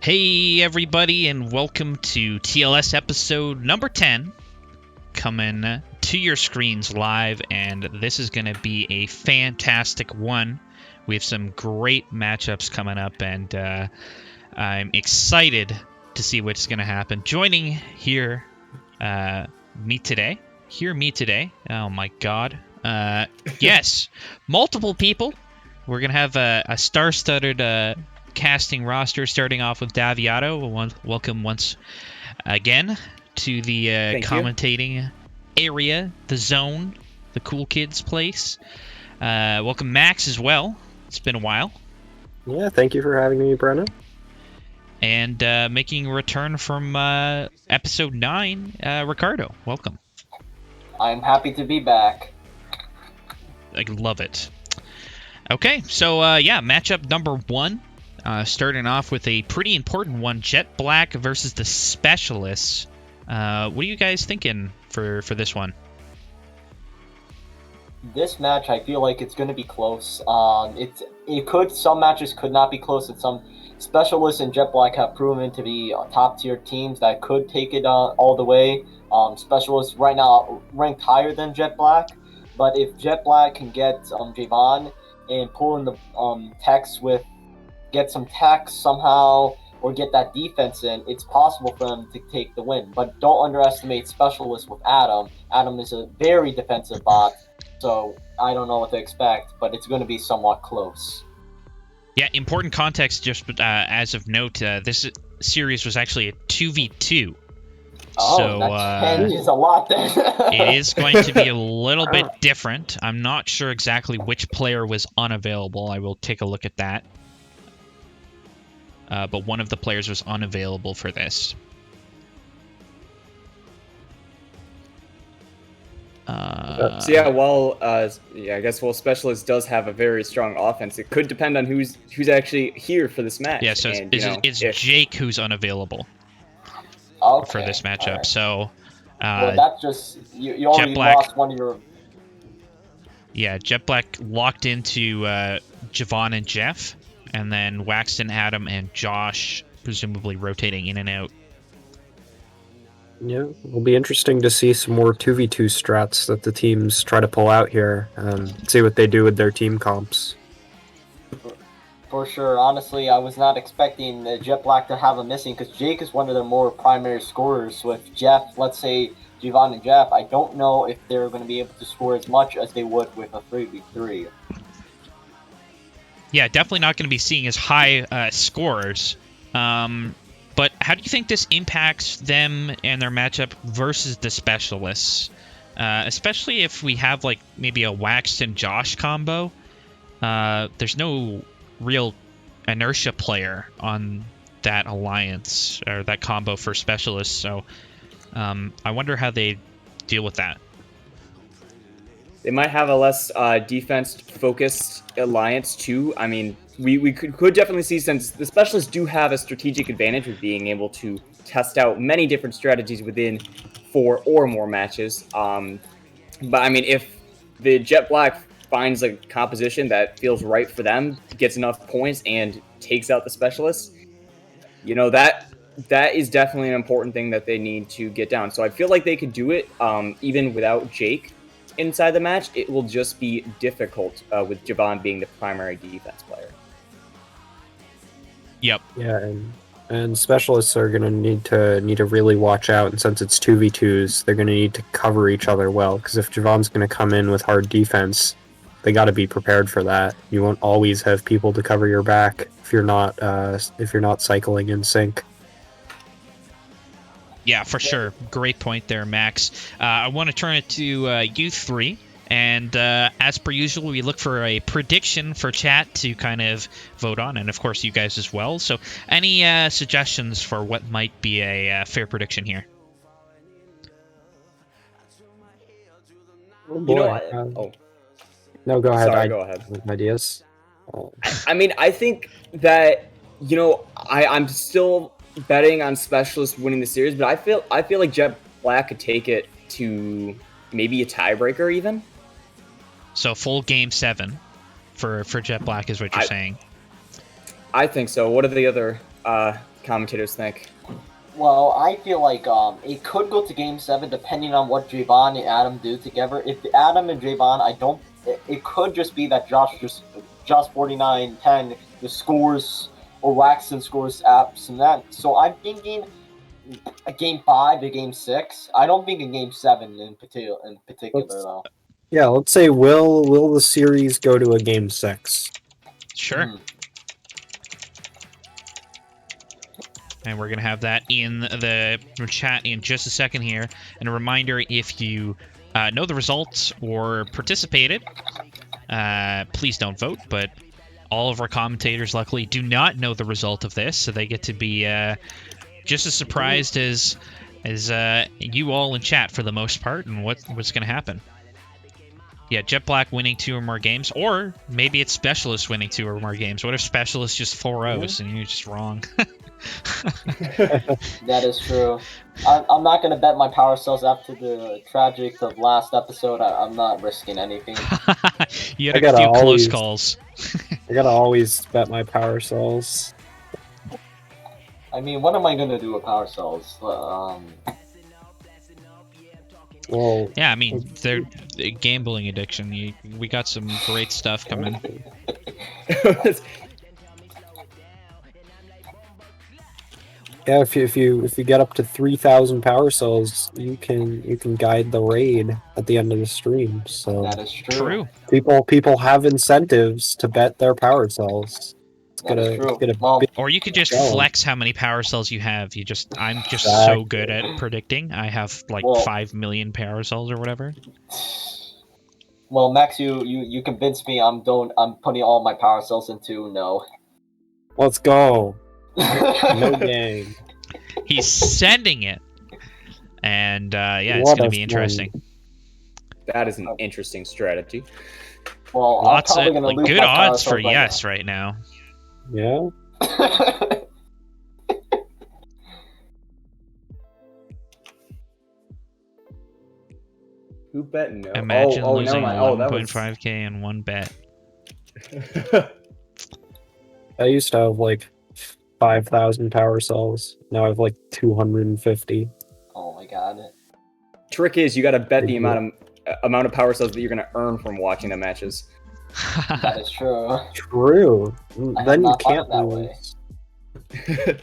Hey everybody, and welcome to TLS episode number 10, coming to your screens live, and this is going to be a fantastic one. We have some great matchups coming up, and I'm excited to see what's going to happen. Joining me today, oh my god, yes, multiple people. We're going to have a star-studded casting roster, starting off with Daviato. Welcome once again to the commentating area, the zone, the cool kids place. Welcome Max as well. It's been a while. Yeah, thank you for having me, Brennan. And making a return from episode 9, Ricardo. Welcome. I'm happy to be back. I love it. Okay, so matchup number 1. Starting off with a pretty important one, Jet Black versus the Specialists. What are you guys thinking for this one? This match, I feel like it's going to be close. Some matches could not be close, and some Specialists and Jet Black have proven to be top tier teams that could take it all the way. Specialists right now ranked higher than Jet Black, but if Jet Black can get Javon and pull in the get some text somehow, or get that defense in, it's possible for them to take the win. But don't underestimate Specialists with Adam. Adam is a very defensive bot, so I don't know what to expect, but it's going to be somewhat close. Yeah, important context, just as of note, this series was actually a 2v2. Oh, so, that changes a lot then. It is going to be a little bit different. I'm not sure exactly which player was unavailable. I will take a look at that. But one of the players was unavailable for this. I guess while Specialist does have a very strong offense, it could depend on who's actually here for this match. Yeah, so it's Jake who's unavailable for this matchup. Right. So, well, that's just you already lost one of your. Yeah, Jet Black locked into Javon and Jeff. And then Waxton, Adam, and Josh presumably rotating in and out. Yeah, it'll be interesting to see some more 2v2 strats that the teams try to pull out here. See what they do with their team comps. For sure. Honestly, I was not expecting Jet Black to have a missing, because Jake is one of their more primary scorers. With Jeff, let's say Javon and Jeff, I don't know if they're going to be able to score as much as they would with a 3v3. Yeah, definitely not going to be seeing as high scores. But how do you think this impacts them and their matchup versus the Specialists? Especially if we have like maybe a Waxton Josh combo. There's no real inertia player on that alliance or that combo for Specialists. So I wonder how they deal with that. They might have a less defense-focused alliance, too. I mean, we could definitely see, since the Specialists do have a strategic advantage with being able to test out many different strategies within 4 or more matches. But, I mean, if the Jet Black finds a composition that feels right for them, gets enough points, and takes out the Specialists, you know, that is definitely an important thing that they need to get down. So I feel like they could do it even without Jake inside the match. It will just be difficult with Javon being the primary defense player. Yep. Yeah, and Specialists are going to need to really watch out, and since it's 2v2s, they're going to need to cover each other well, because if Javon's going to come in with hard defense, they got to be prepared for that. You won't always have people to cover your back if you're not cycling in sync. Yeah, for sure. Great point there, Max. I want to turn it to you three. And as per usual, we look for a prediction for chat to kind of vote on. And, of course, you guys as well. So any suggestions for what might be a fair prediction here? Oh, boy. No, go ahead. Sorry, go ahead. Ideas? I mean, I think that, you know, I'm still betting on Specialists winning the series, but I feel like Jet Black could take it to maybe a tiebreaker even. So full game 7 for Jet Black is what you're saying. I think so. What are the other kind commentators think? Well, I feel like it could go to Game 7 depending on what Javon and Adam do together. If Adam and Javon, it could just be that Josh 49-10 just scores, or Waxon scores apps and that. So I'm thinking a Game 5 to Game 6. I don't think a Game 7 in particular though. Yeah, let's say will the series go to a Game 6? Sure. And we're going to have that in the chat in just a second here. And a reminder, if you know the results or participated, please don't vote. But all of our commentators, luckily, do not know the result of this. So they get to be just as surprised as you all in chat for the most part and what's going to happen. Yeah, Jet Black winning 2 or more games. Or maybe it's Specialist winning 2 or more games. What if Specialist just 4-0s and you're just wrong? That is true. I'm not going to bet my power cells after the tragic of last episode. I'm not risking anything. You had a few close calls. I gotta always bet my power cells. I mean, what am I going to do with power cells? Well, yeah, I mean, they're gambling addiction. We got some great stuff coming. yeah, if you get up to 3,000 power cells, you can guide the raid at the end of the stream. So that is true. People have incentives to bet their power cells. Or you could just flex how many power cells you have. I'm just so good at predicting. I have like 5 million power cells or whatever. Well, Max, you convinced me. I'm putting all my power cells into no. Let's go. No game. He's sending it. And it's going to be interesting. That is an interesting strategy. Well, lots of good odds for yes right now. Yeah. Who bet no? Imagine losing never mind. 1.5k in one bet. I used to have like 5,000 power cells. Now I have like 250. Oh my god. Trick is you got to bet the amount of power cells that you're going to earn from watching the matches. That is true. True. Then you can't that lose. way.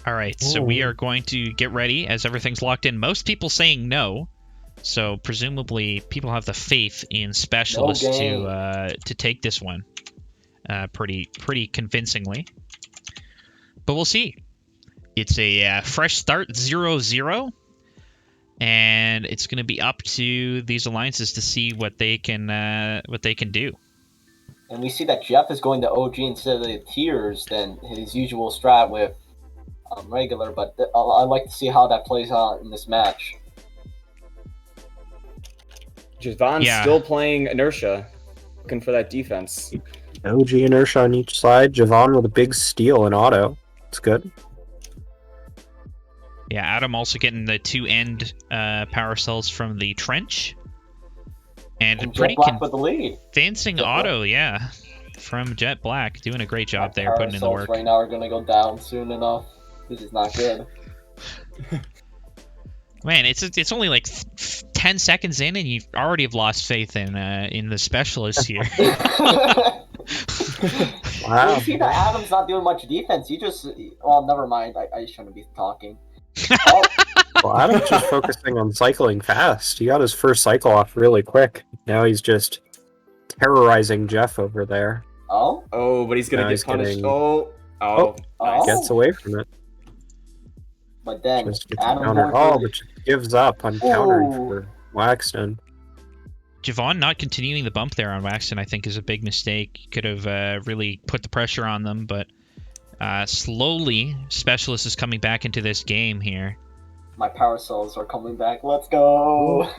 All right, so we are going to get ready as everything's locked in. Most people saying no, so presumably people have the faith in Specialist to take this one pretty convincingly. But we'll see. It's a fresh start, 0-0. And it's going to be up to these alliances to see what they can do. And we see that Jeff is going to OG instead of the tiers than his usual strat with regular. But I'd like to see how that plays out in this match. Javon's still playing Inertia, looking for that defense. OG Inertia on each side. Javon with a big steal in auto. It's good. Yeah, Adam also getting the 2 end power cells from the trench. And pretty with the lead. Convincing auto, from Jet Black. Doing a great job there, putting in the work. Right now are going to go down soon enough. This is not good. Man, it's only like 10 seconds in and you already have lost faith in the Specialist here. Wow. You see that Adam's not doing much defense. You just... Well, never mind. I shouldn't be talking. Well, Adam's just focusing on cycling fast. He got his first cycle off really quick. Now he's just terrorizing Jeff over there. Oh? Oh, but he's gonna get punished. Nice. Gets away from it. But then Adam but gives up on countering for Waxton. Javon not continuing the bump there on Waxton, I think, is a big mistake. Could have really put the pressure on them, but slowly, Specialist is coming back into this game here. My power cells are coming back. Let's go!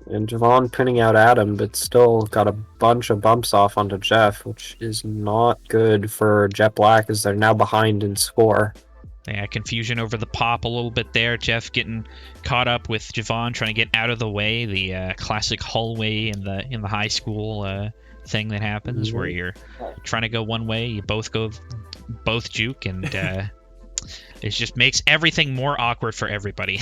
And Javon pinning out Adam, but still got a bunch of bumps off onto Jeff, which is not good for Jet Black, as they're now behind in score. Yeah, confusion over the pop a little bit there. Jeff getting caught up with Javon trying to get out of the way. The classic hallway in the high school thing that happens where you're trying to go one way, you both juke, and it just makes everything more awkward for everybody.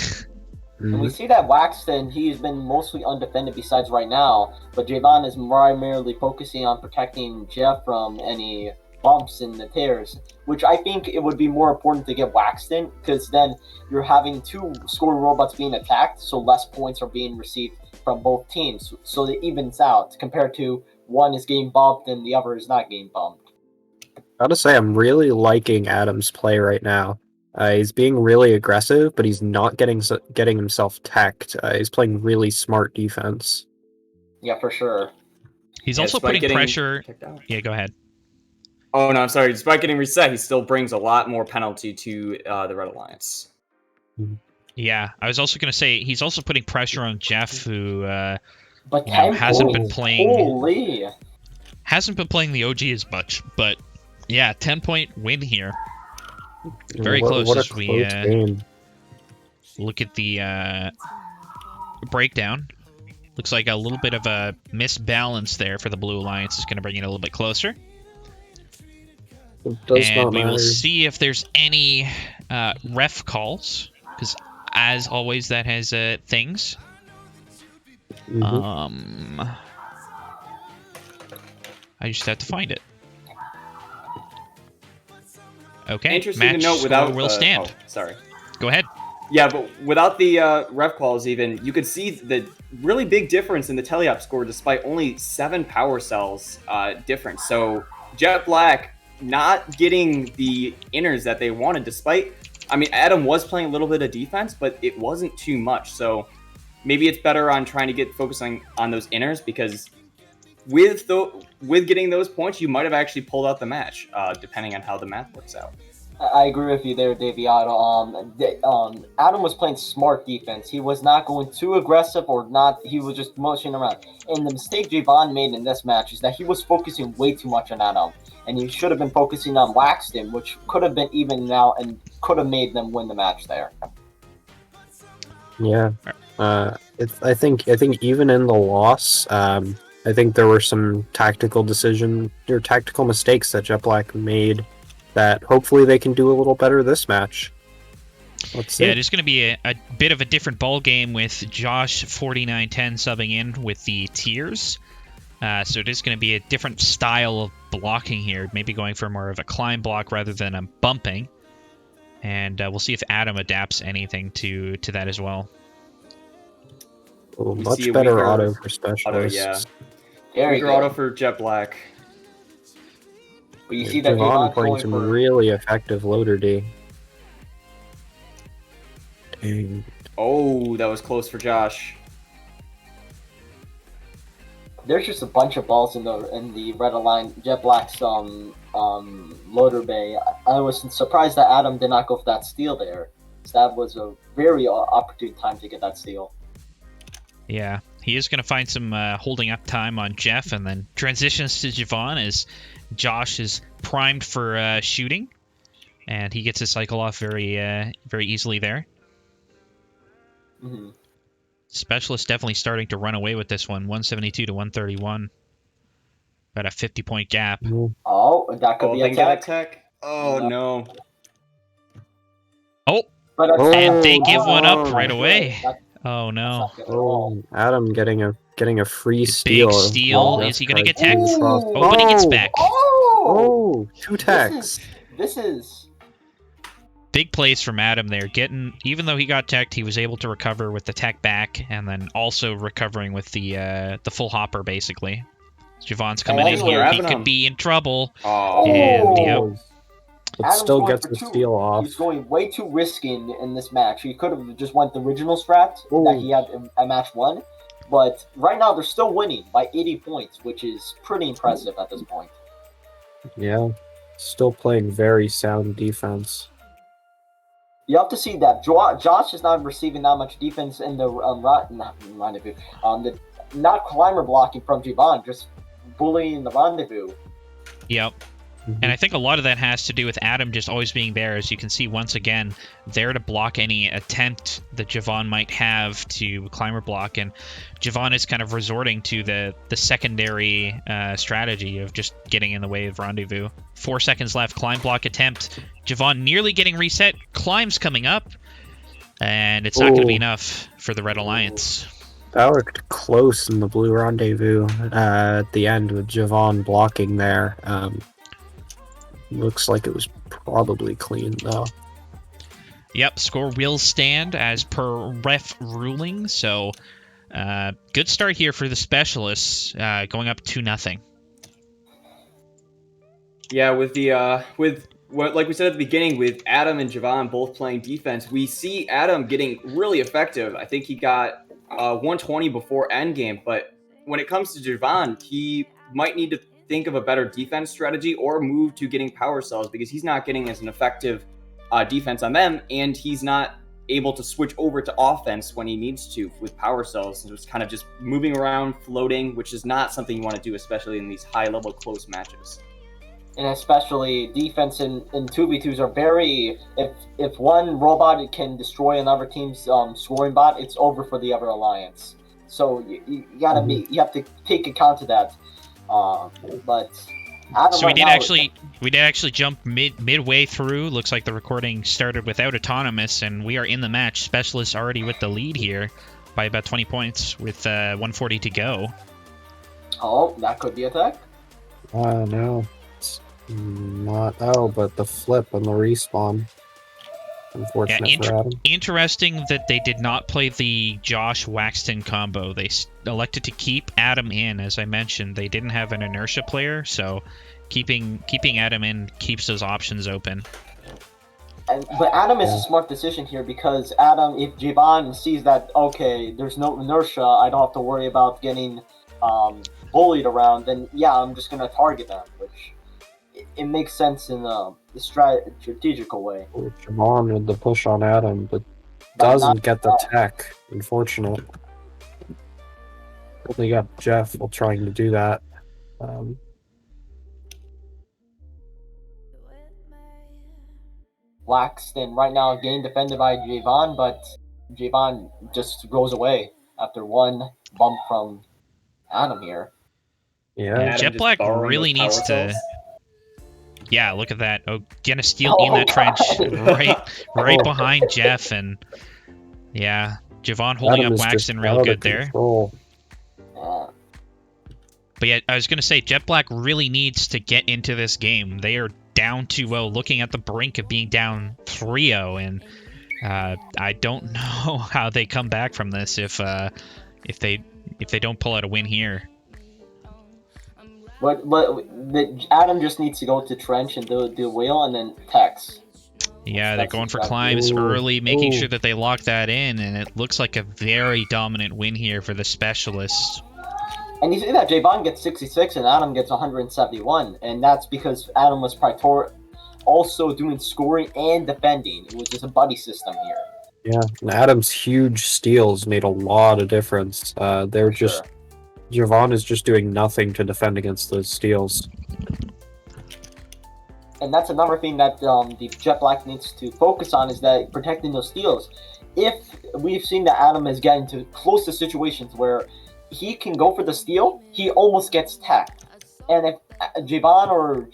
And we see that Waxton, he's been mostly undefended besides right now, but Javon is primarily focusing on protecting Jeff from any bumps and the tears, which I think it would be more important to get Waxton, because then you're having two scoring robots being attacked, so less points are being received from both teams, so it evens out compared to one is getting bumped and the other is not getting bumped. I gotta say, I'm really liking Adam's play right now. He's being really aggressive, but he's not getting himself teched. He's playing really smart defense. Yeah, for sure. He's also putting pressure. Yeah, go ahead. Oh, no, I'm sorry. Despite getting reset, he still brings a lot more penalty to the Red Alliance. Yeah, I was also going to say he's also putting pressure on Jeff, who but hasn't been playing. Holy. Hasn't been playing the OG as much, but yeah, 10-point win here. Very close as we look at the breakdown. Looks like a little bit of a misbalance there for the Blue Alliance is going to bring it a little bit closer. And we will see if there's any ref calls, because as always that has things. I just have to find it. Okay, interesting match to note without will stand. Oh, sorry. Go ahead. Yeah, but without the ref calls even, you could see the really big difference in the teleop score despite only 7 power cells difference. So Jet Black not getting the inners that they wanted, despite, I mean, Adam was playing a little bit of defense, but it wasn't too much. So maybe it's better on trying to focusing on those inners, because with getting those points, you might have actually pulled out the match, depending on how the math works out. I agree with you there, Daviato. Adam was playing smart defense. He was not going too aggressive or not. He was just motioning around. And the mistake Javon made in this match is that he was focusing way too much on Adam. And he should have been focusing on Waxton, which could have been even now and could have made them win the match there. Yeah. I think even in the loss, I think there were some tactical mistakes that Jet Black made that hopefully they can do a little better this match. Let's see. Yeah, it is going to be a bit of a different ball game with Josh 4910 subbing in with the tiers. So it is going to be a different style of blocking here, maybe going for more of a climb block rather than a bumping. And we'll see if Adam adapts anything to that as well. Oh, much better auto for specialists. Weaker auto for Jet Black. But you see that Javon playing some really effective loader D. Dang. Oh, that was close for Josh. There's just a bunch of balls in the Red Alliance Jet Black's loader bay. I was surprised that Adam did not go for that steal there. So that was a very opportune time to get that steal. Yeah, he is going to find some holding up time on Jeff, and then transitions to Javon as Josh is primed for shooting, and he gets his cycle off very easily there. Mm-hmm. Specialist definitely starting to run away with this one, 172 to 131. About a 50-point gap. Oh, that could be a tech. Oh, no. Oh, and they give one up right away. Oh no! Oh, Adam getting a free steal. Big steal. Is he gonna get teched? Oh, but he gets back. Oh, 2 techs. This is big plays from Adam there. Even though he got teched, he was able to recover with the tech back, and then also recovering with the full hopper basically. Javon's coming in here. He could be in trouble. Oh. And yep. But still gets the steal off. He's going way too risky in this match. He could have just went the original strat that he had in match 1. But right now, they're still winning by 80 points, which is pretty impressive at this point. Yeah. Still playing very sound defense. You have to see that Josh is not receiving that much defense in the not climber blocking from Javon, just bullying the rendezvous. Yep. And I think a lot of that has to do with Adam just always being there. As you can see, once again, there to block any attempt that Javon might have to climber block. And Javon is kind of resorting to the secondary strategy of just getting in the way of Rendezvous. 4 seconds left. Climb block attempt. Javon nearly getting reset. Climb's coming up. And it's not going to be enough for the Red Alliance. That looked close in the blue Rendezvous at the end with Javon blocking there. Looks like it was probably clean, though. Yep, score will stand as per ref ruling. So, good start here for the Specialists, going up 2-0. Yeah, with the like we said at the beginning, with Adam and Javon both playing defense, we see Adam getting really effective. I think he got 120 before endgame, but when it comes to Javon, he might need to think of a better defense strategy or move to getting power cells, because he's not getting as an effective defense on them, and he's not able to switch over to offense when he needs to with power cells. So it's kind of just moving around, floating, which is not something you want to do, especially in these high-level close matches. And especially defense in 2v2s are very... If one robot can destroy another team's scoring bot, it's over for the other alliance. So you gotta you have to take account of that. But Adam so we did actually jump midway through. Looks like the recording started without autonomous, and we are in the match. Specialists already with the lead here by about 20 points with 140 to go. Oh, that could be a tech. No, it's not. Oh, but the flip and the respawn. Unfortunate for Adam. Interesting that they did not play the Josh Waxton combo. They elected to keep Adam in. As I mentioned, they didn't have an inertia player, so keeping Adam in keeps those options open. But Adam is a smart decision here, because Adam, if Javon sees that, okay, there's no inertia, I don't have to worry about getting bullied around, then yeah, I'm just going to target them, which it makes sense in a strategical way. Javon with the push on Adam, but doesn't get the tech, unfortunate. Only got Jeff while trying to do that. Laxton right now getting defended by Javon, but Javon just goes away after one bump from Adam here. Yeah, Jet Black really needs to... Yeah, look at that. Oh, gonna steal in that trench right behind Jeff, and yeah, Javon holding up Waxton real good there. But yeah, I was gonna say Jet Black really needs to get into this game. They are down 2-0, looking at the brink of being down 3-0, and I don't know how they come back from this if they don't pull out a win here. But Adam just needs to go to trench and do wheel and then Tex. Yeah, they're going for climbs early, making sure that they lock that in, and it looks like a very dominant win here for the Specialists. And you see that Javon gets 66 and Adam gets 171, and that's because Adam was also doing scoring and defending. It was just a buddy system here. Yeah, and Adam's huge steals made a lot of difference. They're just... Javon is just doing nothing to defend against those steals. And that's another thing that the Jet Black needs to focus on, is that protecting those steals. If we've seen that Adam is getting to close to situations where he can go for the steal, he almost gets tagged. And if Javon or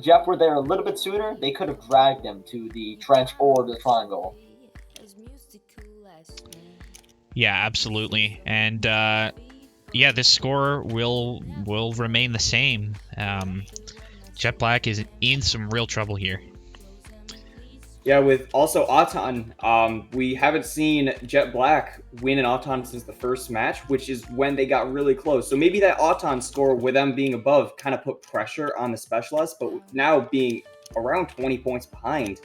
Jeff were there a little bit sooner, they could have dragged him to the trench or the triangle. Yeah, absolutely. And yeah, this score will remain the same. Jet Black is in some real trouble here. Yeah, with also Auton, we haven't seen Jet Black win an Auton since the first match, which is when they got really close. So maybe that Auton score, with them being above, kind of put pressure on the Specialists, but now being around 20 points behind,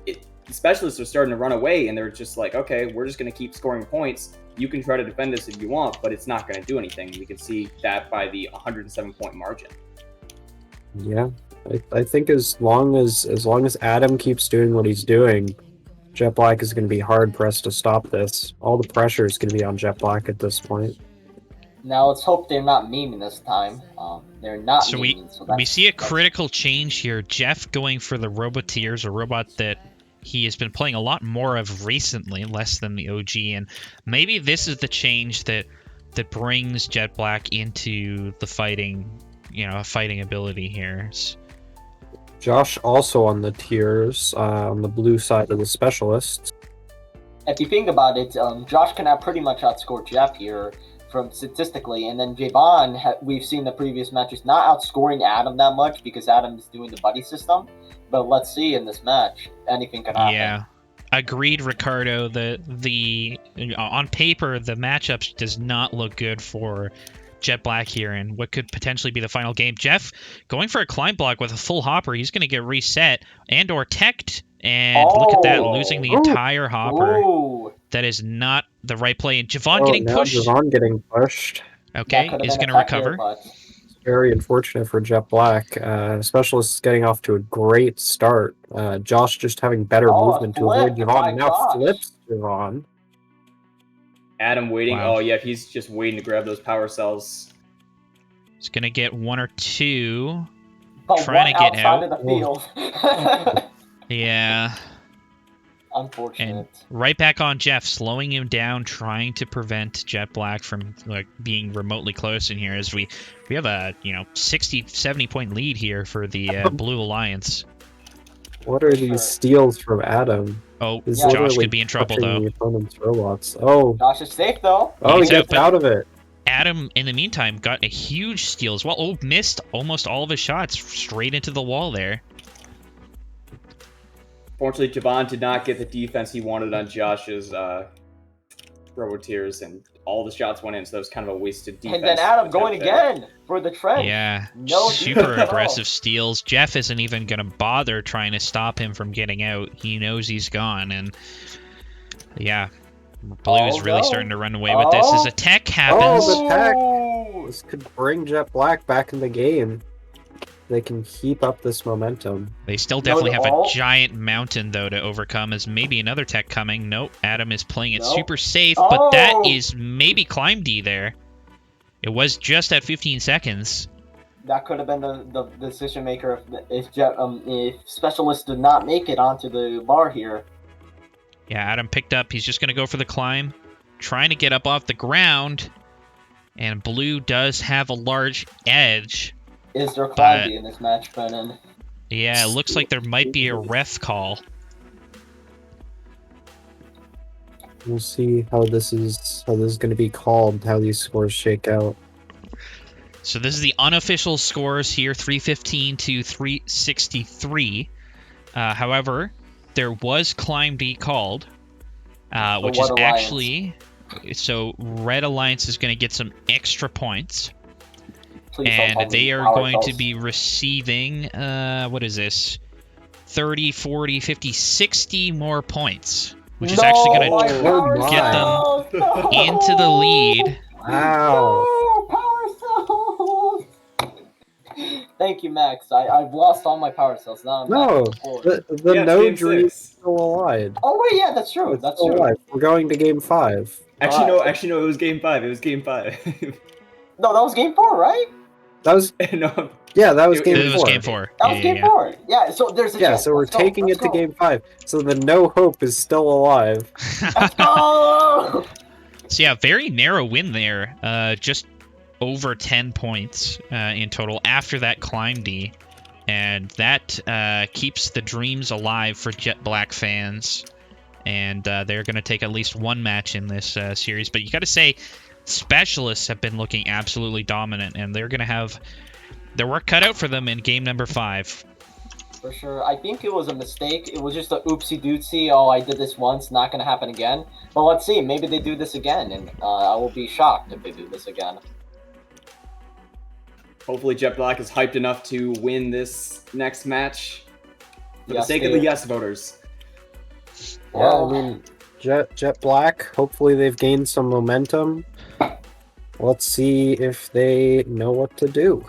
the Specialists are starting to run away, and they're just like, okay, we're just going to keep scoring points. You can try to defend us if you want, but it's not going to do anything. We can see that by the 107-point margin. Yeah, I think as long as Adam keeps doing what he's doing, Jet Black is going to be hard pressed to stop this. All the pressure is going to be on Jet Black at this point. Now let's hope they're not memeing this time. They're not So memeing. So we see a that's- critical change here. Jeff going for the Roboteers, a robot that he has been playing a lot more of recently, less than the OG, and maybe this is the change that brings Jet Black into the fighting, fighting ability here. Josh also on the tiers, on the blue side of the specialists. If you think about it, Josh can have pretty much outscored Jeff here from statistically, and then Javon, we've seen the previous matches not outscoring Adam that much because Adam's doing the buddy system. But let's see in this match, anything can happen. Yeah, agreed, Ricardo. The on paper the matchup does not look good for Jet Black here, and what could potentially be the final game. Jeff going for a climb block with a full hopper. He's going to get reset and/or teched. And look at that, losing the entire hopper. Ooh. That is not the right play. And Javon Oh, getting now pushed. Javon getting pushed. Okay, is going to recover. It's very unfortunate for Jet Black. Specialist is getting off to a great start. Josh just having better movement to avoid Javon. Now flips Javon. Adam waiting. Wow. Oh, yeah, he's just waiting to grab those power cells. He's going to get one or two. But Trying to get out. Of the field. Yeah. Unfortunate. And right back on Jeff, slowing him down, trying to prevent Jet Black from being remotely close in here, as we have a 60, 70 point lead here for the Blue Alliance. What are these steals from Adam? Oh, He's Josh could be in trouble though. The opponent's robots. Oh, Josh is safe though. Oh, he He's out, gets out of it. Adam, in the meantime, got a huge steal as well. Oh, missed almost all of his shots straight into the wall there. Fortunately, Javon did not get the defense he wanted on Josh's Roboteers, and all the shots went in, so that was kind of a wasted defense. And then Adam going again for the trend. Yeah, No super aggressive steals. Jeff isn't even going to bother trying to stop him from getting out. He knows he's gone, and yeah, Blue is really starting to run away with this. As a tech happens. Oh, the tech! This could bring Jet Black back in the game. They can keep up this momentum. They still definitely have a giant mountain, though, to overcome, as maybe another tech coming. Nope, Adam is playing it super safe, but that is maybe climb D there. It was just at 15 seconds. That could have been the decision maker if Specialist did not make it onto the bar here. Yeah, Adam picked up. He's just going to go for the climb, trying to get up off the ground, and Blue does have a large edge. Is there climb in this match, Brennan? Yeah, it looks like there might be a ref call. We'll see how this is going to be called, how these scores shake out. So this is the unofficial scores here, 315 to 363. However, there was climb D called, which is actually... So Red Alliance is going to get some extra points. And they are going to be receiving, what is this? 30, 40, 50, 60 more points. Which is actually going to get them into the lead. Wow. Thank you, Max. I've lost all my power cells. Now the no dream is still alive. Oh, wait, yeah, that's true. That's true. Alive. We're going to game 5. Actually, no, it was game 5. It was game 5. No, that was game 4, right? That was no. Yeah, that was game 4. It was game 4. That was game 4. Yeah, so there's a chance. So we're taking it to game 5. So the no hope is still alive. Let's go! So yeah, very narrow win there. Just over 10 points in total after that climb D. And that keeps the dreams alive for Jet Black fans. And they're going to take at least one match in this series. But you got to say, Specialists have been looking absolutely dominant, and they're going to have their work cut out for them in game number 5. For sure. I think it was a mistake. It was just a oopsie-dootsie. Oh, I did this once, not going to happen again. But let's see. Maybe they do this again, and I will be shocked if they do this again. Hopefully Jet Black is hyped enough to win this next match. For the sake of the yes voters. Well, I mean, Jet Black, hopefully they've gained some momentum. Let's see if they know what to do.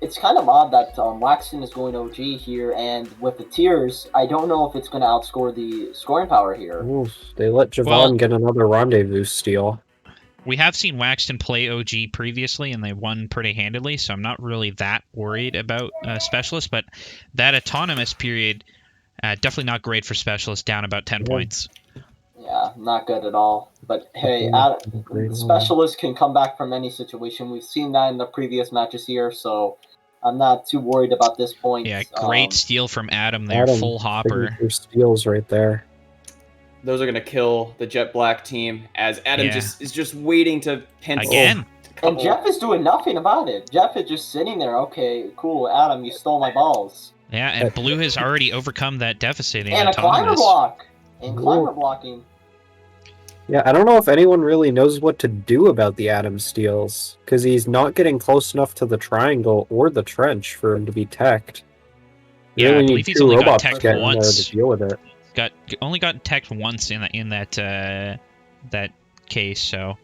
It's kind of odd that Waxton is going OG here, and with the tiers, I don't know if it's going to outscore the scoring power here. Ooh, they let Javon get another rendezvous steal. We have seen Waxton play OG previously, and they won pretty handily, so I'm not really that worried about Specialist, but that autonomous period, definitely not great for Specialist, down about 10 points. Yeah, not good at all. But hey, Great. Specialists can come back from any situation. We've seen that in the previous matches here, so I'm not too worried about this point. Yeah, great steal from Adam there, Adam, full hopper. signature steals right there. Those are gonna kill the Jet Black team as Adam Yeah. is just waiting to pencil. Again. And Jeff is doing nothing about it. Jeff is just sitting there. Okay, cool, Adam, you stole my balls. Yeah, and Blue has already overcome that deficit in And a climber autonomous. block. And climber blocking. Yeah, I don't know if anyone really knows what to do about the Adam steals, because he's not getting close enough to the triangle or the trench for him to be teched. You Yeah, I really believe need he's two only got robots teched getting there once. to deal with it. Only got teched once in that case, so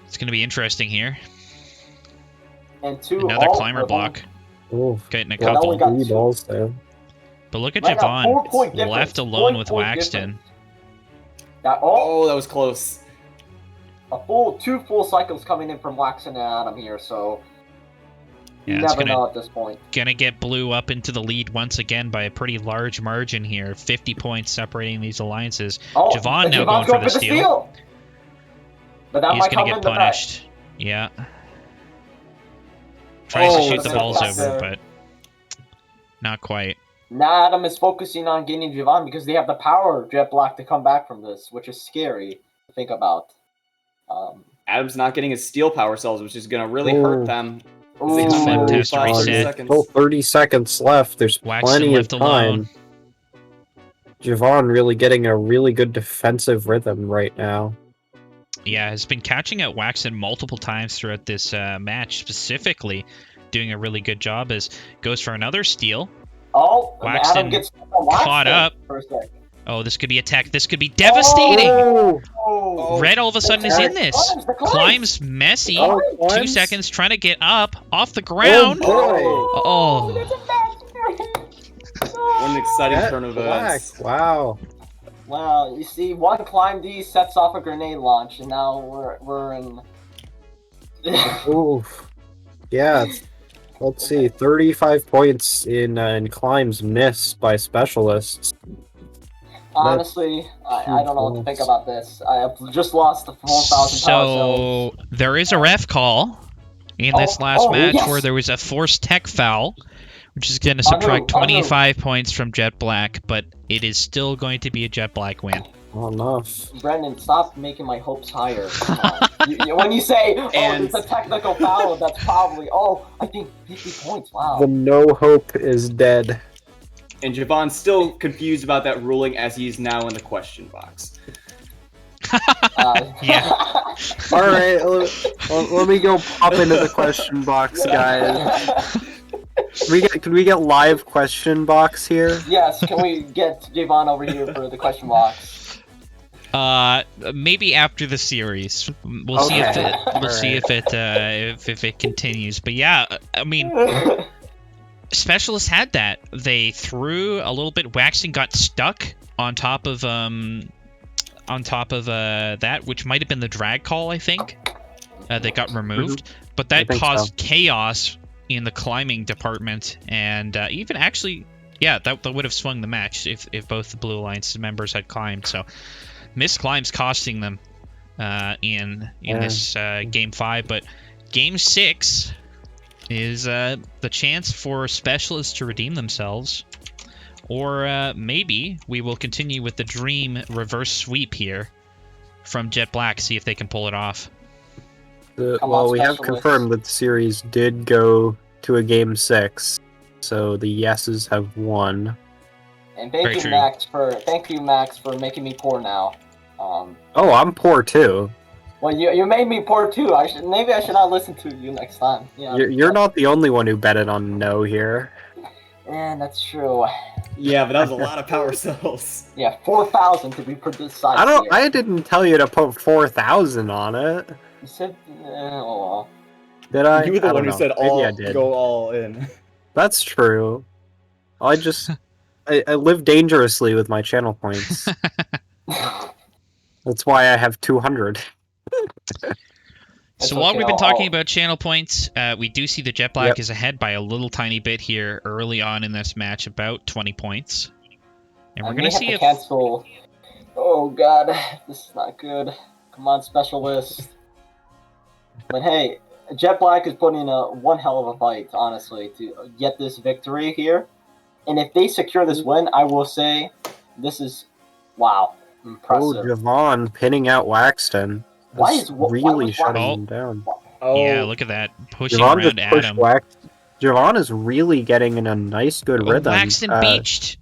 it's gonna be interesting here. And two. Another climber block, Oh, getting a Well, couple. we got three two. balls there. But look at Right now, Javon 4-point difference. left alone with 4-point Waxton. difference. That, Oh, that was close. two full cycles coming in from Waxon and Adam here, so you Yeah, it's never gonna- know at this point. Gonna get Blue up into the lead once again by a pretty large margin here. 50 points separating these alliances. Oh, Javon and now Javon's going for the steal. But that He's might gonna come get in the back. punished. Yeah. Tries to Oh, shoot the that's balls back over, there. but not quite. Now Adam is focusing on getting Javon because they have the power of Jet Black to come back from this, which is scary to think about. Adam's not getting his steel power cells, which is gonna really Oh. hurt them. Ooh, They come in Flip really test fast, 30 reset. seconds. Still 30 seconds left. There's Waxton plenty left of time. alone. Javon really getting a really good defensive rhythm right now. Yeah, has been catching out Waxon multiple times throughout this match, specifically doing a really good job as goes for another steal. Oh, and Waxton Adam gets caught Waxton up. for a second. Oh, this could be a tech. This could be devastating. Oh, Red all of a sudden is in this. the Climb's messy. Oh, 2 climbs. seconds trying to get up off the ground. Oh. There's a match. What an exciting Jet turn of Black. events. Wow. Wow, you see, one climb D sets off a grenade launch, and now we're in. Oof. Yeah. Let's see. 35 points in climbs missed by specialists. Honestly, I don't know what to think about this. I have just lost the 4,000 power cells. So there is a ref call in this last match yes. where there was a forced tech foul, which is going to On who? subtract On who? 25 points from Jet Black, but it is still going to be a Jet Black win. Not enough. Brendan, stop making my hopes higher. Come on. When you say, And- it's a technical foul, that's probably, I think 50 points, wow. The no hope is dead. And Javon's still confused about that ruling as he's now in the question box. Yeah. All right, let me go pop into the question box, guys. Can we get live question box here? Yes, can we get Javon over here for the question box? Maybe after the series, we'll see if Okay. if it continues. But yeah, I mean, Specialists had that. They threw a little bit. Waxing got stuck on top of that, which might have been the drag call. I think that got removed, but that think caused chaos in the climbing department, and even actually, yeah, that would have swung the match if both the Blue Alliance members had climbed. So missed climbs costing them in this game 5, but game 6 is the chance for Specialists to redeem themselves, or maybe we will continue with the dream reverse sweep here from Jet Black, see if they can pull it off. Well, we have Specialists. confirmed that the series did go to a game 6, so the yeses have won. And Very thank you, true. Max, for making me poor now. Oh, I'm poor too. Well, you made me poor too. Maybe I should not listen to you next time. Yeah, You're not the only one who betted on no here. Yeah, that's true. Yeah, but that was a lot of power cells. Yeah, 4,000 to be precise. I didn't tell you to put 4,000 on it. You said, oh, Did I? You were the I one don't who said know. Maybe I did. go all in. That's true. I live dangerously with my channel points. well. That's why I have 200. So It's while okay, we've been I'll- talking I'll- about channel points, we do see that Jet Black is ahead by a little tiny bit here early on in this match, about 20 points. And we're I going may to have see to if... cancel. Oh god, this is not good. Come on, specialist. But hey, Jet Black is putting one hell of a fight, honestly, to get this victory here. And if they secure this win, I will say this is, wow, Oh, impressive. Javon pinning out Waxton. Why That's is- why really was shutting Wax- him down. Oh, Yeah, look at that. Pushing Javon just around pushed Adam. Javon is really getting in a nice, good Oh, rhythm. Waxton beached.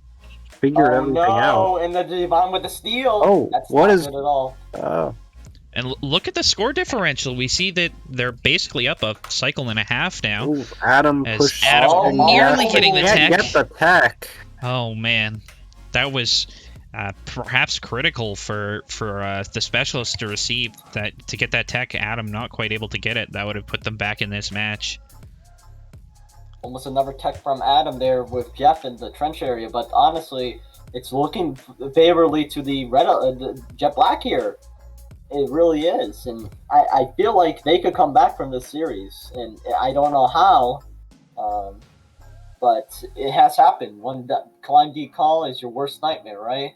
Figured Oh everything out. no, and the Devon with the steal. Oh, That's what not is- good at all. Oh, And look at the score differential. We see that they're basically up a cycle and a half now. ooh, Adam As pushed. Adam Oh, nearly oh, hitting the Can't tech. get the tech. Oh man, that was perhaps critical for the specialist to receive that, to get that tech. Adam not quite able to get it. That would have put them back in this match. Almost another tech from Adam there with Jeff in the trench area, but honestly, it's looking favorably to the Jet Black here. It really is, and I feel like they could come back from this series, and I don't know how, but it has happened. One climb D call is your worst nightmare, right?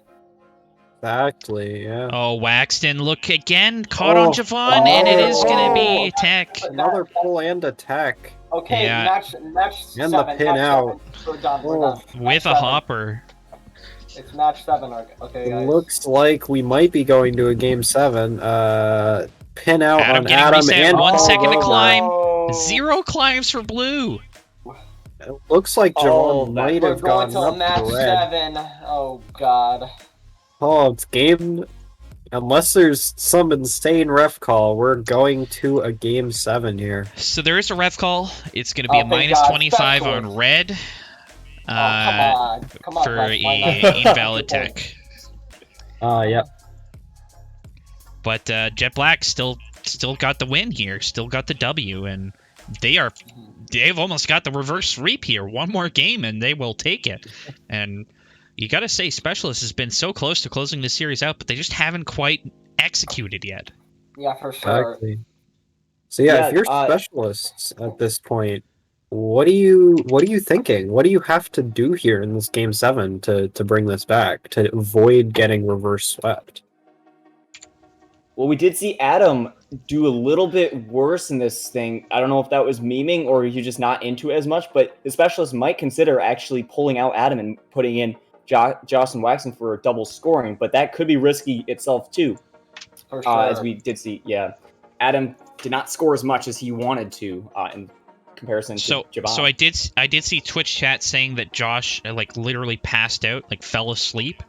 Exactly. Yeah. Oh, Waxton, look again, caught on Javon, and it is going to be tech. Another pull and attack. Okay, Yeah. match And 7. the pin match out. 7. We're done. We're Oh. done. With Match a 7. hopper. It's match 7. Okay, It guys. looks like we might be going to a game 7. Pin out Adam on getting Adam reset, and 1 Paul second to Roma. climb. Oh. 0 climbs for blue. It looks like Oh, Javon that- might We're have going gone to up match to red. 7. Oh god. Oh, it's game. Unless there's some insane ref call, we're going to a game 7 here. So there is a ref call. It's going to be a Oh, thank minus God. 25 Specialist. on red. Oh, come on. Come on, For Wes, why not? invalid Good point. tech. Yep. But Jet Black still got the win here, still got the W, and they've almost got the reverse sweep here. One more game and they will take it. And you got to say, Specialist has been so close to closing this series out, but they just haven't quite executed yet. Yeah, for sure. Exactly. So yeah, Yeah, if you're specialists at this point, what are you thinking? What do you have to do here in this game 7 to bring this back, to avoid getting reverse swept? well, we did see Adam do a little bit worse in this thing. I don't know if that was memeing or you're just not into it as much, but the specialist might consider actually pulling out Adam and putting in Joss and Waxon for double scoring, but that could be risky itself too. For sure. As we did see, yeah, Adam did not score as much as he wanted to in comparison to Javon. So I did see Twitch chat saying that Josh like literally passed out, like fell asleep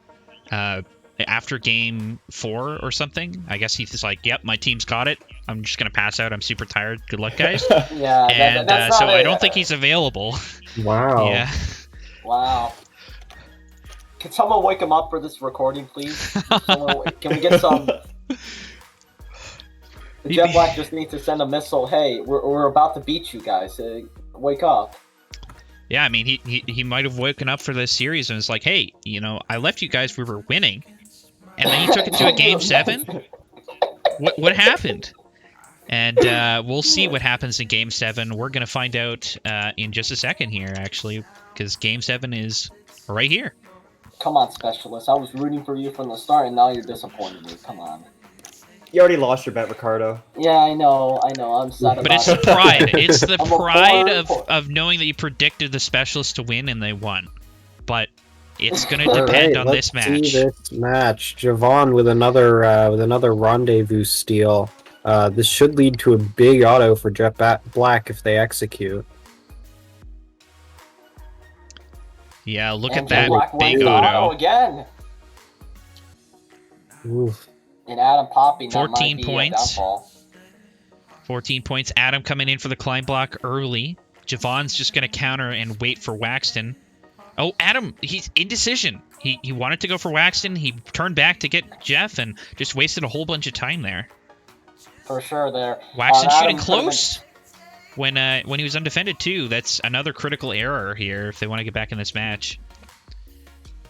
after game 4 or something. I guess he's just like, yep, my team's caught it. I'm just gonna pass out. I'm super tired. Good luck, guys. Yeah, And that's so not I it. don't think he's available. Wow. Yeah. Wow. Can someone wake him up for this recording, please? Can we get some? Jet Black just needs to send a missile. Hey, we're about to beat you guys. Wake up. Yeah, I mean, he might have woken up for this series and was like, hey, you know, I left you guys, we were winning. And then he took it to a game 7? What happened? And we'll see what happens in game 7. We're going to find out in just a second here, actually, because game 7 is right here. Come on, specialist. I was rooting for you from the start, and now you're disappointing me. Come on. You already lost your bet, Ricardo. Yeah, I know. I'm sad about But it's the it. pride. It's the I'm a pride poor- of knowing that you predicted the specialist to win and they won. But it's going to All depend right, on let's this match. see this match. Javon with another rendezvous steal. This should lead to a big auto for Jet Black if they execute. Yeah, look And at Jet that Black big wins the auto. again. Oof. And Adam popping 14 that might be points. A downfall. 14 points. Adam coming in for the climb block early. Javon's just going to counter and wait for Waxton. Oh, Adam, he's indecision. He wanted to go for Waxton. He turned back to get Jeff and just wasted a whole bunch of time there. For sure there. Waxton Adam shooting could've been- close when he was undefended too. That's another critical error here if they want to get back in this match.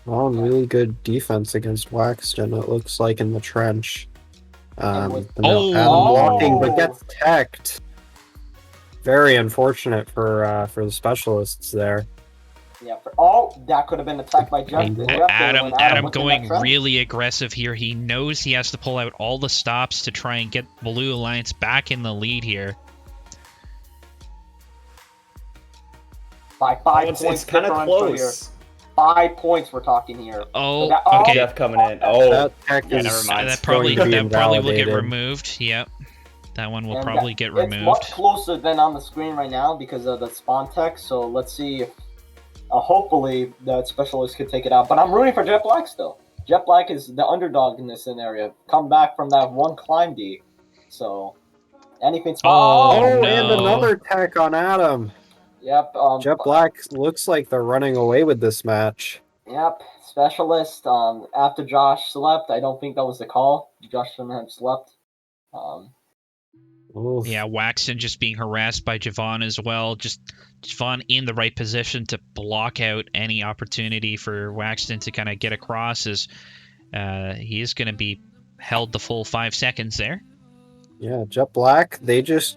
Well, really good defense against Waxton, it looks like, in the trench. with- Oh. Adam blocking, but Oh. gets teched. Very unfortunate for the specialists there. Yeah. That could have been attacked by Jeff. And Jeff there, Adam when Adam looked in going that trend. really aggressive here. He knows he has to pull out all the stops to try and get Blue Alliance back in the lead here. By 5 It's points. kind of differential here. close. 5 points we're talking here. Oh, So okay. Jeff coming in. Oh, That tech yeah, is never mind. That going probably to be will get invalidated. removed. Yep. That one will And probably get It's removed. much closer than on the screen right now because of the spawn text. So let's see if hopefully that specialist could take it out. But I'm rooting for Jet Black still. Jet Black is the underdog in this scenario. Come back from that one climb D. So anything's Oh, Oh, no. and another tech on Adam. Yep. Jet Black looks like they're running away with this match. Yep. Specialist. After Josh slept, I don't think that was the call. Josh shouldn't have slept. Oof. Yeah, Waxton just being harassed by Javon as well. Just Javon in the right position to block out any opportunity for Waxton to kind of get across, as he is going to be held the full 5 seconds there. Yeah, Jet Black, they just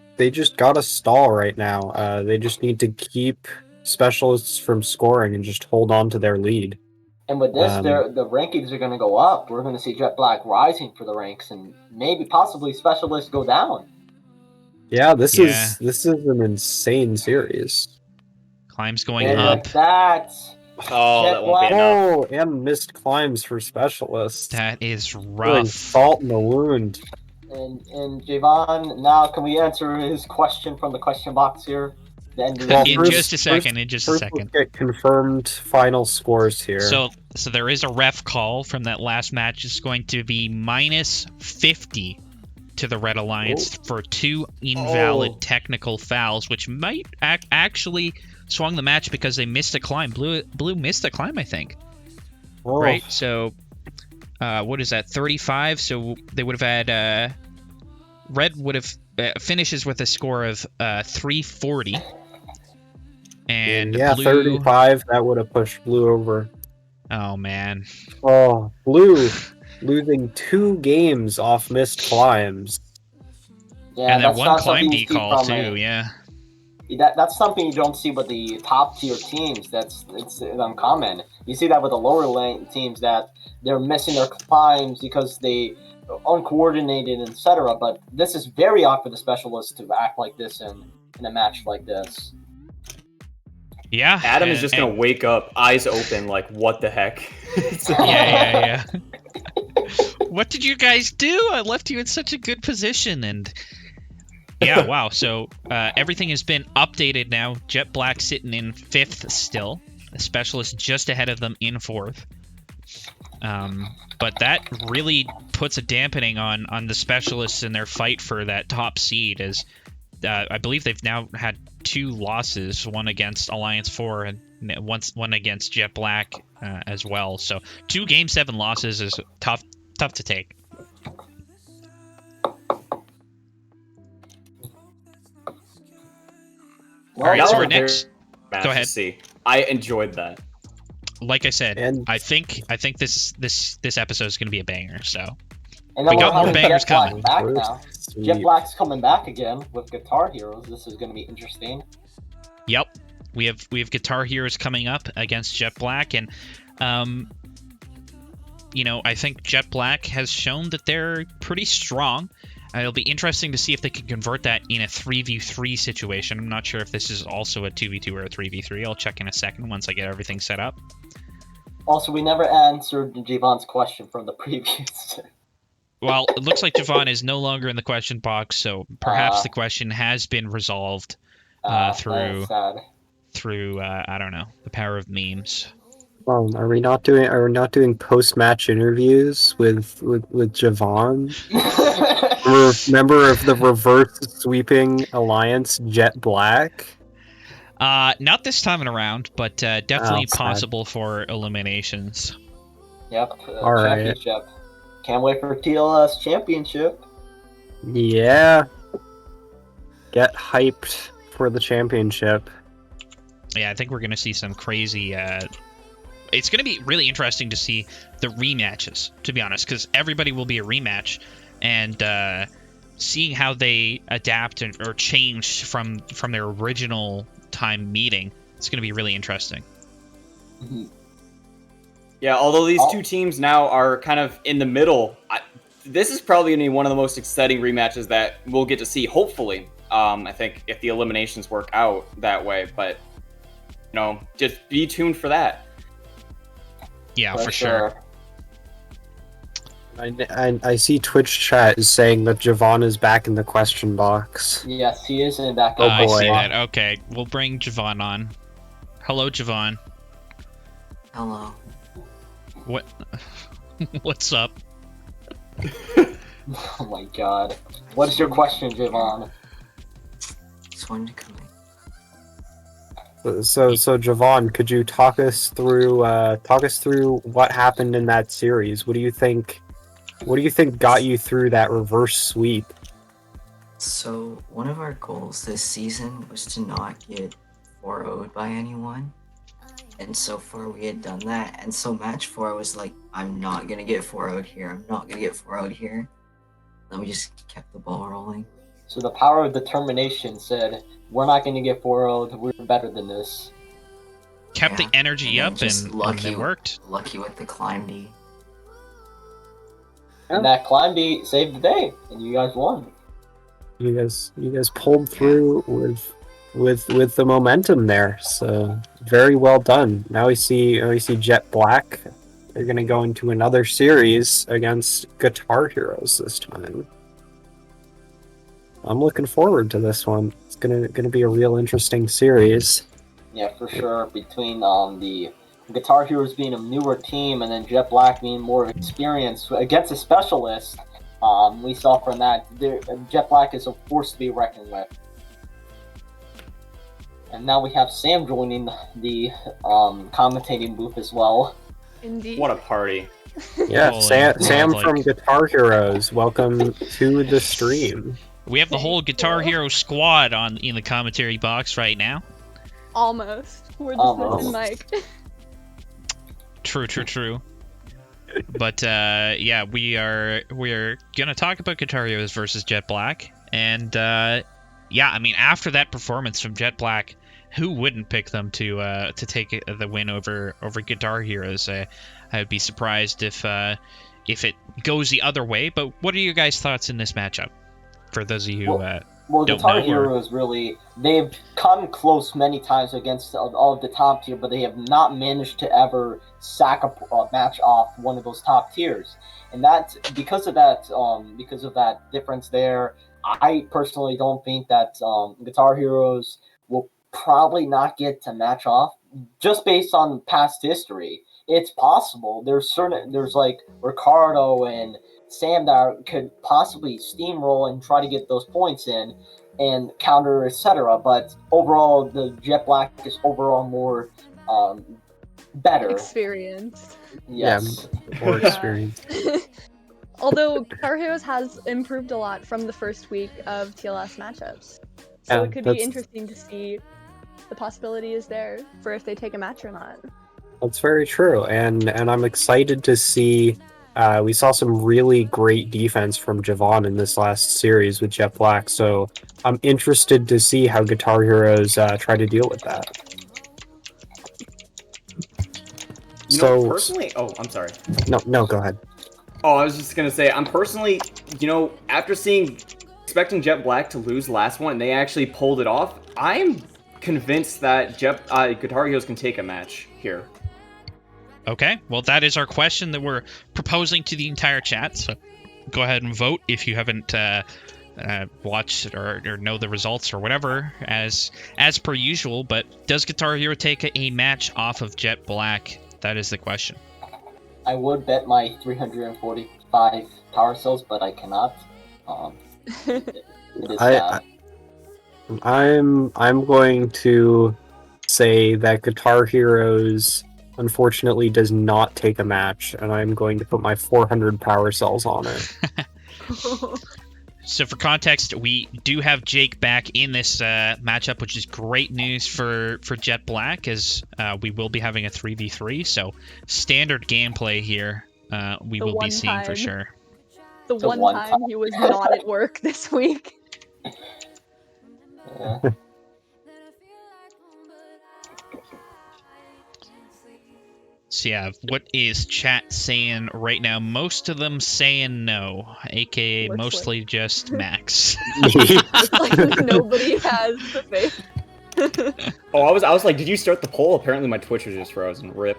got a stall right now. They just need to keep specialists from scoring and just hold on to their lead. And with this, the rankings are going to go up. We're going to see Jet Black rising for the ranks, and maybe possibly specialists go down. Yeah, this Yeah. is an insane series. Climbs going And up. like that, oh, Jet that won't be enough. Oh, and missed climbs for specialists. That is Putting rough. salt in the wound. and Javon, now can we answer his question from the question box here? The end of the Well, In season? just a second. In just a First, second. let's get confirmed final scores here. So there is a ref call from that last match. It's going to be minus 50 to the Red Alliance for 2 invalid technical fouls, which might actually swung the match because they missed a climb. Blue missed a climb, I think. Oh, Right? So what is that? 35. So they would have had Red would have finishes with a score of 340. And yeah, Blue, 35. That would have pushed Blue over. oh man. Oh, Blue losing 2 games off missed climbs. Yeah, And that that's one not climb something D you see call from too, yeah. That's something you don't see with the top tier teams. It's uncommon. You see that with the lower lane teams that they're missing their climbs because they uncoordinated, etc. But this is very odd for the specialists to act like this in a match like this. Yeah. Adam is just gonna wake up, eyes open, like, what the heck? Yeah. What did you guys do? I left you in such a good position, and yeah, wow. So everything has been updated now. Jet Black sitting in 5th still. A specialist just ahead of them in 4th. But that really puts a dampening on the specialists in their fight for that top seed, as I believe they've now had 2 losses, one against Alliance 4 and one against Jet Black as well. So 2 Game 7 losses is tough to take. All right, Well, so no, we're next. Match Go ahead. To see. I enjoyed that. Like I said, And- I think this episode is going to be a banger. So and then we got we're more having bangers Jet Black coming. back now. Sweet. Jet Black's coming back again with Guitar Heroes. This is going to be interesting. yep, we have Guitar Heroes coming up against Jet Black, and I think Jet Black has shown that they're pretty strong. It'll be interesting to see if they can convert that in a 3v3 situation. I'm not sure if this is also a 2v2 or a 3v3. I'll check in a second once I get everything set up. Also, we never answered Javon's question from the previous. Well, it looks like Javon is no longer in the question box, so perhaps the question has been resolved through That's sad. I don't know, the power of memes. Are we not doing post-match interviews with Javon? Member of the reverse sweeping alliance, Jet Black? Not this time around, but definitely sad. possible for eliminations. Yep. All right. Championship. Can't wait for TLS championship. Yeah. Get hyped for the championship. Yeah, I think we're going to see some crazy... It's going to be really interesting to see the rematches, to be honest, because everybody will be a rematch. and seeing how they adapt or change from their original time meeting. It's going to be really interesting. Mm-hmm. Yeah, although these two teams now are kind of in the middle, this is probably going to be one of the most exciting rematches that we'll get to see, hopefully. I think if the eliminations work out that way, but, just be tuned for that. Yeah, for sure. I see Twitch chat is saying that Javon is back in the question box. Yes, he is in back. Oh, I boy. see that. Okay, we'll bring Javon on. Hello, Javon. Hello. What? What's up? Oh my god. What is your question, Javon? Just wanted to come in. So Javon, could you talk us through what happened in that series? What do you think got you through that reverse sweep? So, one of our goals this season was to not get 4-0'd by anyone. And so far we had done that. And so match 4 was like, I'm not going to get 4-0'd here. I'm not going to get 4-0'd here. Then we just kept the ball rolling. So the power of determination said, we're not going to get 4-0'd. We're better than this. Kept the energy up just and it worked. Lucky with the climb D. And that climb D saved the day, and you guys won. You guys pulled through with the momentum there. So very well done. Now we see Jet Black. They're gonna go into another series against Guitar Heroes this time. I'm looking forward to this one. It's gonna be a real interesting series. Yeah, for sure. Between the Guitar Heroes being a newer team and then Jet Black being more experienced against a specialist, we saw from that Jet Black is a force to be reckoned with. And now we have Sam joining the commentating booth as well. Indeed. What a party. Yeah, Sam from Guitar Heroes, welcome to the stream. We have the whole Guitar Hero squad in the commentary box right now. Almost. We're just missing Mike. True. But yeah, we're gonna talk about Guitar Heroes versus Jet Black, and yeah, I mean, after that performance from Jet Black, who wouldn't pick them to take the win over Guitar Heroes? I would be surprised if it goes the other way. But what are your guys' thoughts in this matchup? For those of you who well, don't Guitar know, Heroes they've come close many times against all of the top tier, but they have not managed to ever sack a match off one of those top tiers, and that's because of that difference there. I personally don't think that Guitar Heroes will probably not get to match off just based on past history. It's possible. There's like Ricardo and Sam that could possibly steamroll and try to get those points in and counter, etc. But overall, the Jet Black is overall more better. Experienced. Yes. Yeah, more experienced. Although Guitar Heroes has improved a lot from the first week of TLS matchups. So it could be interesting to see the possibility is there for if they take a match or not. That's very true, and I'm excited to see. We saw some really great defense from Javon in this last series with Jet Black, so I'm interested to see how Guitar Heroes try to deal with that. Personally, I'm sorry. No, go ahead. Oh, I was just gonna say, I'm personally, after expecting Jet Black to lose last one, and they actually pulled it off, I'm convinced that Guitar Heroes can take a match here. Okay, well, that is our question that we're proposing to the entire chat. So go ahead and vote if you haven't watched or know the results or whatever, as per usual. But does Guitar Hero take a match off of Jet Black? That is the question. I would bet my 345 power cells, but I cannot. It is bad. I'm going to say that Guitar Heroes unfortunately does not take a match, and I'm going to put my 400 power cells on it. So for context, we do have Jake back in this matchup, which is great news for Jet Black, as we will be having a 3v3, so standard gameplay here we will be seeing for sure. The one time he was not at work this week. Yeah. So yeah, what is chat saying right now? Most of them saying no, aka Looks mostly just Max. Looks like nobody has the faith. Oh, I was like, did you start the poll? Apparently my Twitch was just frozen. Rip.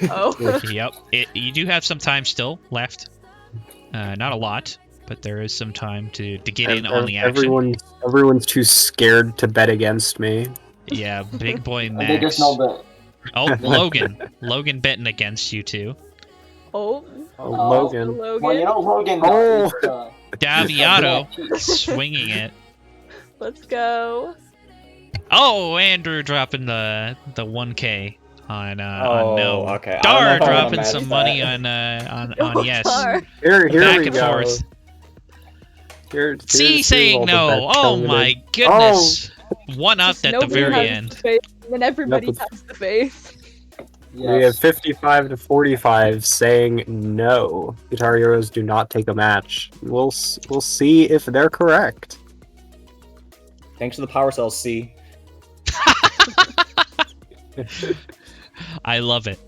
Oh. Yep, you do have some time still left. Not a lot, but there is some time to get in on the action. Everyone's too scared to bet against me. Yeah, big boy Max. They just know that. Oh, Logan betting against you too. Oh, Logan. Well, you know, Logan. Oh. Daviato swinging it. Let's go. Oh, Andrew dropping the 1K on Oh, no. okay. I don't know Dar if I wanna dropping match some that. money on Oh, yes. Dar. Here Back we and go. forth. Here's C all saying the no. bets Oh coming my in. goodness. One up Just at the nobody very has end. the faith, and everybody Yep. has the faith. We have Yes. 55 to 45 saying no. Guitar Heroes do not take a match. We'll see if they're correct. Thanks for the power cells, C. I love it.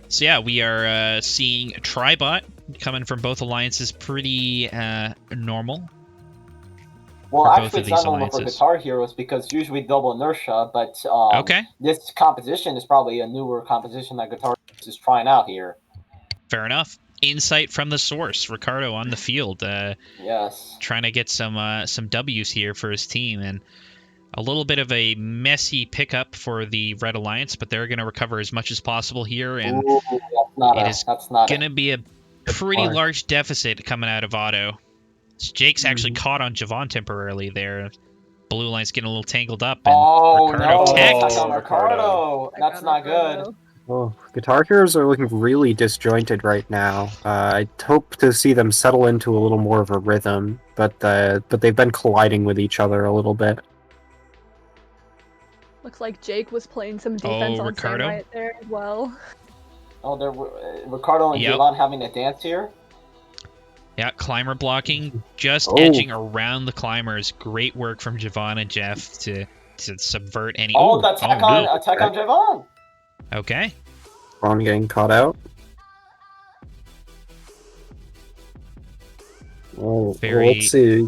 So yeah, we are seeing Tribot coming from both alliances pretty normal. Well, for both actually, of it's not these normal for alliances. Guitar Heroes because usually double inertia, but Okay, this composition is probably a newer composition that Guitar Heroes is trying out here. fair enough. Insight from the source. Ricardo on the field, Yes. trying to get some W's here for his team, and a little bit of a messy pickup for the Red Alliance, but they're going to recover as much as possible here, and Ooh, that's not going to be a pretty large deficit coming out of Auto. So Jake's actually caught on Javon temporarily there. Blue Line's getting a little tangled up, and Oh Ricardo no! teched. Attack on Ricardo. Ricardo. That's not good. Oh, Guitar Heroes are looking really disjointed right now. I hope to see them settle into a little more of a rhythm, but they've been colliding with each other a little bit. Looks like Jake was playing some defense on Ricardo? Sam right there as well. Oh, there, Ricardo and Yep. Javon having a dance here. Yeah, climber blocking, just Oh. edging around the climbers. Great work from Javon and Jeff to subvert any. Oh, Ooh, the attack no. on Javon. Okay. Ron getting caught out. Oh, Very- let's see.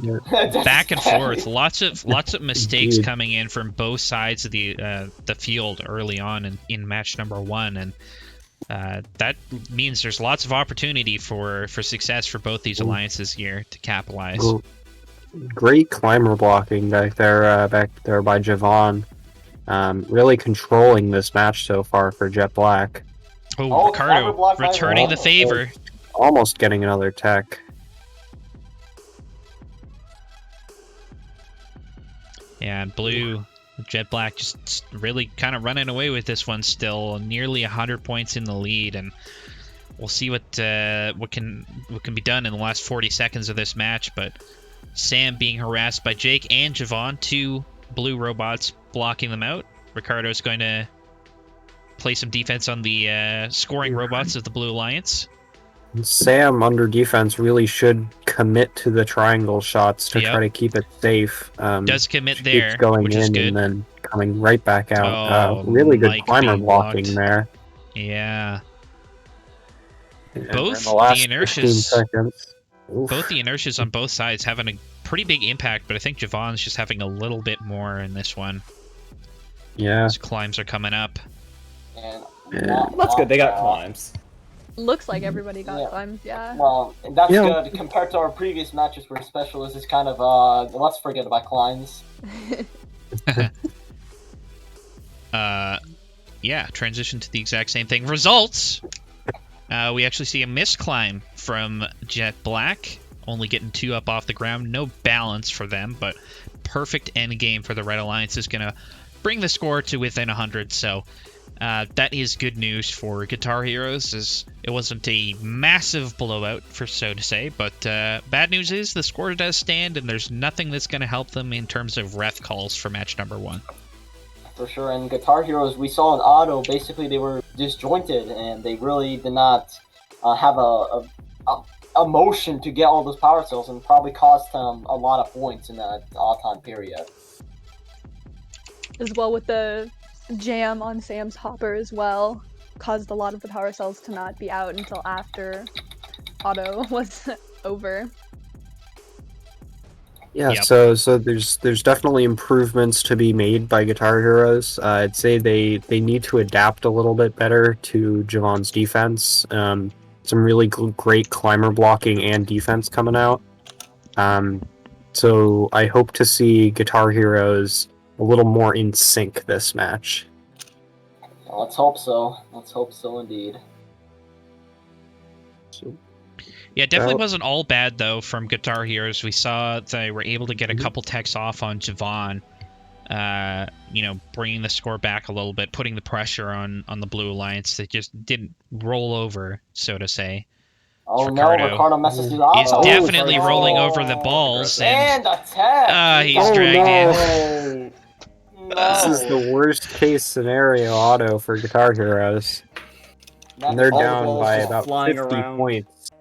Back and forth, lots of mistakes Indeed. coming in from both sides of the field early on in match number 1, and that means there's lots of opportunity for success for both these alliances here to capitalize. Great climber blocking back there by Javon. Really controlling this match so far for Jet Black. Oh, climber Ricardo block by returning the Ricardo. favor. Almost getting another tech. Yeah, and Blue, Jet Black just really kind of running away with this one still, nearly 100 points in the lead, and we'll see what can be done in the last 40 seconds of this match. But Sam being harassed by Jake and Javon, two Blue robots blocking them out. Ricardo's going to play some defense on the scoring robots of the Blue Alliance. Sam under defense really should commit to the triangle shots to Yep. try to keep it safe. Does commit Keeps there, going which in is good. and then coming right back out. Oh, really good Mike climber being blocking blocked. there. Yeah. And Both in the last the 15 inertias- seconds. Oof. Both the inertias on both sides having a pretty big impact, but I think Javon's just having a little bit more in this one. Yeah. His climbs are coming up. And Yeah. That's good. They got climbs. Looks like everybody got Yeah. climbs, yeah. Well, that's Yeah. good compared to our previous matches where Specialist is kind of let's forget about climbs. Yeah, transition to the exact same thing. Results! We actually see a misclimb from Jet Black, only getting 2 up off the ground. No balance for them, but perfect end game for the Red Alliance is going to bring the score to within 100. So that is good news for Guitar Heroes, as it wasn't a massive blowout, for so to say. But bad news is the score does stand, and there's nothing that's going to help them in terms of ref calls for match number 1. For sure, and Guitar Heroes, we saw in Auto, basically they were disjointed, and they really did not have a emotion to get all those power cells and probably cost him a lot of points in that time period. As well with the jam on Sam's hopper as well, caused a lot of the power cells to not be out until after auto was over. Yeah, Yep. so there's definitely improvements to be made by Guitar Heroes. I'd say they need to adapt a little bit better to Javon's defense. Some really great climber blocking and defense coming out. So I hope to see Guitar Heroes a little more in sync this match. Let's hope so. Let's hope so indeed. So, Yeah, it definitely wasn't all bad, though, from Guitar Heroes. We saw they were able to get a couple techs off on Javon, bringing the score back a little bit, putting the pressure on the Blue Alliance. They just didn't roll over, so to say. Oh Ricardo. no, Ricardo messes his He's auto. definitely rolling over the balls, And a tech! he's dragged in. No. This is the worst case scenario auto for Guitar Heroes. And they're all the down balls by just about flying 50 around. points.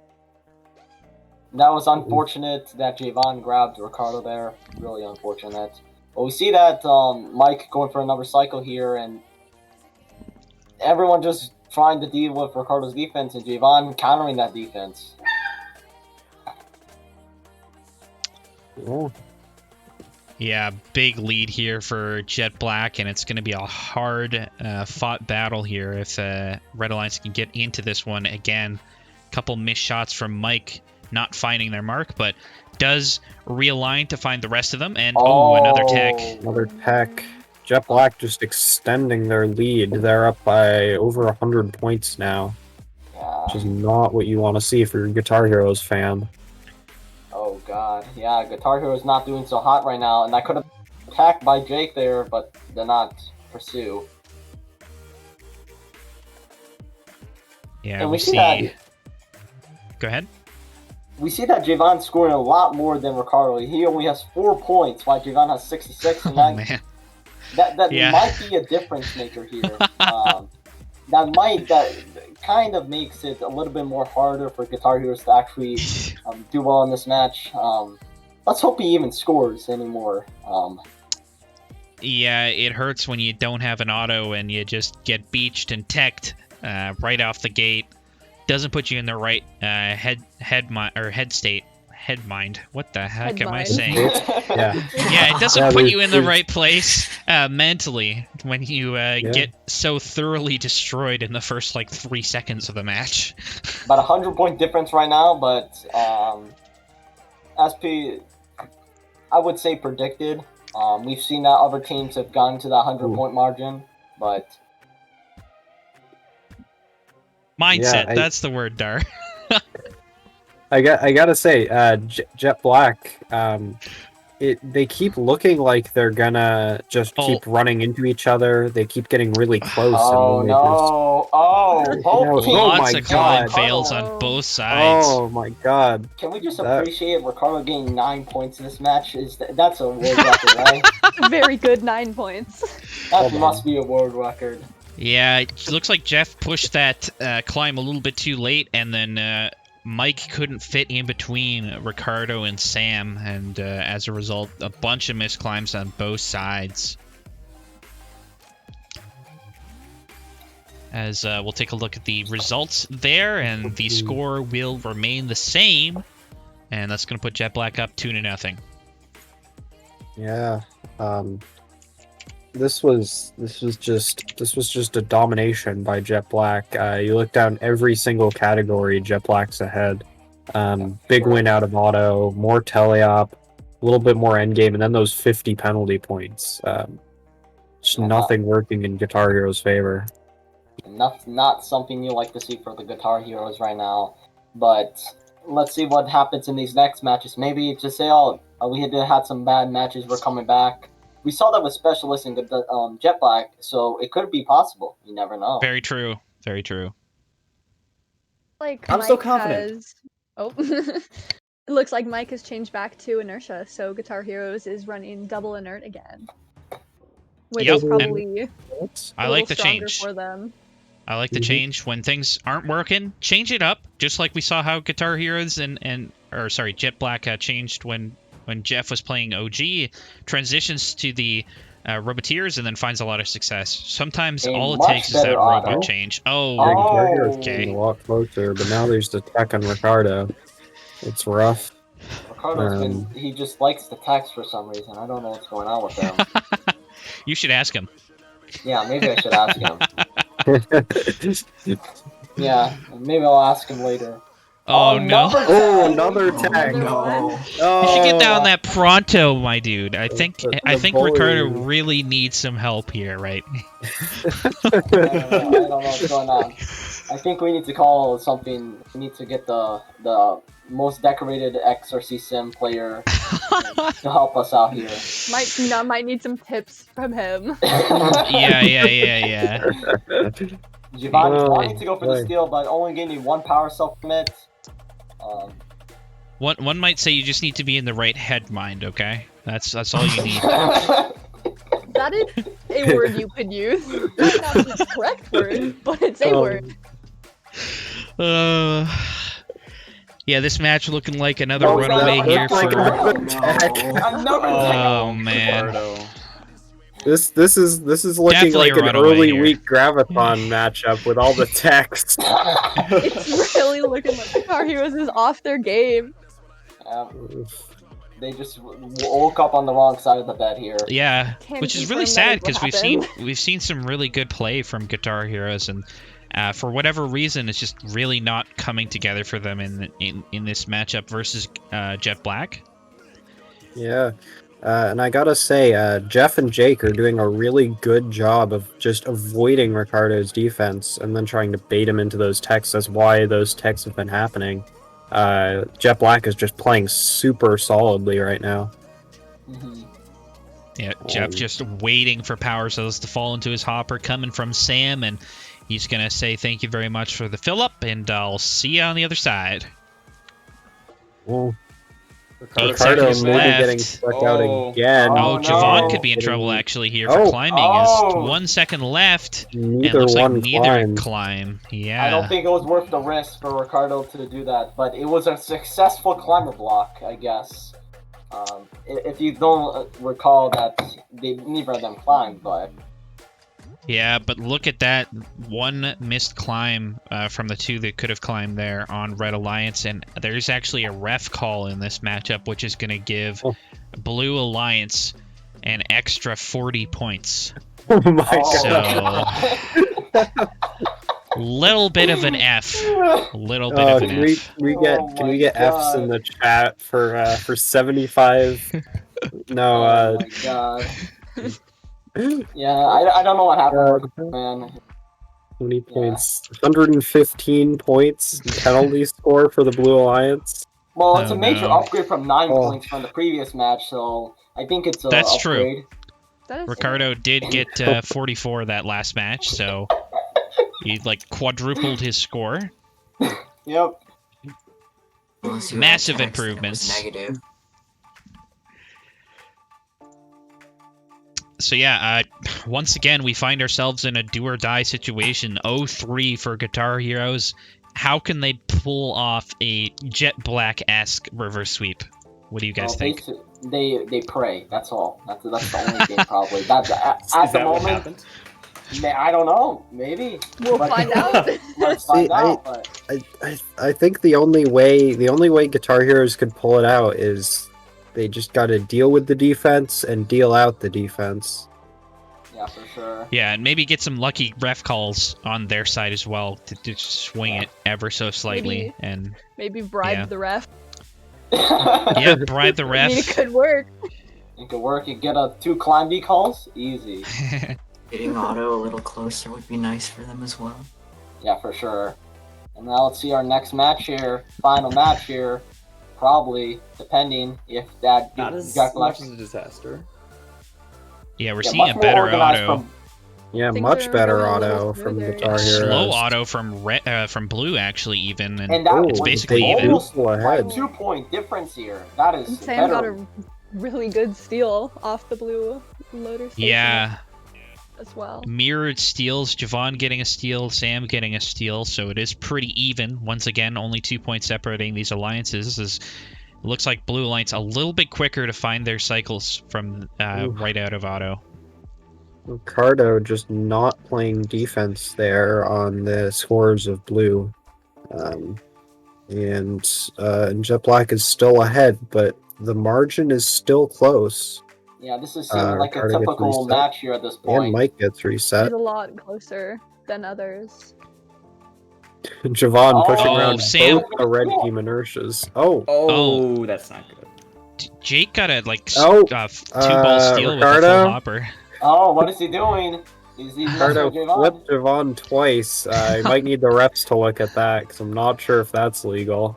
That was unfortunate that Javon grabbed Ricardo there. Really unfortunate. But we see that Mike going for another cycle here, and everyone just trying to deal with Ricardo's defense, and Javon countering that defense. Oh. Yeah, big lead here for Jet Black, and it's going to be a hard fought battle here if Red Alliance can get into this one again. Couple missed shots from Mike not finding their mark, but does realign to find the rest of them, and another tech. Another tech. Jet Black just extending their lead. They're up by over 100 points now, which is not what you want to see if you're a Guitar Heroes fan. Oh god, yeah, Guitar Hero is not doing so hot right now, and that could have been attacked by Jake there, but did not pursue. Yeah, and we see. That, Go ahead. We see that Javon's scoring a lot more than Ricardo. He only has 4 points, while Javon has 66, and man. That might be a difference maker here. That kind of makes it a little bit more harder for Guitar Heroes to actually do well in this match. Let's hope he even scores anymore. Yeah, it hurts when you don't have an auto and you just get beached and teched right off the gate. Doesn't put you in the right head state. Head mind. What the heck am I saying? Yeah, it doesn't put you in the right place mentally when you get so thoroughly destroyed in the first 3 seconds of the match. About 100-point difference right now, but as I would say predicted. We've seen that other teams have gotten to that 100-point margin, but mindset. That's the word, Dar. I gotta say, Jet Black, they keep looking like they're gonna just keep running into each other. They keep getting really close. Oh no! Lots of climb fails on both sides. Oh my god! Can we just appreciate Ricardo getting 9 points in this match? That's a world record, right? Very good 9 points. That must be a world record. Yeah, it looks like Jeff pushed that climb a little bit too late, and then Mike couldn't fit in between Ricardo and Sam, and as a result, a bunch of missed climbs on both sides. As we'll take a look at the results there, and the score will remain the same, and that's going to put Jet Black up 2-0. Yeah, this was just a domination by Jet Black. You look down every single category, Jet Black's ahead. Big win out of auto, more teleop, a little bit more endgame, and then those 50 penalty points. Just nothing working in Guitar Hero's favor. Not something you like to see for the Guitar Heroes right now. But let's see what happens in these next matches. Maybe just say, we had some bad matches, we're coming back. We saw that with Specialist and Jet Black, so it could be possible. You never know. Very true. Very true. I'm so confident. It looks like Mike has changed back to inertia, so Guitar Heroes is running double inert again. Which is probably I like the stronger change for them. I like the change. When things aren't working, change it up. Just like we saw how Guitar Heroes Jet Black changed when Jeff was playing OG, transitions to the Roboteers and then finds a lot of success. Sometimes all it takes is that robot change. Getting a lot closer, but now there's the tech on Ricardo. It's rough. Ricardo's he just likes the text for some reason. I don't know what's going on with him. You should ask him. Yeah, maybe I should ask him. Yeah, maybe I'll ask him later. Oh no! Oh, another tag! No. You should get down that pronto, my dude. I think Ricardo really needs some help here, right? I don't know what's going on. I think we need to call something. We need to get the most decorated SRC Sim player to help us out here. Might need some tips from him. Yeah. Giovanni's wanting to go for the steal, but only gaining 1 power cell commit. One might say you just need to be in the right head mind, okay? That's all you need. That is a word you could use. That's not the correct word, but it's a word. Yeah, this match looking like another runaway here for... Oh man. This is looking Definitely like an early week Graviton matchup with all the text. It's really looking like Guitar Heroes is off their game. They just woke up on the wrong side of the bed here. Yeah, which is really sad because we've seen some really good play from Guitar Heroes, and for whatever reason, it's just really not coming together for them in this matchup versus Jet Black. Yeah. And I gotta say, Jeff and Jake are doing a really good job of just avoiding Ricardo's defense and then trying to bait him into those techs. That's why those techs have been happening. Jet Black is just playing super solidly right now. Yeah, Jeff just waiting for power cells to fall into his hopper, coming from Sam, and he's gonna say thank you very much for the fill-up, and I'll see you on the other side. Well, 8 seconds left. Getting stuck out again. Oh, Javon could be in trouble actually here for climbing. Is 1 second left. Neither climb. Yeah. I don't think it was worth the risk for Ricardo to do that, but it was a successful climber block, I guess. If you don't recall that neither of them climbed, but... Yeah, but look at that. One missed climb from the two that could have climbed there on Red Alliance, and there's actually a ref call in this matchup, which is going to give Blue Alliance an extra 40 points. Oh my god. Little bit of an F. Little bit of an F. Can we get Fs in the chat for 75? No, Oh my god. Yeah, I don't know what happened, man. 20 points. 115 points penalty score for the Blue Alliance. Well, it's a major upgrade from 9 points from the previous match, so I think it's a That's upgrade. True. Ricardo did get 44 that last match, so he quadrupled his score. Yep. Massive improvements. Negative. So yeah, once again, we find ourselves in a do-or-die situation. 0-3 for Guitar Heroes. How can they pull off a Jet Black-esque reverse sweep? What do you guys think? They pray. That's all. That's the only game probably. At the moment, I don't know. Maybe we'll find out. Let's find out. I think the only way Guitar Heroes could pull it out is they just got to deal with the defense and deal out the defense. Yeah, for sure. Yeah, and maybe get some lucky ref calls on their side as well to just swing it ever so slightly, and maybe bribe the ref. Yeah, bribe the ref. I mean, it could work. It could work. You get 2 climb D calls, easy. Getting Otto a little closer would be nice for them as well. Yeah, for sure. And now let's see our next match here, final match here. Probably, depending if that not as much as a disaster. Yeah, we're seeing a better auto. Much better auto from Guitar Heroes. Slow auto from Blue actually even, and that it's basically even. Almost 2-point difference here. That is and Sam got a really good steal off the Blue loader station. Yeah. as well. Mirrored steals, Javon getting a steal, Sam getting a steal, so it is pretty even. Once again, only 2 points separating these alliances. It looks like Blue Alliance a little bit quicker to find their cycles from right out of auto. Ricardo just not playing defense there on the scores of Blue. And Jet Black is still ahead, but the margin is still close. Yeah, this is seeming like a Ricardo gets typical reset. match here at this point. And Mike gets reset. He's a lot closer than others. Javon pushing Oh, around Sam. both the red team inertias. Oh, Oh, that's not good. Jake got a Oh, 2-ball steal with a Ricardo? full hopper. Oh, what is he doing? He's Ricardo flipped Javon twice. I might need the refs to look at that because I'm not sure if that's legal.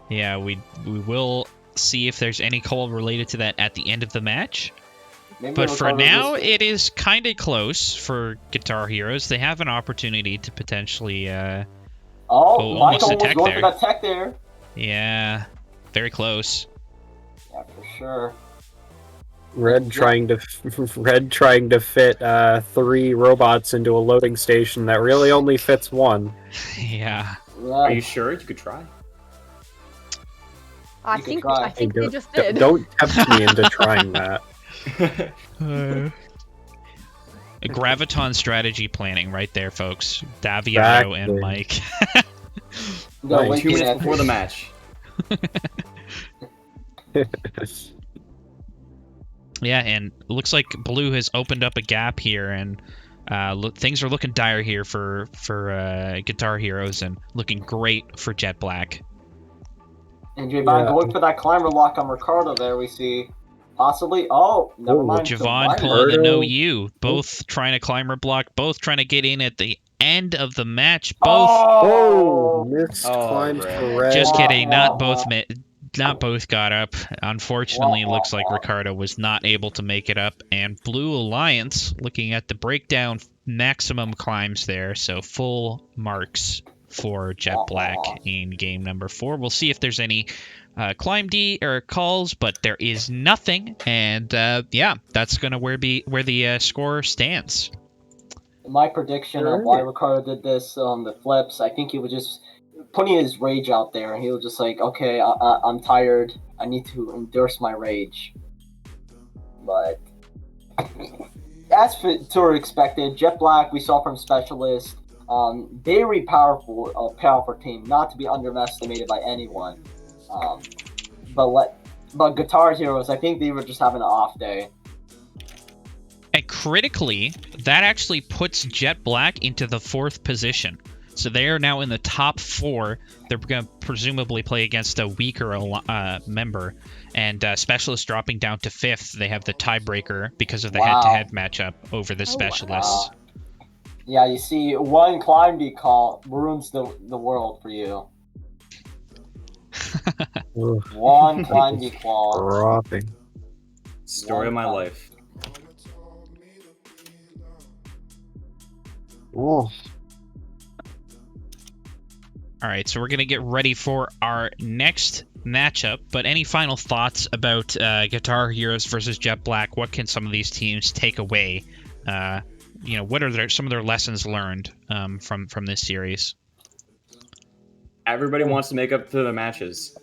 Yeah, we will see if there's any call related to that at the end of the match. Maybe But for Ricardo now, just- it is kind of close for Guitar Heroes. They have an opportunity to potentially, Oh, almost Michael a was tech going there. for that tech there. yeah, very close. Yeah, for sure. Red trying to fit 3 robots into a loading station that really only fits 1. Yeah. Are you sure? You could try. I You could think try. I think Hey, they just did. Don't tempt me into trying that. A Graviton strategy planning right there, folks. Daviado Exactly. and Mike. No, Right. wait, 2 minutes yeah. before the match. Yeah, and it looks like Blue has opened up a gap here, and things are looking dire here for Guitar Heroes, and looking great for Jet Black. And Javon Yeah. going for that climber lock on Ricardo there, we see. Possibly. Oh, never Oh, mind. Javon Survivor. pulling a no Ricardo. you, both trying to climber block, both trying to get in at the end of the match, both. Oh, Oh, missed Oh, climbs Red. for Red. Just kidding, Wow, not both not both got up. Unfortunately, it Wow, looks like wow. Ricardo was not able to make it up, and Blue Alliance looking at the breakdown maximum climbs there, so full marks for Jet Black in game number 4. We'll see if there's any climb D or calls, but there is nothing, and yeah, that's gonna where the score stands. My prediction of why Ricardo did this on the flips, I think he was just putting his rage out there. He was just like, okay, I'm tired. I need to endorse my rage. But as for expected, Jet Black, we saw from Specialist, very powerful team, not to be underestimated by anyone. But Guitar Heroes, I think they were just having an off day. And critically, that actually puts Jet Black into the 4th position. So they are now in the top 4. They're going to presumably play against a weaker member. And Specialist dropping down to 5th. They have the tiebreaker because of the head-to-head matchup over the Specialists. Yeah, you see, one climb decall ruins the world for you. One climb decall. Dropping. Story of my life. Oh. All right, so we're going to get ready for our next matchup. But any final thoughts about Guitar Heroes versus Jet Black? What can some of these teams take away? What are some of their lessons learned from this series? Everybody wants to make up to their matches.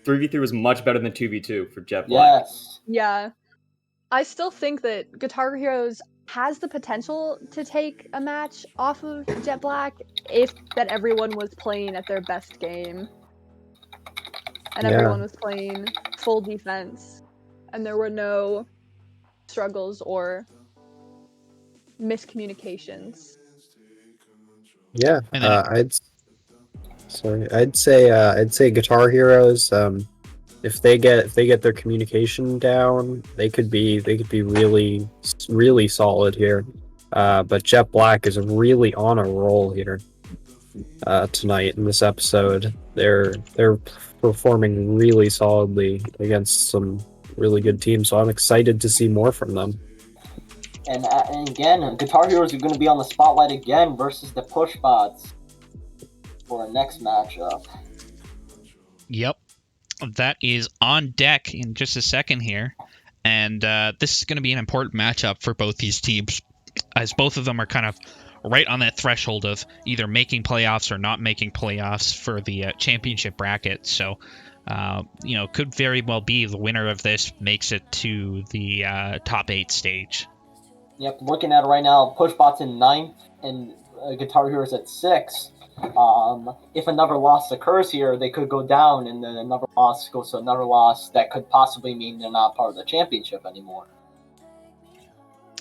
3v3 was much better than 2v2 for Jet Black. Yes. Yeah. I still think that Guitar Heroes has the potential to take a match off of Jet Black if that everyone was playing at their best game. And everyone was playing full defense. And there were no struggles or miscommunications. Yeah, And then I'd say Guitar Heroes. If they get their communication down, they could be really solid here. But Jet Black is really on a roll here tonight in this episode. They're performing really solidly against some really good teams, so I'm excited to see more from them. And again, Guitar Heroes are going to be on the spotlight again versus the Push Bots for our next matchup. Yep. That is on deck in just a second here. And this is going to be an important matchup for both these teams. as both of them are kind of right on that threshold of either making playoffs or not making playoffs for the championship bracket. So, could very well be the winner of this makes it to the top 8 stage. Yep, looking at it right now, Pushbot's in 9th and Guitar Hero's at 6th. If another loss occurs here, they could go down, and then another loss goes to another loss that could possibly mean they're not part of the championship anymore.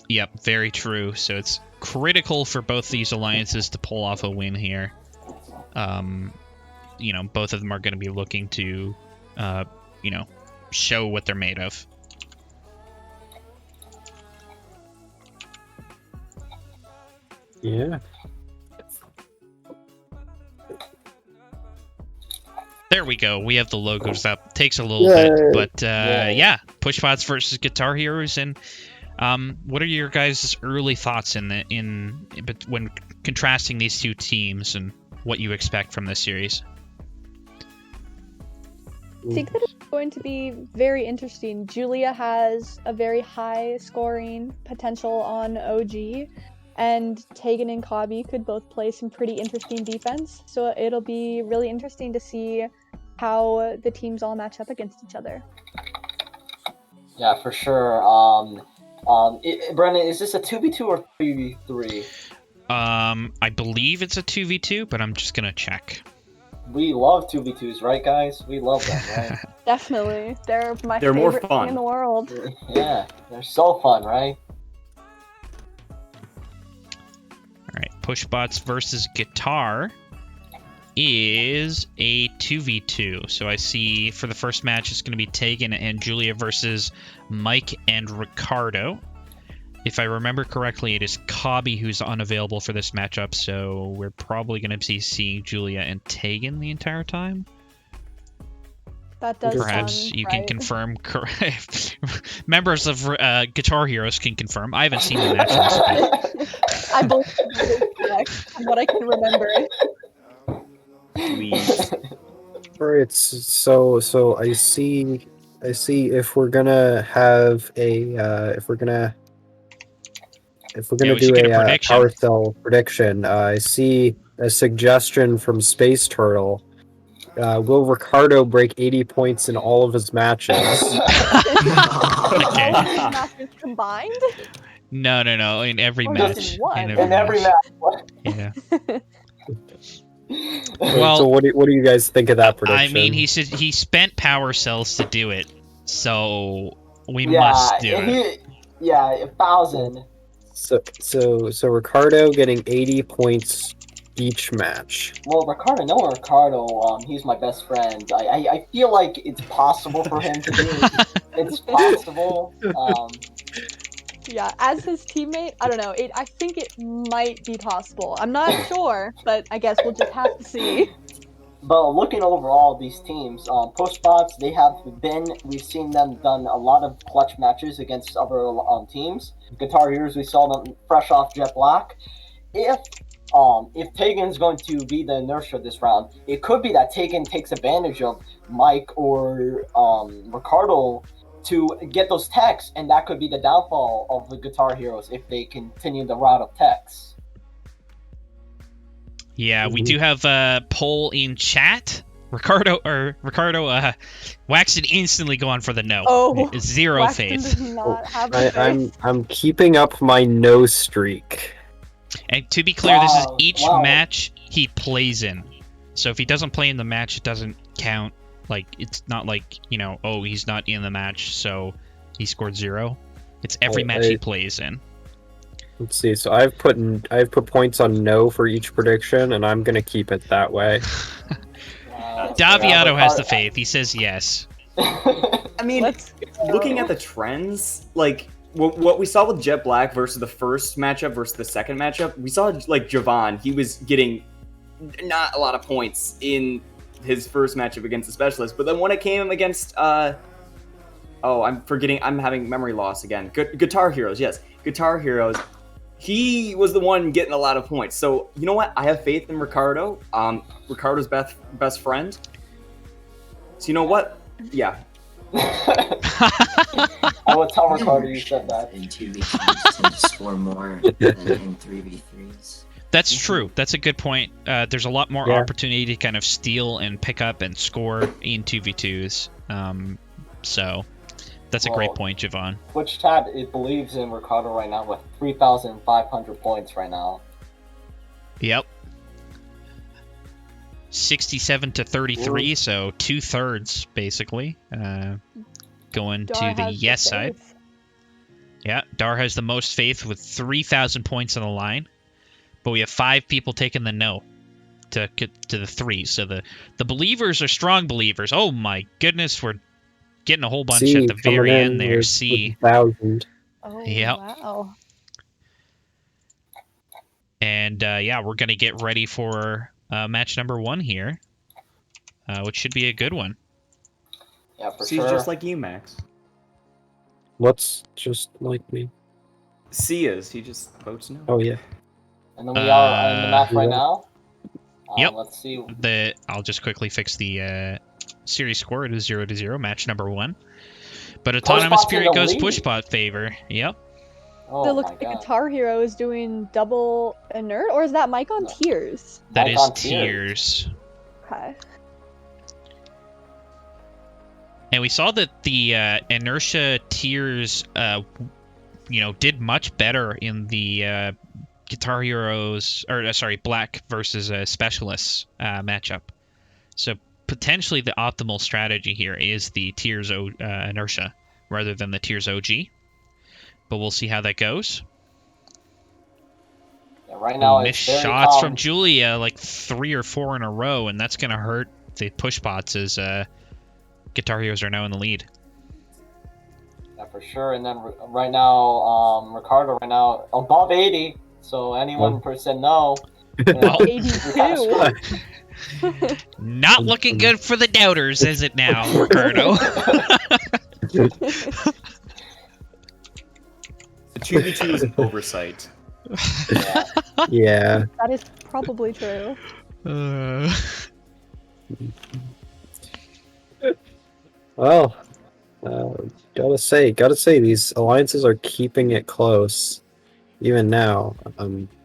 Yep, very true. So it's critical for both these alliances to pull off a win here. Both of them are going to be looking to, show what they're made of. Yeah. There we go. We have the logos up. Takes a little bit, but yeah. Pushbots versus Guitar Heroes, and what are your guys' early thoughts when contrasting these two teams and what you expect from this series? I think that it's going to be very interesting. Julia has a very high scoring potential on OG, and Tegan and Kabi could both play some pretty interesting defense. So it'll be really interesting to see how the teams all match up against each other. Yeah, for sure. Brennan, is this a 2v2 or 3v3? I believe it's a 2v2, but I'm just gonna check. We love 2v2s, right, guys? We love them, right? Definitely. They're my They're more favorite fun. thing in the world. Yeah, they're so fun, right? Alright, Pushbots versus Guitar is a 2v2. So I see for the first match it's going to be Tegan and Julia versus Mike and Ricardo. If I remember correctly, it is Kabi who's unavailable for this matchup, so we're probably going to be seeing Julia and Tegan the entire time. That does Perhaps sound you right. can confirm. Members of Guitar Heroes can confirm. I haven't seen the matches. But... I believe that is correct from what I can remember. Please. Alright, so I see if we're gonna have if we're gonna we should do get a a prediction. power cell prediction, I see a suggestion from Space Turtle. Will Ricardo break 80 points in all of his matches? Okay. All of these matches combined? No. In every Or match. just in one? In every match. Yeah. So Well, what do you guys think of that prediction? I mean, he spent power cells to do it, so we must do it. Yeah, 1,000. So Ricardo getting 80 points each match. Well, Ricardo, he's my best friend. I feel like it's possible for him to do it. It's possible. Yeah, as his teammate, I don't know. I think it might be possible. I'm not sure, but I guess we'll just have to see. But looking overall at these teams, Pushbots, we've seen them done a lot of clutch matches against other teams. Guitar Heroes, we saw them fresh off Jet Black. If Tegan's going to be the inertia this round, it could be that Tegan takes advantage of Mike or Ricardo to get those techs, and that could be the downfall of the Guitar Heroes if they continue the route of techs. Yeah, we do have a poll in chat. Ricardo Waxton instantly going for the no. Oh, Zero Waxton faith. does not have a faith. I'm keeping up my no streak. And to be clear, this is Wow, each wow. match he plays in. So if he doesn't play in the match, it doesn't count. Like, it's not like, oh, he's not in the match, so he scored 0. It's every match he plays in. Let's see. So I've put points on no for each prediction, and I'm gonna keep it that way. Daviato has the faith. He says yes. I mean, looking at the trends, like what we saw with Jet Black versus the first matchup versus the second matchup, we saw like Javon. He was getting not a lot of points in his first matchup against the Specialist, but then when it came against I'm having memory loss again. Guitar Heroes, yes, Guitar Heroes. He was the one getting a lot of points. So you know what? I have faith in Ricardo. Ricardo's best friend. So you know what? Yeah. I would tell Ricardo you said that. In 2v2s tend to score more than in 3v3s. That's true. That's a good point. There's a lot more opportunity to kind of steal and pick up and score in 2v2s. So that's a great point, Javon. Twitch chat, it believes in Ricardo right now with 3,500 points right now. Yep. 67 to 33, so 2/3 basically going Dar to the has yes the side. faith. Yeah, Dar has the most faith with 3,000 points on the line, but we have 5 people taking the no to get to the 3. So the believers are strong believers. Oh my goodness, we're getting a whole bunch C at the very coming in end there. with C. 1,000. Oh, Yep. wow. And yeah, we're going to get ready for match number 1 here, which should be a good one. Yeah, for C's sure. just like you, Max. What's just like me? C is. He just votes no. Oh, yeah. And then we are in the match right yeah. now. Yep. Let's see. I'll just quickly fix the series score. It is 0-0, match number 1. But Autonomous Pushbot's in Spirit the goes lead. Pushbot favor. Yep. Oh It looks my like god. Guitar Hero is doing double inert, or is that Mike on No. Tears? That Mike is on Tears. Tears. Okay. And we saw that the Inertia Tears, did much better in the Guitar Heroes, Black versus Specialists matchup. So potentially the optimal strategy here is the Tears Inertia rather than the Tears OG. But we'll see how that goes. Yeah, right now Missed it's very shots calm. from Julia, like 3 or 4 in a row, and that's going to hurt the Pushbots as Guitar Heroes are now in the lead. Yeah, for sure. And then right now, Ricardo right now above 80. So anyone percent no. Well, 82. not looking good for the doubters, is it now, Ricardo? The 2v2 is an oversight. Yeah. Yeah. That is probably true. Well, gotta say, these alliances are keeping it close, even now.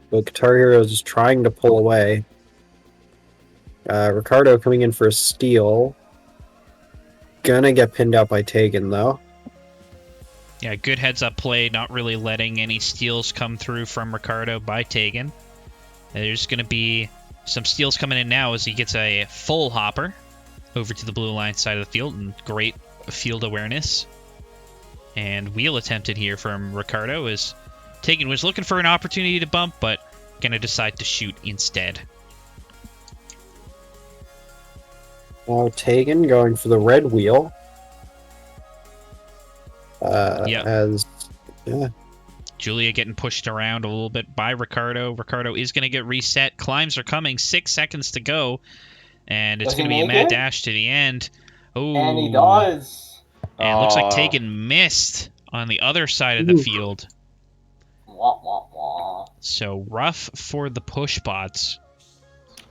But Guitar Hero is trying to pull away. Ricardo coming in for a steal. Gonna get pinned out by Tegan, though. Yeah, good heads-up play, not really letting any steals come through from Ricardo by Tegan. There's going to be some steals coming in now as he gets a full hopper over to the blue line side of the field, and great field awareness. And wheel attempted here from Ricardo as Tegan was looking for an opportunity to bump, but going to decide to shoot instead. Now Tegan going for the red wheel. Julia getting pushed around a little bit by Ricardo. Ricardo is going to get reset. Climbs are coming. 6 seconds to go. And it's going to be a mad dash to the end. Oh, And he does. And it looks like Tegan missed on the other side of the field. Wah, wah, wah. So rough for the Pushbots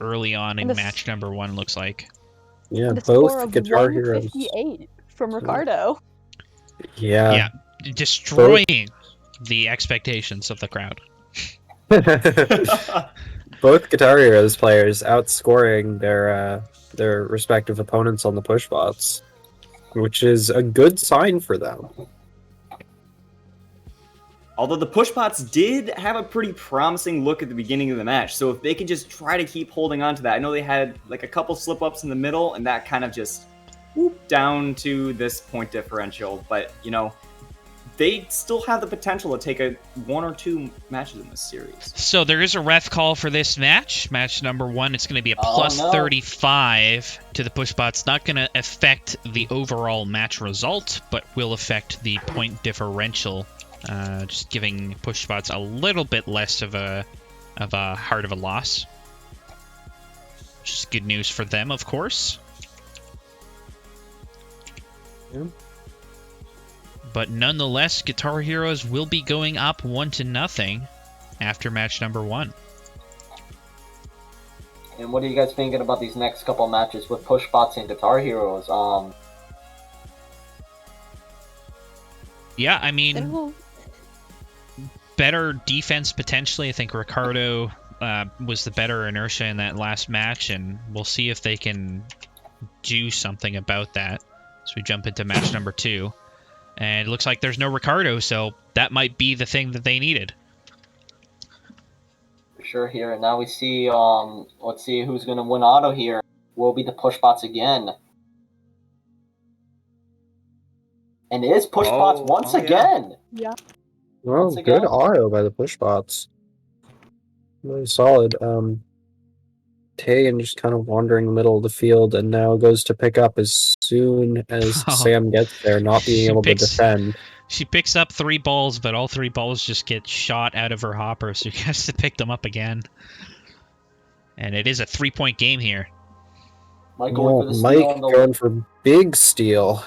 early on in match number 1, looks like. Yeah, And a score both of Guitar Heroes. 158 from Ricardo. Yeah. Destroying the expectations of the crowd. Both Guitar Heroes players outscoring their respective opponents on the Pushbots, which is a good sign for them. Although the Pushbots did have a pretty promising look at the beginning of the match, so if they could just try to keep holding on to that. I know they had like a couple slip-ups in the middle, and that kind of just whooped down to this point differential, but, you know, they still have the potential to take 1 or 2 matches in this series. So there is a ref call for this match. Match number 1, it's going to be a plus 35 to the Pushbots. Not going to affect the overall match result, but will affect the point differential. Just giving Pushbots a little bit less of a heart of a loss. Which is good news for them, of course. Yeah. But nonetheless, Guitar Heroes will be going up 1-0 after match number 1. And what are you guys thinking about these next couple matches with Pushbots and Guitar Heroes? Yeah, I mean, Then we'll better defense potentially. I think Ricardo was the better inertia in that last match, and we'll see if they can do something about that. So we jump into match number 2, and it looks like there's no Ricardo, so that might be the thing that they needed. For sure here. And now we see, let's see who's going to win auto here. Will be the push bots again. And it is push bots once again. yeah. Well, Once again. good auto by the push bots. Really solid. Tegan just kind of wandering the middle of the field, and now goes to pick up as soon as Oh. Sam gets there, not being She able picks- to defend. She picks up 3 balls, but all 3 balls just get shot out of her hopper, so she has to pick them up again. And it is a 3-point game here. Mike going for the steal Mike on the going for big steal.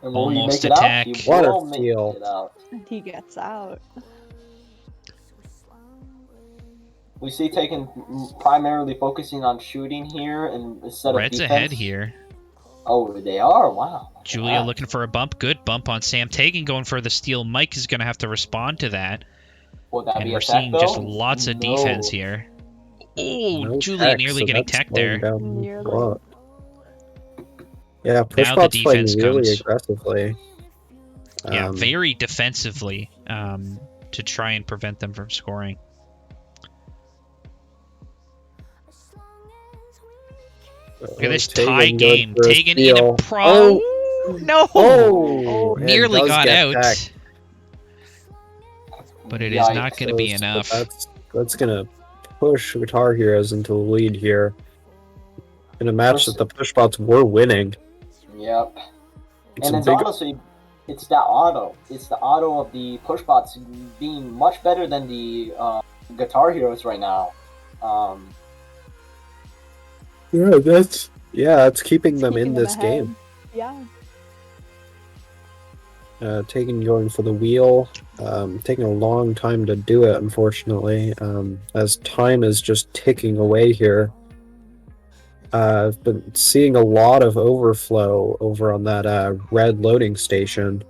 and will he Almost make it attack. out? He What a will make steal. it out. And he gets out. We see Taken primarily focusing on shooting here and instead Red's of defense. ahead here. Oh, they are? Wow. Julia Wow. looking for a bump. Good bump on Sam. Tegan going for the steal. Mike is going to have to respond to that. Would that And be we're a tech, seeing though? just lots of No. defense here. Oh, No Julia tech, nearly so getting that's teched slowing there. down Nearly. a lot. Yeah, push Now the bots playing defense really comes. aggressively. Yeah, very defensively to try and prevent them from scoring. Look at this tie Tegan game. going for a Tegan in a steal. pro. No! Oh! and Nearly does got get out. teched. But it is Yikes. not going to be So enough. That's gonna push Guitar Heroes into the lead here. In a match that the push bots were winning. Yep. It's And a it's big honestly, it's that auto. It's the auto of the push bots being much better than the Guitar Heroes right now. it's keeping them Keeping in them this ahead. game. Yeah. Taking going for the wheel, taking a long time to do it, unfortunately, as time is just ticking away here. I've been seeing a lot of overflow over on that red loading station.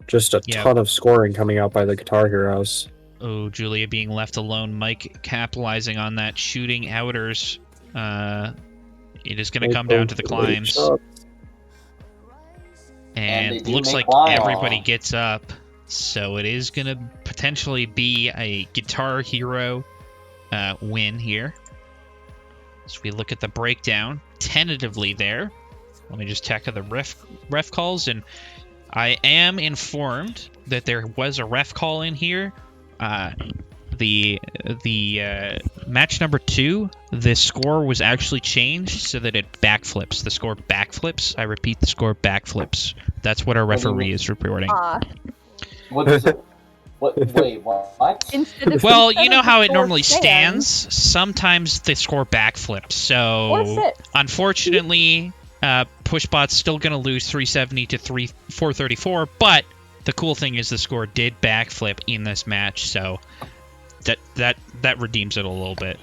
Just a Yeah. ton of scoring coming out by the Guitar Heroes. Oh, Julia being left alone. Mike capitalizing on that, shooting outers. It is going to come down to the climbs. And they And do looks make like climb. everybody gets up. So it is going to potentially be a Guitar Hero win here. So we look at the breakdown tentatively there. Let me just check the ref calls, and I am informed that there was a ref call in here. The match number 2, the score was actually changed so that it backflips. The score backflips. I repeat, the score backflips. That's what our What do you referee mean? is reporting. What is it? What? Wait, what? Instead of Well, instead you know of how the it score normally stands? Sometimes the score backflips. Or So, sits. unfortunately, Pushbot's still going to lose 370 to 434, but the cool thing is the score did backflip in this match, so that redeems it a little bit.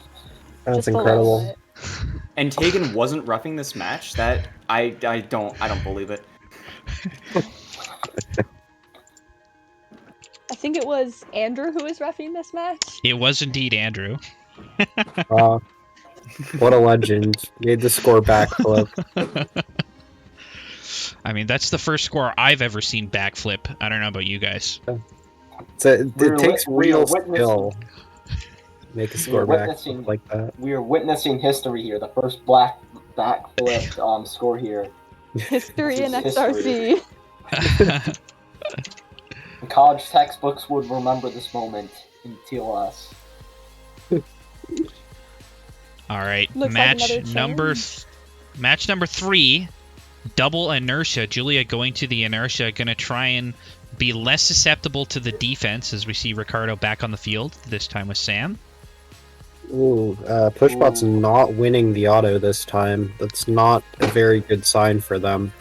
That's Just a little incredible. bit. And Tegan wasn't roughing this match. That I don't believe it. I think it was Andrew who was reffing this match. It was indeed Andrew. What a legend. Made the score backflip. I mean, that's the first score I've ever seen backflip. I don't know about you guys. It takes we are real witnessing- skill to make a score witnessing- backflip like that. We are witnessing history here. The first black backflip score here. History in This is SRC. College textbooks would remember this moment in TLS. All right, Looks like match another number change. match number 3, double inertia. Julia going to the inertia, going to try and be less susceptible to the defense as we see Ricardo back on the field, this time with Sam. Ooh, Pushbot's not winning the auto this time. That's not a very good sign for them.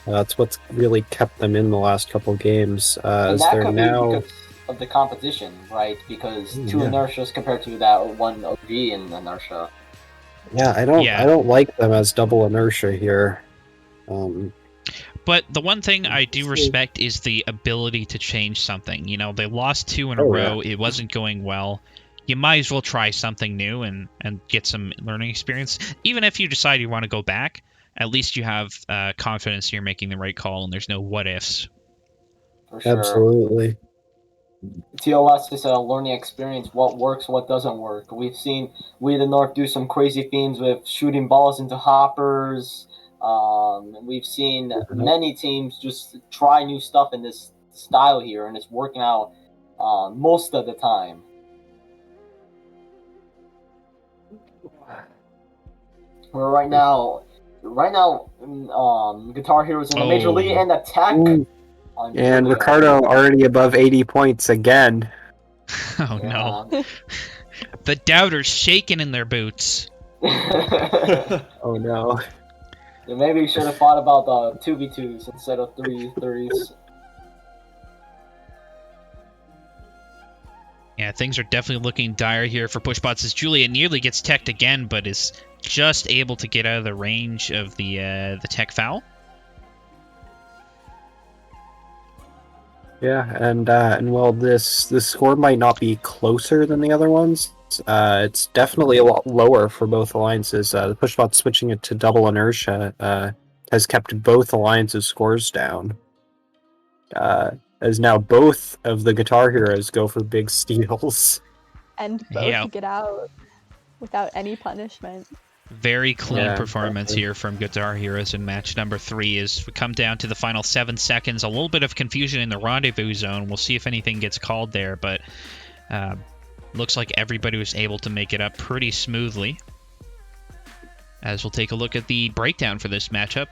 That's what's really kept them in the last couple games. And As that they're could now. be because of the competition, right? Because two Yeah. inertias compared to that one OG in inertia. Yeah, I don't. Yeah. I don't like them as double inertia here. But the one thing I do respect is the ability to change something. You know, they lost 2 in a row. It wasn't going well. You might as well try something new and get some learning experience. Even if you decide you want to go back, at least you have confidence you're making the right call and there's no what ifs. For sure. Absolutely. TLS is a learning experience. What works, what doesn't work. We've seen We the North do some crazy themes with shooting balls into hoppers. We've seen many teams just try new stuff in this style here, and it's working out most of the time. Where right now, Guitar Heroes in the major league and attack. And Ricardo already above 80 points again. Oh no. The doubters shaking in their boots. Oh no. Yeah, maybe we should have thought about the 2v2s instead of 3v3s. Yeah, things are definitely looking dire here for Pushbots as Julia nearly gets teched again, but is just able to get out of the range of the tech foul. Yeah, and while this score might not be closer than the other ones, it's definitely a lot lower for both alliances. The Pushbot switching it to double inertia has kept both alliances' scores down. As now both of the Guitar Heroes go for big steals. And both get out without any punishment. Very clean performance here from Guitar Heroes in match number 3 as we come down to the final 7 seconds. A little bit of confusion in the rendezvous zone. We'll see if anything gets called there, but looks like everybody was able to make it up pretty smoothly. As we'll take a look at the breakdown for this matchup.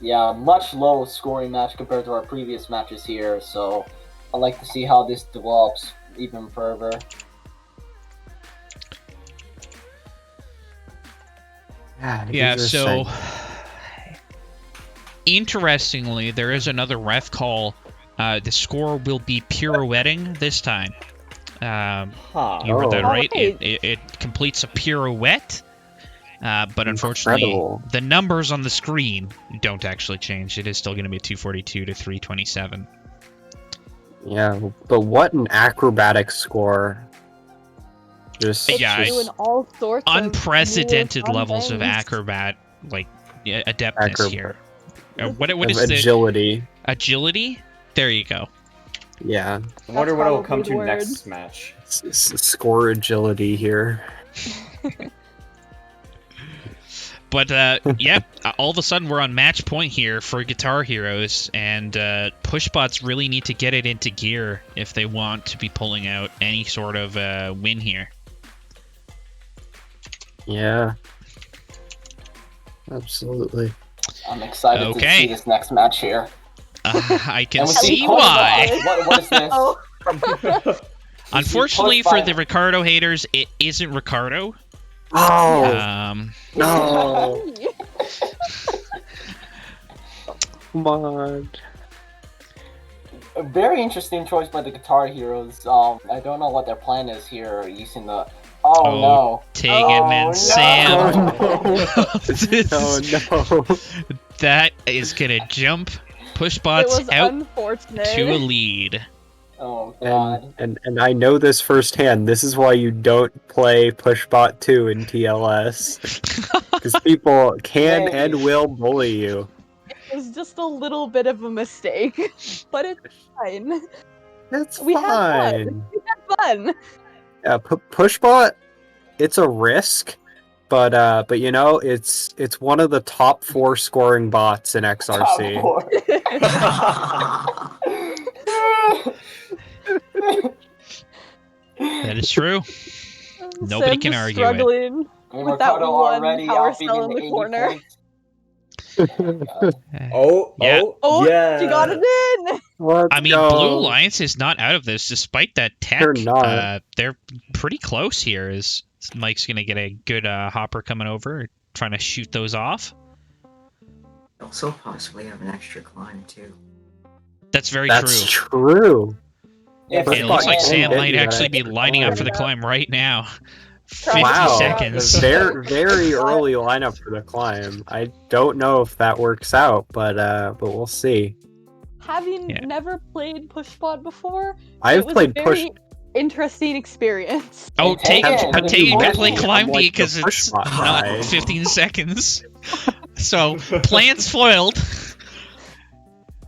Yeah, much low scoring match compared to our previous matches here, so I'd like to see how this develops even further. Yeah, so interestingly, there is another ref call. The score will be pirouetting this time. You heard that right? It completes a pirouette, but unfortunately, the numbers on the screen don't actually change. It is still going to be 242 to 327. Yeah, but what an acrobatic score. It's doing all sorts unprecedented of levels of adeptness here. What is agility? Agility? There you go. Yeah. I wonder what will come to next match. Score agility here. But all of a sudden we're on match point here for Guitar Heroes, and Pushbots really need to get it into gear if they want to be pulling out any sort of win here. Yeah. Absolutely. I'm excited to see this next match here. I can see why. What is this? Unfortunately for the Ricardo haters, it isn't Ricardo. Oh! No! Come on. A very interesting choice by the Guitar Heroes. I don't know what their plan is here, using the... Oh no. Tegan and Sam. Oh no. That is gonna jump Pushbots out to a lead. Oh god. And I know this firsthand. This is why you don't play Pushbot 2 in TLS. Because people can and will bully you. It was just a little bit of a mistake, but it's fine. It's fine. We had fun. Yeah, Pushbot, it's a risk, but you know, it's one of the top 4 scoring bots in XRC. That is true. Nobody can argue struggling with that one power cell in the corner. Yeah. She got it in! I mean, Blue Alliance is not out of this, despite that tech. They're not. They're pretty close here. Is Mike's going to get a good hopper coming over, trying to shoot those off? Also possibly have an extra climb, too. That's very That's true. Yeah, it looks like Sam might actually be lining up for the climb right now Trying to 50 Wow, figure out- seconds. very early lineup for the climb. I don't know if that works out, but we'll see. Having Yeah. never played push spot before, I've it was played a push. very interesting experience. Oh, Taken, Taken, but it's Taken can push. play I'm Climb like D the because push it's spot not guy. 15 seconds. So, plans foiled.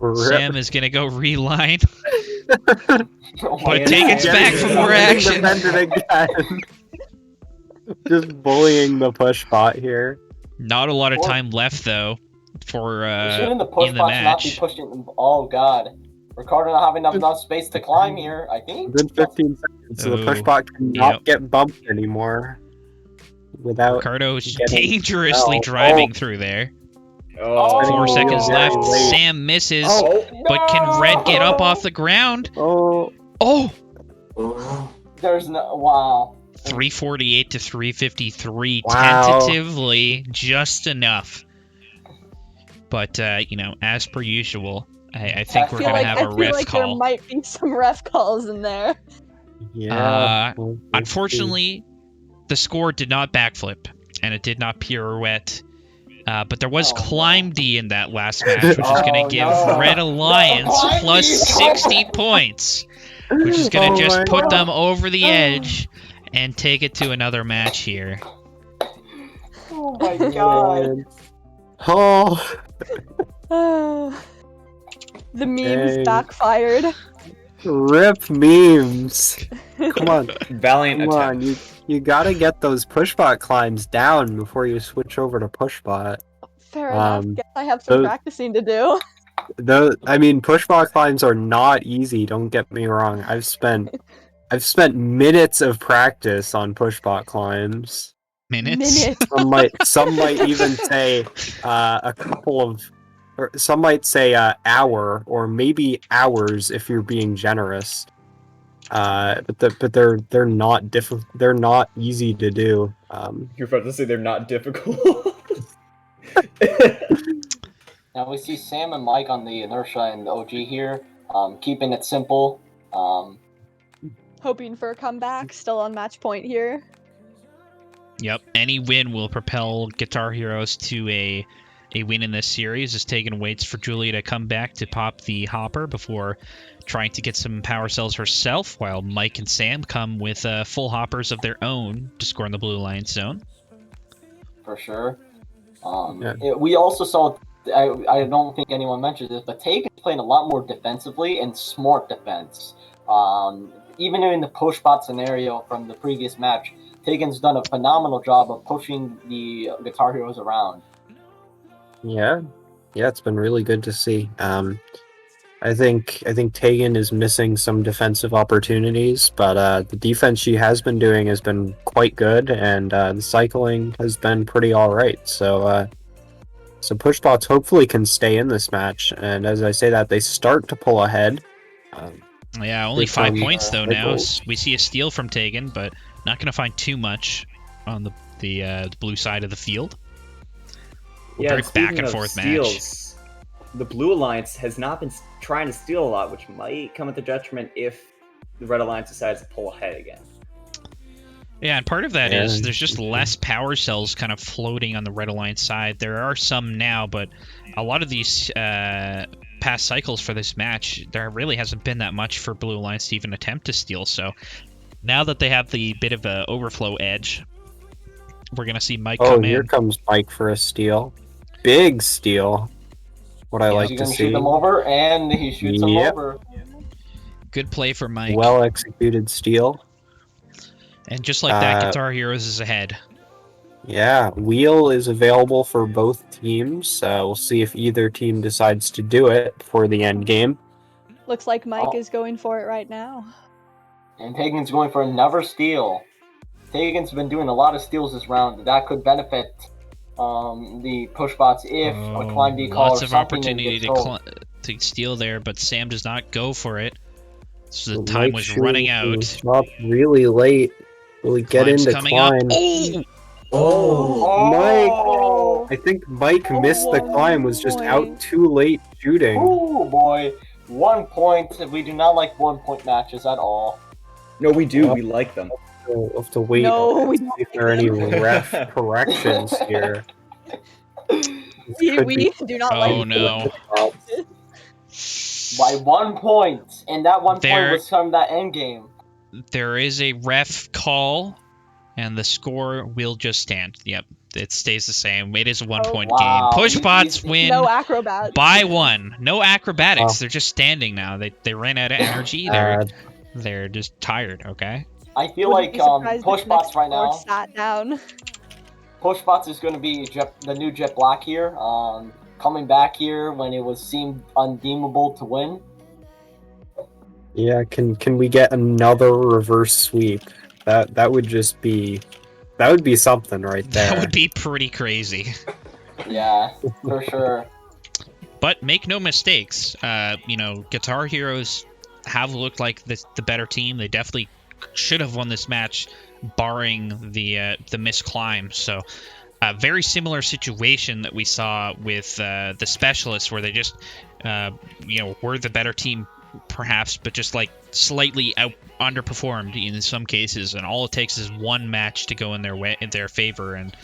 Rip. Sam is gonna go reline. Oh my But God. Taken's back for more action. Independent again. Just bullying the push bot here. Not a lot of Or- time left though for Shouldn't the push in the bots not be match. pushing? Oh God, Ricardo not having enough space to climb here. I think. Within 15 seconds, so the push Oh, bot cannot yep. get bumped anymore. Without Ricardo's getting- dangerously Oh, driving through there. Oh, 4 seconds very left. late. Sam misses, Oh, but can Red get up No! off the ground? Oh, Oh! Oh, There's no wow. 348 to 353, Wow. tentatively just enough. But as per usual, I think we're feel gonna like have I a feel ref like there call. might be some ref calls in there. yeah. We'll see. Unfortunately, the score did not backflip and it did not pirouette. But there was Oh, Climb D in that last match, which is going Oh, to give no. Red Alliance No, Climb plus D. 60 points, which is going Oh to just my put God. them over the edge and take it to another match here. Oh my God. Man. Oh, The memes Dang. backfired. rip memes. Come on, valiant come attempt. on. You gotta get those pushbot climbs down before you switch over to pushbot. Fair enough. Um, Guess I have some those- practicing to do. Pushbot climbs are not easy. Don't get me wrong. I've spent minutes of practice on pushbot climbs. Minutes? Some might even say a couple of, or some might say hour or maybe hours if you're being generous. But they're not they're not easy to do. You're about to say they're not difficult. Now we see Sam and Mike on the inertia and OG here, keeping it simple. Hoping for a comeback. Still on match point here. Yep. Any win will propel Guitar Heroes to a win in this series, as Tegan waits for Julia to come back to pop the hopper before trying to get some power cells herself, while Mike and Sam come with full hoppers of their own to score in the Blue Alliance zone. For sure. Yeah. We also saw. I don't think anyone mentioned this, but Tegan's playing a lot more defensively and smart defense. Even in the push bot scenario from the previous match, Tegan's done a phenomenal job of pushing the Guitar Heroes around. Yeah, it's been really good to see. I think Tegan is missing some defensive opportunities, but the defense she has been doing has been quite good, and the cycling has been pretty all right. So pushbots hopefully can stay in this match, and as I say that, they start to pull ahead. Yeah, only Here 5 comes, points though now. Nichols. We see a steal from Tegan, but not going to find too much on the blue side of the field. Very and back speaking and of forth match. steals, the Blue Alliance has not been trying to steal a lot, which might come at the detriment if the Red Alliance decides to pull ahead again. Yeah, and part of that is Yeah. there's just less power cells kind of floating on the Red Alliance side. There are some now, but a lot of these past cycles for this match, there really hasn't been that much for Blue Alliance to even attempt to steal. So now that they have the bit of a overflow edge, we're going to see Mike Oh, come here in. comes Mike for a steal. Big steal. What I Yeah, like He's to gonna see. shoot them over, and he shoots them Yep. over. Good play for Mike. Well executed steal. And just like that, Uh, Guitar Heroes is ahead. Yeah, wheel is available for both teams. We'll see if either team decides to do it for the end game. Looks like Mike Oh. is going for it right now. And Tegan's going for another steal. Tegan's been doing a lot of steals this round. That could benefit the push bots if a climb D call Lots or of something opportunity gets sold. to steal there, but Sam does not go for it. So the Mike time was running shooting out. Up really late. Will we get Climb's into coming climb? up. Oh! Oh! I think Mike missed the climb, was just boy. out too late shooting. Oh boy, 1 point. We do not like 1 point matches at all. No, we do. Well, We like them. We'll have to wait No, we and see if there are any ref corrections here. we do not Oh, like no. By 1 point, and that 1 point There- was from that end game. There is a ref call, and the score will just stand. Yep, it stays the same. It is a 1 point wow. game. Pushbots win no acrobats. by 1. No acrobatics. Oh. They're just standing now. They ran out of energy. They're just tired. Okay. I feel Wouldn't like be surprised if Pushbots next right floor now. sat down. Pushbots is going to be the new Jet Black here. Coming back here when it was seemed undeemable to win. Yeah, can we get another reverse sweep? That would just be something right there. That would be pretty crazy. Yeah, for sure. But make no mistakes. Guitar Heroes have looked like the better team. They definitely should have won this match, barring the missed climb. So, a very similar situation that we saw with the Specialists, where they just were the better team, perhaps, but just like slightly underperformed in some cases. And all it takes is one match to go in their favor, and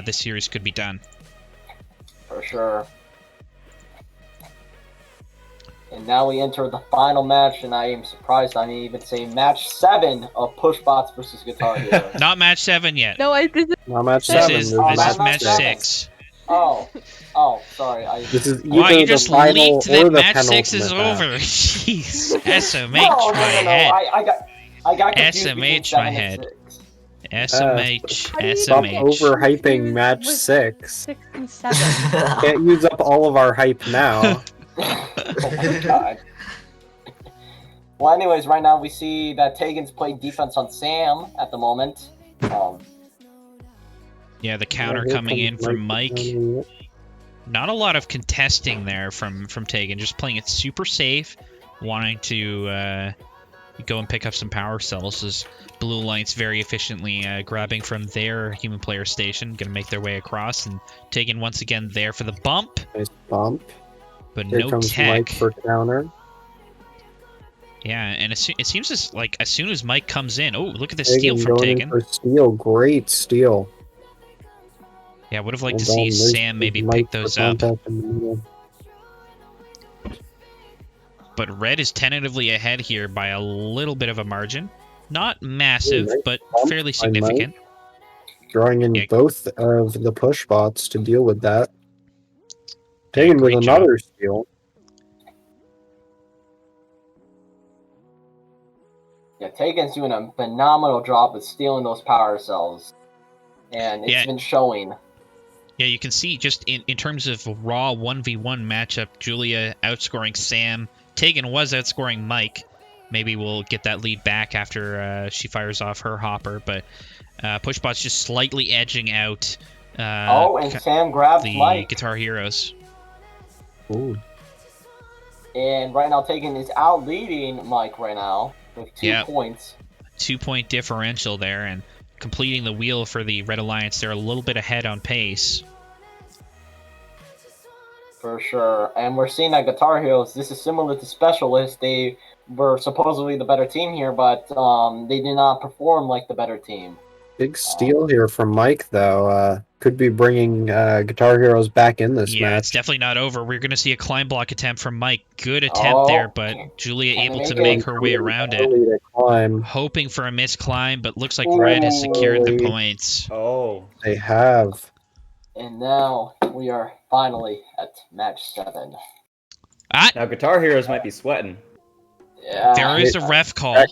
this series could be done. For sure. And now we enter the final match, and I am surprised I didn't even say match 7 of Pushbots versus Guitar Hero. Not match 7 yet. No, I did. Not match This 7. is match 6. Oh, sorry. This is Wow, either you just the final leaked or that the match 6 is penultimate over. match. Jeez. SMH No, my head. I got confused between SMH my 7 and head. 6. SMH. How do you Stop get SMH. overhyping match with 6. 6 and 7. Can't use up all of our hype now. Oh my god. Well, anyways, right now we see that Tegan's playing defense on Sam at the moment. Yeah, the counter Here coming in comes from Mike. Not a lot of contesting there from Tegan. Just playing it super safe, wanting to go and pick up some power cells as Blue Alliance very efficiently grabbing from their human player station, going to make their way across, and Tegan once again there for the bump, Nice bump. but Here no comes tech. Mike for counter. Yeah, and it seems as soon as Mike comes in, oh, look at the Tegan steal from going in Tegan. for steal. Great steal. Yeah, would have liked Well to see done. There's Sam maybe Mike pick for those up. contact in the middle. But Red is tentatively ahead here by a little bit of a margin. Not massive, nice but bump fairly by Mike. significant. Drawing in Yeah. both of the push bots to deal with that. Tegan with great job. another steal. Yeah, Tegan's doing a phenomenal job of stealing those power cells. And it's been showing. Yeah, you can see just in terms of raw 1v1 matchup, Julia outscoring Sam. Tegan was outscoring Mike. Maybe we'll get that lead back after she fires off her hopper, but Pushbot's just slightly edging out and Sam grabs the Mike. Guitar Heroes. Ooh. And right now Tegan is out leading Mike right now with 2 points. 2-point differential there, and completing the wheel for the Red Alliance. They're a little bit ahead on pace. For sure. And we're seeing that Guitar Heroes, this is similar to Specialists. They were supposedly the better team here, but they did not perform like the better team. Big steal here from Mike, though. Could be bringing Guitar Heroes back in this Yeah, match. it's definitely not over. We're going to see a climb block attempt from Mike. Good attempt there, but Julia able to make her way around it. To climb. Hoping for a missed climb, but looks like Red has secured the points. Oh. They have. And now we are finally at match 7. Now Guitar Heroes might be sweating. Yeah. There is a ref call.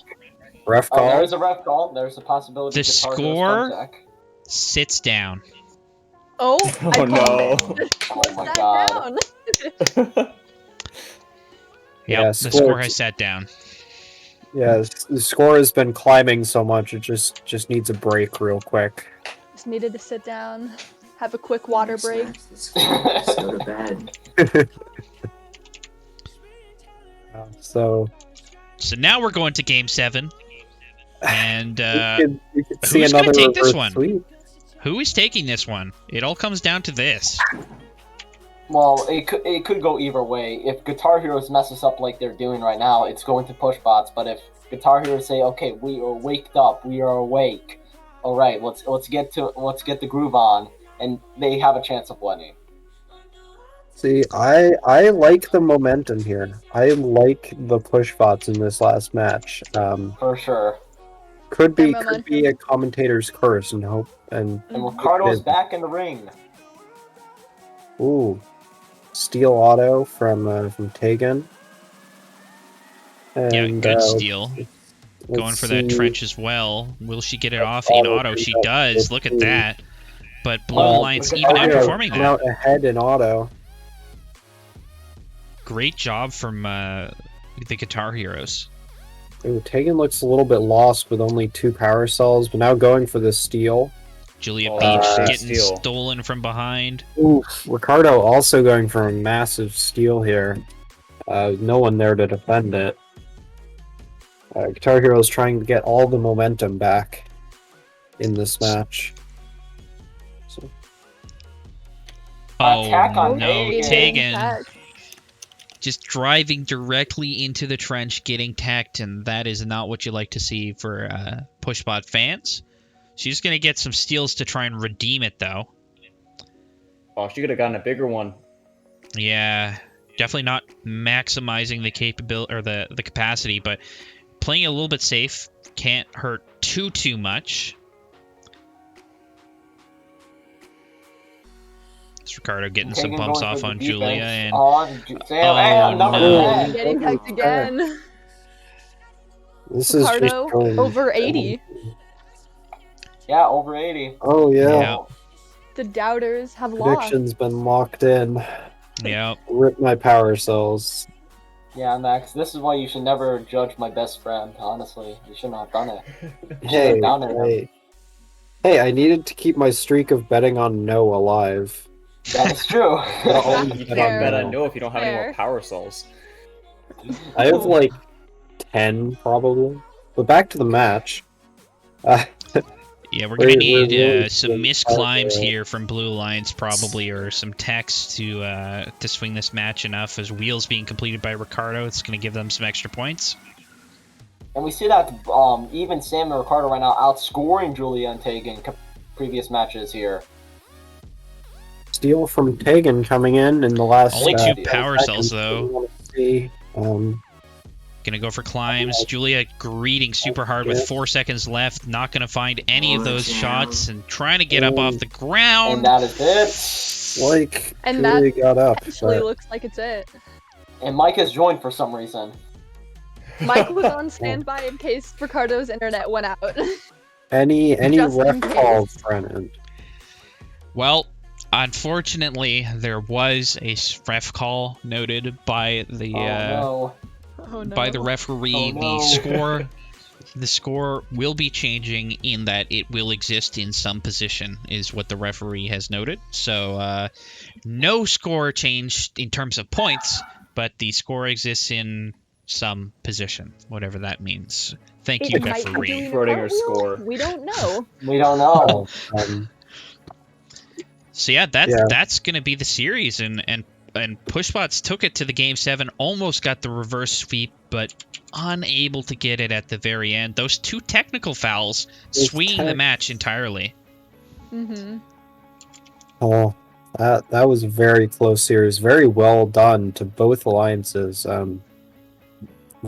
Ref Oh, call. there is a ref call. There's a possibility The Guitar Heroes score comeback. sits down. Oh, I Oh no. called it. Oh my Sat god. down. Yep, the score has sat down. Yeah, the score has been climbing so much, it just needs a break real quick. Just needed to sit down, have a quick water break. Let's go to bed. So So now we're going to Game 7. And we could see who's gonna another take this reverse one? sweep. who is taking this one? It all comes down to this. Well, it could go either way. If Guitar Heroes messes up like they're doing right now, it's going to push bots. But if Guitar Heroes say, "Okay, we are waked up, we are awake. All right, let's get the groove on," and they have a chance of winning. See, I like the momentum here. I like the push bots in this last match. For sure. Could Their be momentum. a commentator's curse and hope and And Ricardo's is. back in the ring. Ooh, steel auto from Tegan. Yeah, And, good steal. let's Going for that see. trench as well. Will she get it off Auto in auto? She does. let's Look at see. that. But Blue Well, Alliance Guitar even Hero outperforming come that. out ahead in auto. Great job from the Guitar Heroes. Ooh, Tegan looks a little bit lost with only 2 power cells, but now going for the steal. Julia Oh, Beach big getting steal. stolen from behind. Ooh, Ricardo also going for a massive steal here. No one there to defend it. Guitar Hero is trying to get all the momentum back in this match. So, Attack Oh on no, Tegan. Tegan Attack. just driving directly into the trench, getting tacked, and that is not what you like to see for Pushbot fans. She's gonna get some steals to try and redeem it, though. Oh, she could have gotten a bigger one. Yeah, definitely not maximizing the capability or the capacity, but playing it a little bit safe can't hurt too much. It's Ricardo getting some Tegan bumps going off for the on Julia, defense. and And another no. net. Getting tagged again. this is just Ricardo going over 80. Yeah, over 80. Oh yeah, Yeah. The doubters have lost. prediction's been locked in. Yep. Rip my power cells. Yeah, Max, this is why you should never judge my best friend, honestly. You shouldn't have done it. Hey, down there. hey, I needed to keep my streak of betting on no alive. That is true. always You bet can't on bet no. on no if you don't have any more Fair. power cells. I have like 10 probably. But back to the match. Yeah, we're gonna need really some good misclimbs power. here from Blue Alliance probably, or some techs to swing this match enough. As wheels being completed by Ricardo, it's gonna give them some extra points. And we see that even Sam and Ricardo right now outscoring Julia and Tegan previous matches here. Steal from Tegan coming in the last Only 2 uh, power cells though. want to see. Gonna go for climbs. Julia greeting super hard with 4 seconds left. Not gonna find any of those shots and trying to get up off the And ground. that is it. Like, And Julie got up. Actually But looks like it's it. And Mike has joined for some reason. Mike was on standby in case Ricardo's internet went out. any Just in ref case. calls, Brennan. Well, unfortunately, there was a ref call noted by the Oh no. by the referee. Oh, no. The score will be changing in that it will exist in some position, is what the referee has noted. So no score changed in terms of points, but the score exists in some position, whatever that means. Thank you, It might be referee. doing a Schrodinger's cartwheel. score. We don't know. We don't know. So yeah, Yeah. that's gonna be the series, and Pushbots took it to the game 7, almost got the reverse sweep, but unable to get it at the very end. Those 2 technical fouls Those swinging the tech- match entirely. Mm-hmm. Oh, that was a very close series. Very well done to both alliances. Well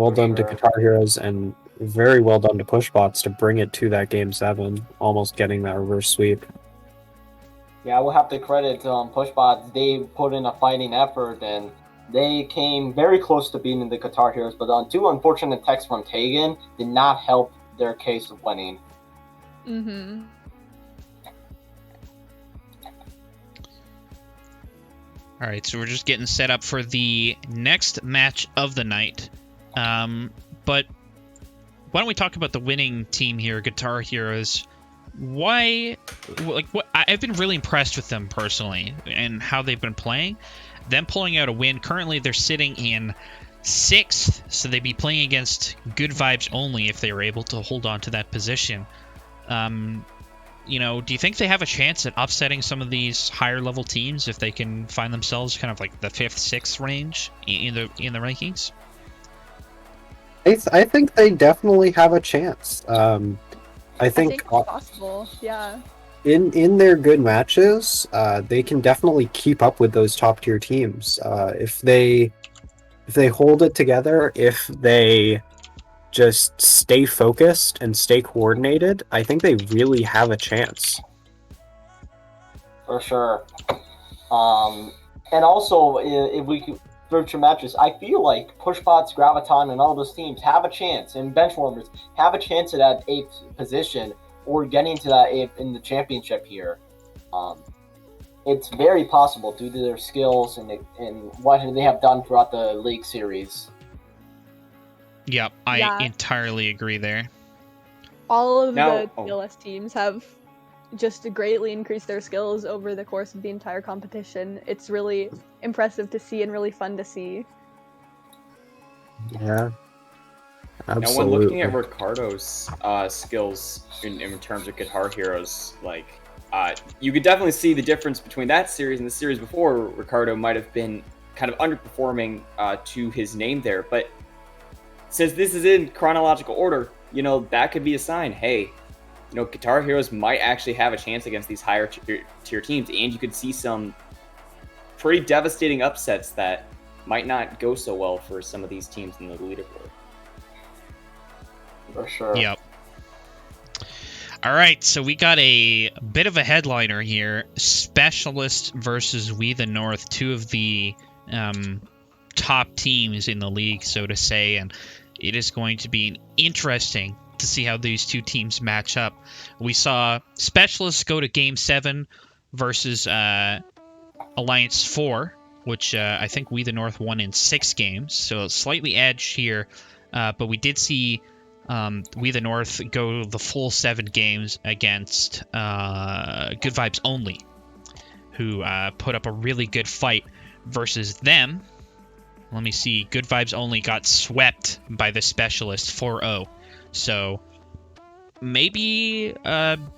For done to sure. Guitar Heroes and very well done to Pushbots to bring it to that game 7, almost getting that reverse sweep. Yeah, we'll have to credit Pushbots. They put in a fighting effort and they came very close to beating the Guitar Heroes, but 2 unfortunate techs from Tegan did not help their case of winning. Mm-hmm. All right, so we're just getting set up for the next match of the night. But why don't we talk about the winning team here, Guitar Heroes? I've been really impressed with them personally and how they've been playing. Them pulling out a win. Currently, they're sitting in 6th, so they'd be playing against good vibes only if they were able to hold on to that position. do you think they have a chance at upsetting some of these higher level teams if they can find themselves kind of like the 5th, 6th range in the rankings? I think they definitely have a chance. I think it's possible. Yeah. in their good matches, they can definitely keep up with those top tier teams. If they hold it together, if they just stay focused and stay coordinated, I think they really have a chance. For sure. And also, if we could virtual matches, I feel like Pushbots, Graviton, and all those teams have a chance, and Benchwarmers have a chance at that 8th position or getting to that 8th in the championship here. It's very possible due to their skills and what they have done throughout the league series. Yep, I entirely agree there. All of the TLS teams have just greatly increased their skills over the course of the entire competition. It's really impressive to see and really fun to see. Yeah, absolutely. Now, when looking at Ricardo's skills in terms of Guitar Heroes, like you could definitely see the difference between that series and the series before. Ricardo might have been kind of underperforming to his name there, but since this is in chronological order, that could be a sign. Hey, Guitar Heroes might actually have a chance against these higher tier teams, and you could see some pretty devastating upsets that might not go so well for some of these teams in the leaderboard. For sure. Yep. All right, so we got a bit of a headliner here. Specialist versus We the North, two of the top teams in the league, so to say, and it is going to be interesting to see how these two teams match up. We saw Specialists go to Game 7 versus Alliance 4, which I think We the North won in 6 games, so slightly edge here, but we did see We the North go the full 7 games against Good Vibes Only, who put up a really good fight versus them. Let me see. Good Vibes Only got swept by the Specialist 4-0. So maybe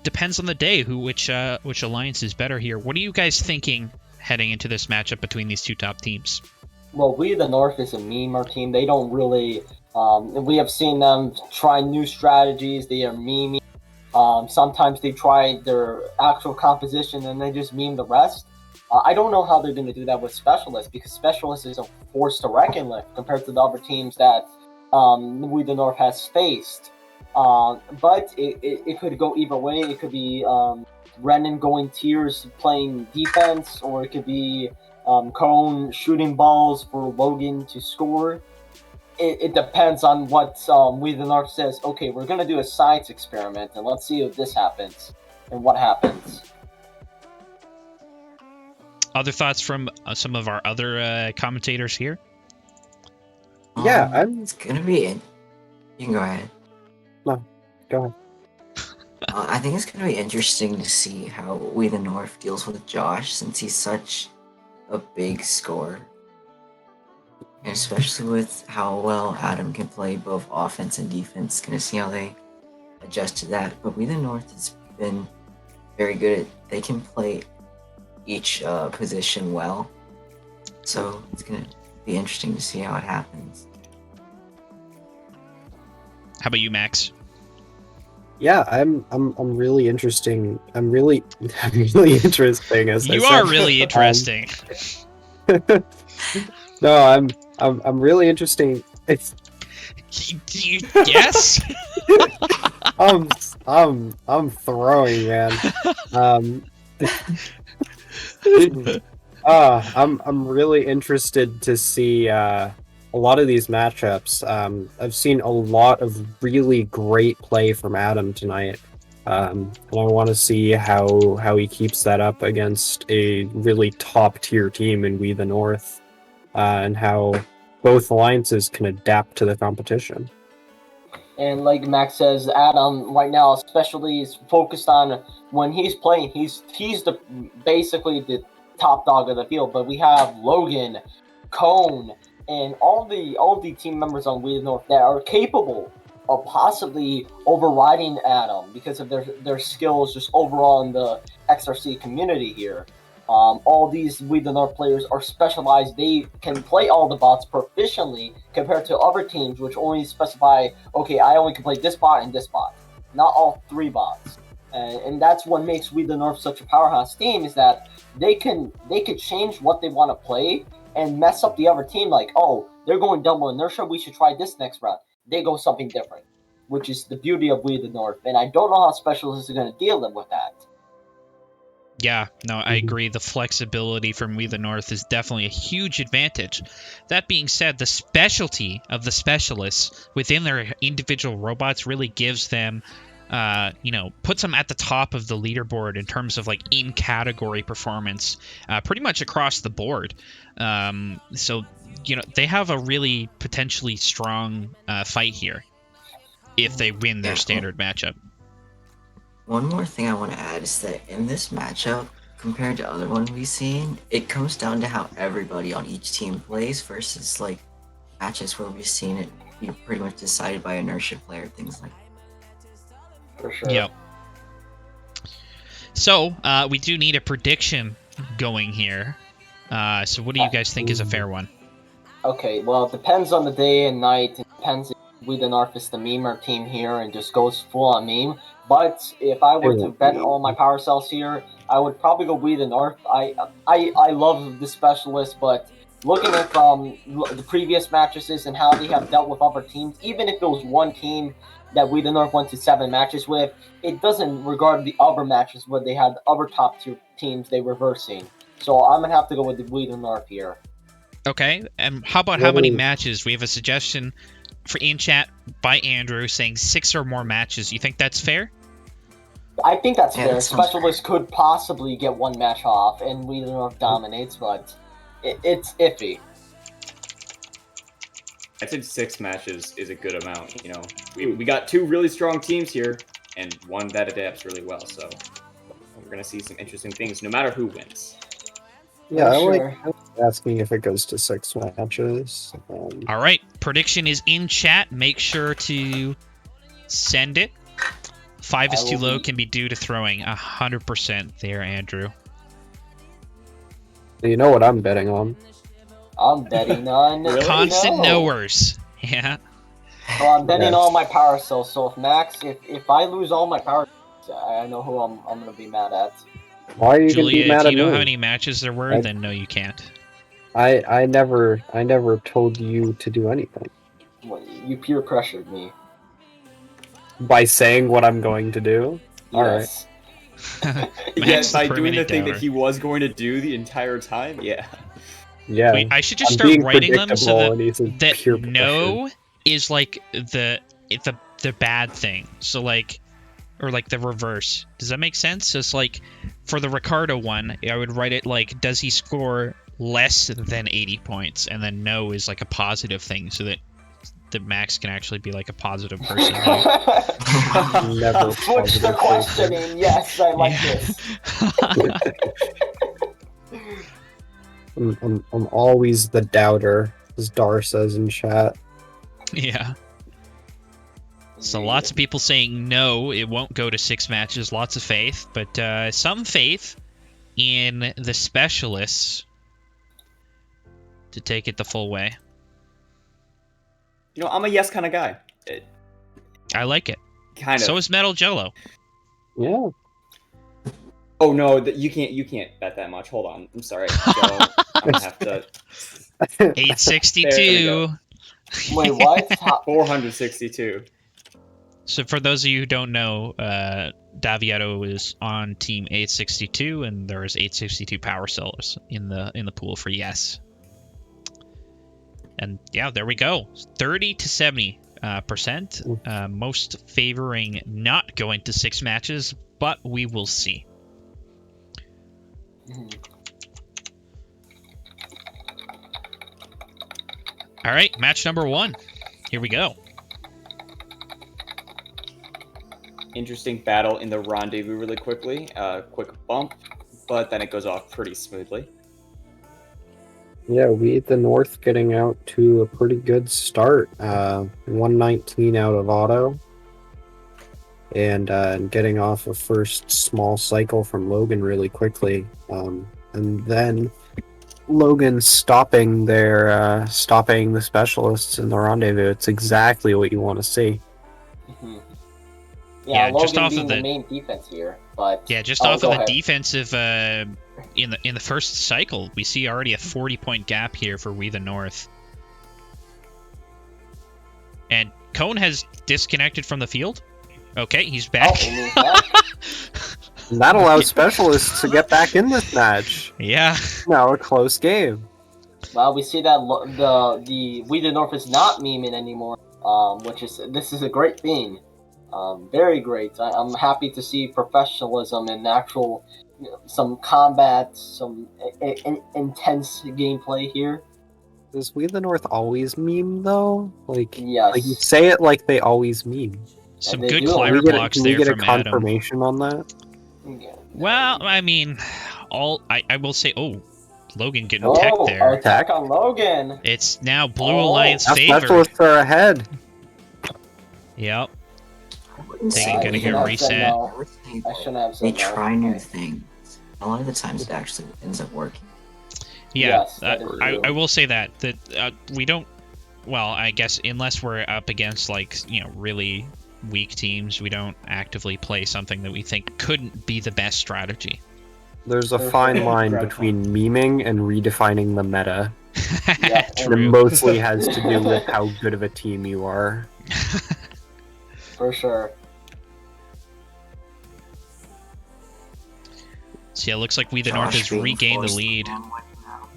depends on the day which alliance is better here. What are you guys thinking heading into this matchup between these two top teams? Well, We the North is a memer team. They don't really. We have seen them try new strategies. They are meming. Sometimes they try their actual composition and they just meme the rest. I don't know how they're going to do that with Specialists, because Specialists is a force to reckon with compared to the other teams that We the North has faced. But it could go either way. It could be Renan going tiers playing defense, or it could be Cone shooting balls for Logan to score. It depends on what We the North says. Okay, we're going to do a science experiment, and let's see if this happens and what happens. Other thoughts from some of our other commentators here? Yeah, it's gonna be You can go ahead. No, go ahead. I think it's gonna be interesting to see how We the North deals with Josh, since he's such a big scorer, and especially with how well Adam can play both offense and defense. Gonna see how they adjust to that. But We the North has been very good at. They can play each position well, so it's gonna be interesting to see how it happens. How about you, Max? Yeah, I'm really interesting. I'm really interesting. As you I said. are really interesting. No, I'm really interesting. It's yes. I'm throwing, man. I'm really interested to see a lot of these matchups. I've seen a lot of really great play from Adam tonight, and I want to see how he keeps that up against a really top tier team in We the North, and how both alliances can adapt to the competition. And like Max says, Adam right now especially is focused on when he's playing. He's the basically the top dog of the field. But we have Logan, Cone, and all the team members on We the North that are capable possibly overriding Adam because of their skills just overall in the XRC community here. All these We the North players are specialized. They can play all the bots proficiently compared to other teams which only specify, okay, I only can play this bot and this bot, not all 3 bots. And that's what makes We the North such a powerhouse team, is that they could change what they want to play and mess up the other team. Like, oh, they're going double inertia, we should try this next round. They go something different, which is the beauty of We the North. And I don't know how Specialists are going to deal with that. Yeah, no, I agree. The flexibility from We the North is definitely a huge advantage. That being said, the specialty of the specialists within their individual robots really gives them, puts them at the top of the leaderboard in terms of like in-category performance, pretty much across the board. So, they have a really potentially strong fight here if they win their standard matchup. One more thing I want to add is that in this matchup, compared to other ones we've seen, it comes down to how everybody on each team plays versus like matches where we've seen it be pretty much decided by inertia player, things like that. For sure. Yep. So, we do need a prediction going here. So what do you guys think is a fair one? Okay, well, it depends on the day and night. It depends if We the North is the memer team here and just goes full on meme. But if I were to bet all my power cells here, I would probably go We the North. I love the specialist, but looking at the previous mattresses and how they have dealt with other teams, even if it was one team that We the North went to 7 matches with, it doesn't regard the other matches where they had the other top 2 teams they were versing. So I'm going to have to go with the We the North here. Okay, and how about how many matches? We have a suggestion in chat by Andrew saying 6 or more matches. You think that's fair? I think that's fair. That Specialist could possibly get 1 match off, and We the North dominates, but it's iffy. I think 6 matches is a good amount. We got 2 really strong teams here, and one that adapts really well. So we're gonna see some interesting things, no matter who wins. Yeah, I like Sure. asking if it goes to 6 matches. All right, prediction is in chat. Make sure to send it. 5 is too low, can be due to throwing. 100% there, Andrew. You know what I'm betting on? I'm betting on Constant knowers. Yeah. Well, I'm betting Yes. all my power cells. So if I lose all my power cells, I know who I'm gonna be mad at. Why are you gonna Julia, be mad if at you know me? how many matches there were, then no, you can't. I never told you to do anything Well, you peer pressured me. by saying what I'm going to do. All right. Yes. Max by the doing the permanent thing doubter. that he was going to do the entire time, yeah. Yeah. Wait, I should just I'm start being writing them so predictable and he's in that pure pressure. no is like the bad thing. So like, or like the reverse. Does that make sense? So it's like for the Ricardo one, I would write it like, does he score less than 80 points? And then no is like a positive thing, so that Max can actually be like a positive person. Never Switch the positive questioning. Yes, I like this. I'm always the doubter, as Dar says in chat. Yeah. So lots of people saying no, it won't go to 6 matches. Lots of faith, but some faith in the specialists to take it the full way. I'm a yes kind of guy. I like it. Kind of. So is Metal Jello. Yeah. Oh no, you can't bet that much. Hold on, I'm sorry. Joe, I'm gonna have to. 862. Wait, what? 462. So for those of you who don't know, Davietto is on team 862, and there is 862 power cells in the pool for yes. And yeah, there we go. 30 to 70%. Most favoring not going to 6 matches, but we will see. All right, match number 1. Here we go. Interesting battle in the rendezvous really quickly. Quick bump, but then it goes off pretty smoothly. Yeah, we the North getting out to a pretty good start. 119 out of auto. And getting off a first small cycle from Logan really quickly. And then Logan stopping stopping the specialists in the rendezvous. It's exactly what you want to see. Mhm. Yeah, Logan just off being of the the main defense here, but just off of go the ahead. defensive in the first cycle, we see already a 40-point gap here for We the North. And Cone has disconnected from the field. Okay, he's back. Oh, and he's back. And that allows specialists to get back in this match. Yeah. Now a close game. Well, we see that the We the North is not memeing anymore, this is a great thing, very great. I'm happy to see professionalism and actual, some combat, some intense gameplay here. Does We the North always meme though? Like you Yes, say it like they always meme. Some they good do. climber blocks Can we there get a from Adam. confirmation on that? Yeah. Well, I mean, I will say, Logan getting tech there. Attack on Logan. It's now Blue Oh. Alliance Our favored. specialists are ahead. Yep. I wouldn't They say can I get a they good shouldn't have reset. said no. I would say I shouldn't have they said no. try new things. A lot of the times it actually ends up working. Yeah, Yes, that is true. I will say that we don't. Well, I guess unless we're up against really weak teams, we don't actively play something that we think couldn't be the best strategy. There's a There's fine a- line between memeing and redefining the meta. Yeah, And it mostly has to do with how good of a team you are. For sure. So yeah, it looks like We the North has being regained the forced lead. on what you have.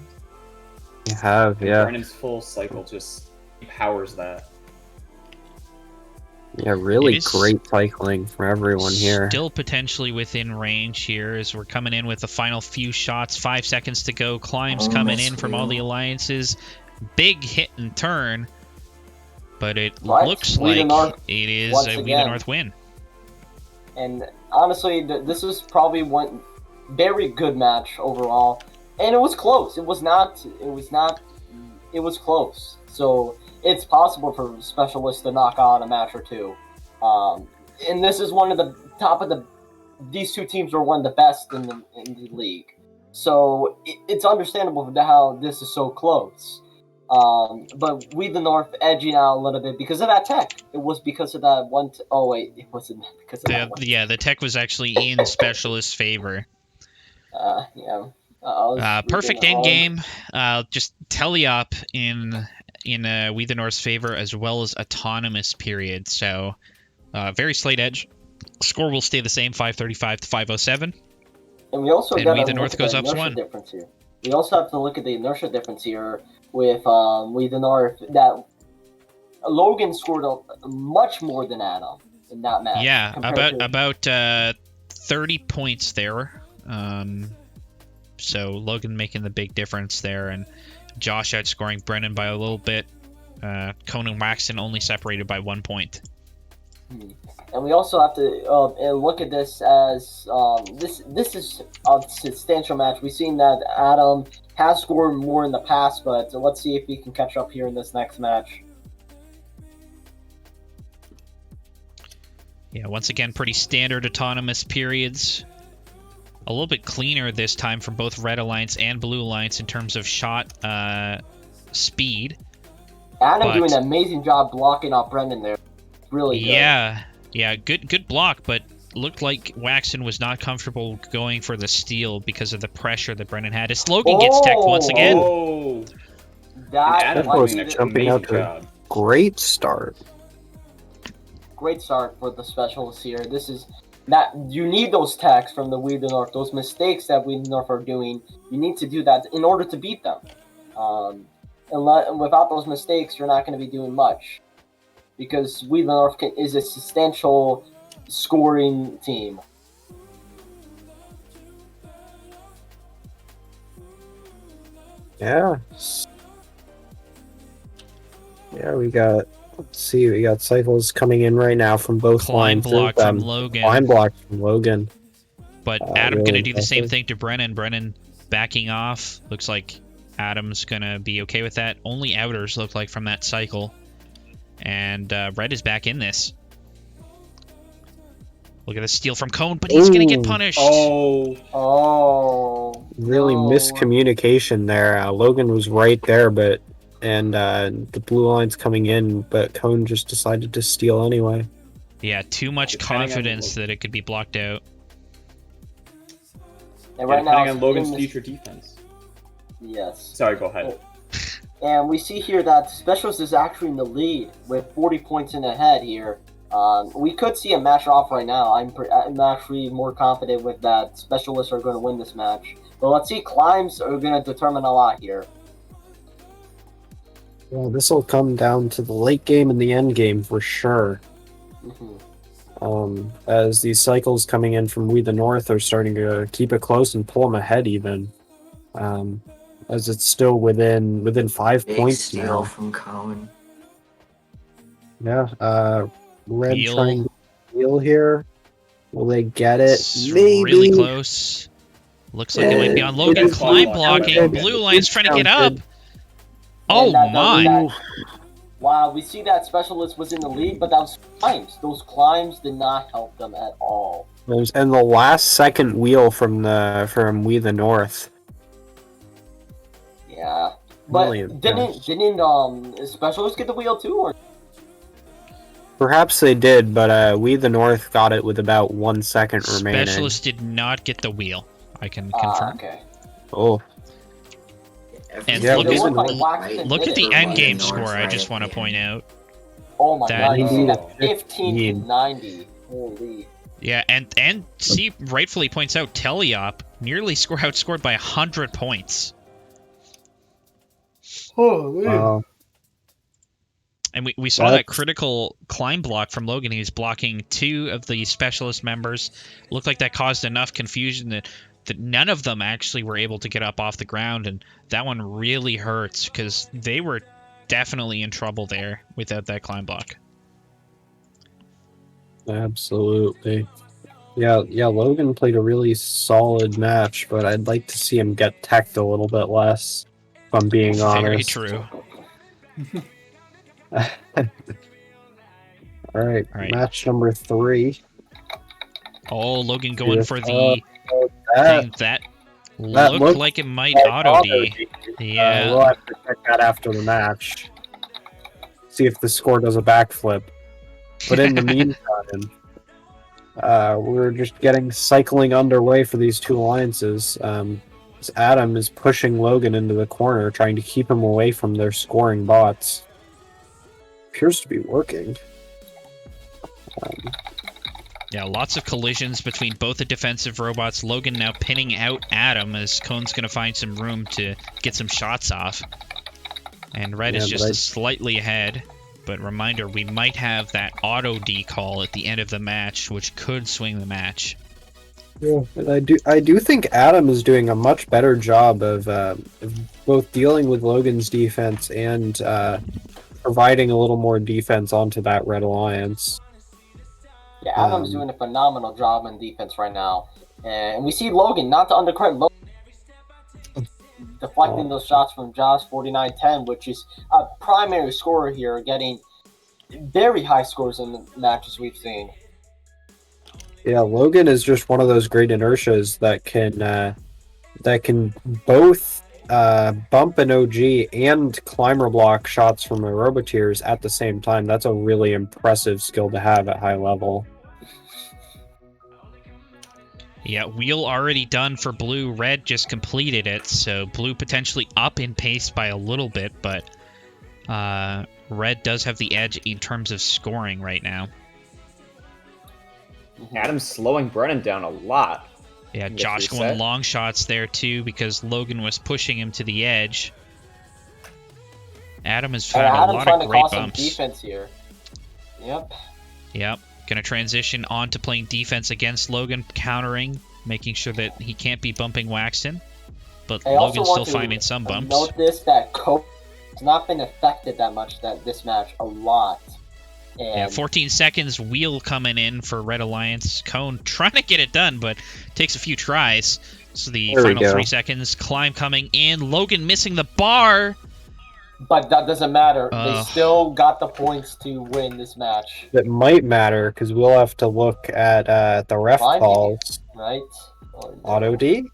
You have, yeah. Brennan's full cycle just powers that. Yeah, really It is great cycling from everyone here. Still potentially within range here as we're coming in with the final few shots. 5 seconds to go. Climbs Oh, coming miss in from all the wheel. alliances. Big hit and turn. But it But looks We the like North, it is once a We the again. North win. And honestly, this is probably one very good match overall, and it was close. It was close. So it's possible for specialists to knock out a match or two. And this is one of the top of the. These two teams are one of the best in the league. So it's understandable how this is so close. But We the North edging out a little bit because of that tech. It was because of that one. Oh wait, it wasn't because of that one. Yeah, the tech was actually in specialist favor. Yeah. I was Perfect reading end wrong. game. Just telly up in We the North's favor as well as autonomous period. So very slight edge. Score will stay the same, 535 to 507. And we also And got We to the look North at goes the up inertia 1. difference here. We also have to look at the inertia difference here with We the North. That Logan scored much more than Adam in that match. Yeah, compared to- about 30 points there. So Logan making the big difference there, and Josh outscoring Brennan by a little bit. Cone and Waxon only separated by 1 point. And we also have to look at this as this is a substantial match. We've seen that Adam has scored more in the past, but let's see if he can catch up here in this next match. Yeah, once again, pretty standard autonomous periods. A little bit cleaner this time from both Red Alliance and Blue Alliance in terms of shot speed. Adam doing an amazing job blocking off Brendan there. Really good. Yeah, good block, but looked like Waxon was not comfortable going for the steal because of the pressure that Brennan had. As Logan gets teched once again. Oh, That Adam might was be an jumping amazing out to- job. Great start. great start for the specialists here. This is that you need those attacks from the We the North, those mistakes that We the North are doing. You need to do that in order to beat them. And without those mistakes, you're not going to be doing much because We the North is a substantial scoring team. Yeah. Yeah, we got. Let's see, we got cycles coming in right now from both Climb lines. block from Logan. Climb block from Logan. But Adam really gonna do the same impressive. thing to Brennan. Brennan backing off. Looks like Adam's gonna be okay with that. Only outers look like from that cycle. And Red is back in this. Look at the steal from Cone, but he's gonna get punished. Oh, really no. miscommunication there. Logan was right there, but the blue line's coming in, but Cone just decided to steal anyway. Yeah, too much confidence that it could be blocked out. And right now, depending on Logan's future defense. Yes. Sorry, go ahead. And we see here that Specialist is actually in the lead with 40 points in ahead here. We could see a match off right now. I'm actually more confident with that Specialists are going to win this match. But let's see, climbs are going to determine a lot here. Well, this will come down to the late game and the end game for sure. As these cycles coming in from We the North are starting to keep it close and pull them ahead even. As it's still within 5 Big points steal now. from Cohen. Yeah, Red Heal. trying to heal here. Will they get it? It's Maybe. really close. Looks like it might be on Logan. is Climb blocking. blocking. Blue line's trying to get up. Counted. Oh And my. Wow, we see that Specialist was in the lead, but that was climbs. Those climbs did not help them at all. And the last second wheel from We the North. Yeah. But Really didn't Specialist get the wheel too, or? Perhaps they did, but We the North got it with about 1 second remaining. Specialist did not get the wheel. I can confirm. Okay. Oh, And Yeah, look it at wasn't look at the Right. end game North score. I right just at want to the point end. out. Oh my That- god, you see that 15. 15 to 90. Holy. Yeah, and C rightfully points out Teliop nearly outscored by 100 points. wow. And we saw that critical climb block from Logan. He was blocking 2 of the Specialist members. Looked like that caused enough confusion that none of them actually were able to get up off the ground, and that one really hurts because they were definitely in trouble there without that climb block. Absolutely. Yeah, Logan played a really solid match, but I'd like to see him get teched a little bit less, if I'm being honest. Very true. All right, Right. match number 3. Oh, Logan going Yes, for the That, thing that that looked looked like it might like auto D. Yeah. we'll have to check that after the match. See if the score does a backflip. But in the meantime, we're just getting cycling underway for these two alliances. As Adam is pushing Logan into the corner, trying to keep him away from their scoring bots. Appears to be working. Yeah, lots of collisions between both the defensive robots. Logan now pinning out Adam as Cone's going to find some room to get some shots off. And Red is just slightly ahead. But reminder, we might have that auto D call at the end of the match, which could swing the match. Yeah, and I do think Adam is doing a much better job of both dealing with Logan's defense and providing a little more defense onto that Red Alliance. Yeah, Adam's doing a phenomenal job on defense right now. And we see Logan, not to undercredit Logan, deflecting those shots from Josh 49-10, which is a primary scorer here, getting very high scores in the matches we've seen. Yeah, Logan is just one of those great inertias that can both bump an OG and climber block shots from a Roboteers at the same time. That's a really impressive skill to have at high level. Yeah, wheel already done for Blue. Red just completed it, so Blue potentially up in pace by a little bit, but Red does have the edge in terms of scoring right now. Adam's slowing Brennan down a lot. Yeah, Josh going long shots there too because Logan was pushing him to the edge. Adam has found a lot of great bumps. Defense here. Yep. Gonna transition on to playing defense against Logan, countering, making sure that he can't be bumping Waxton. But Logan's still finding some bumps. Note this, that Coach has not been affected that much this match, a lot. Yeah, 14 seconds, wheel coming in for Red Alliance. Cone trying to get it done, but takes a few tries. So the final 3 seconds, climb coming in. Logan missing the bar. But that doesn't matter. They still got the points to win this match. It might matter because we'll have to look at the ref calls. Right? Auto D?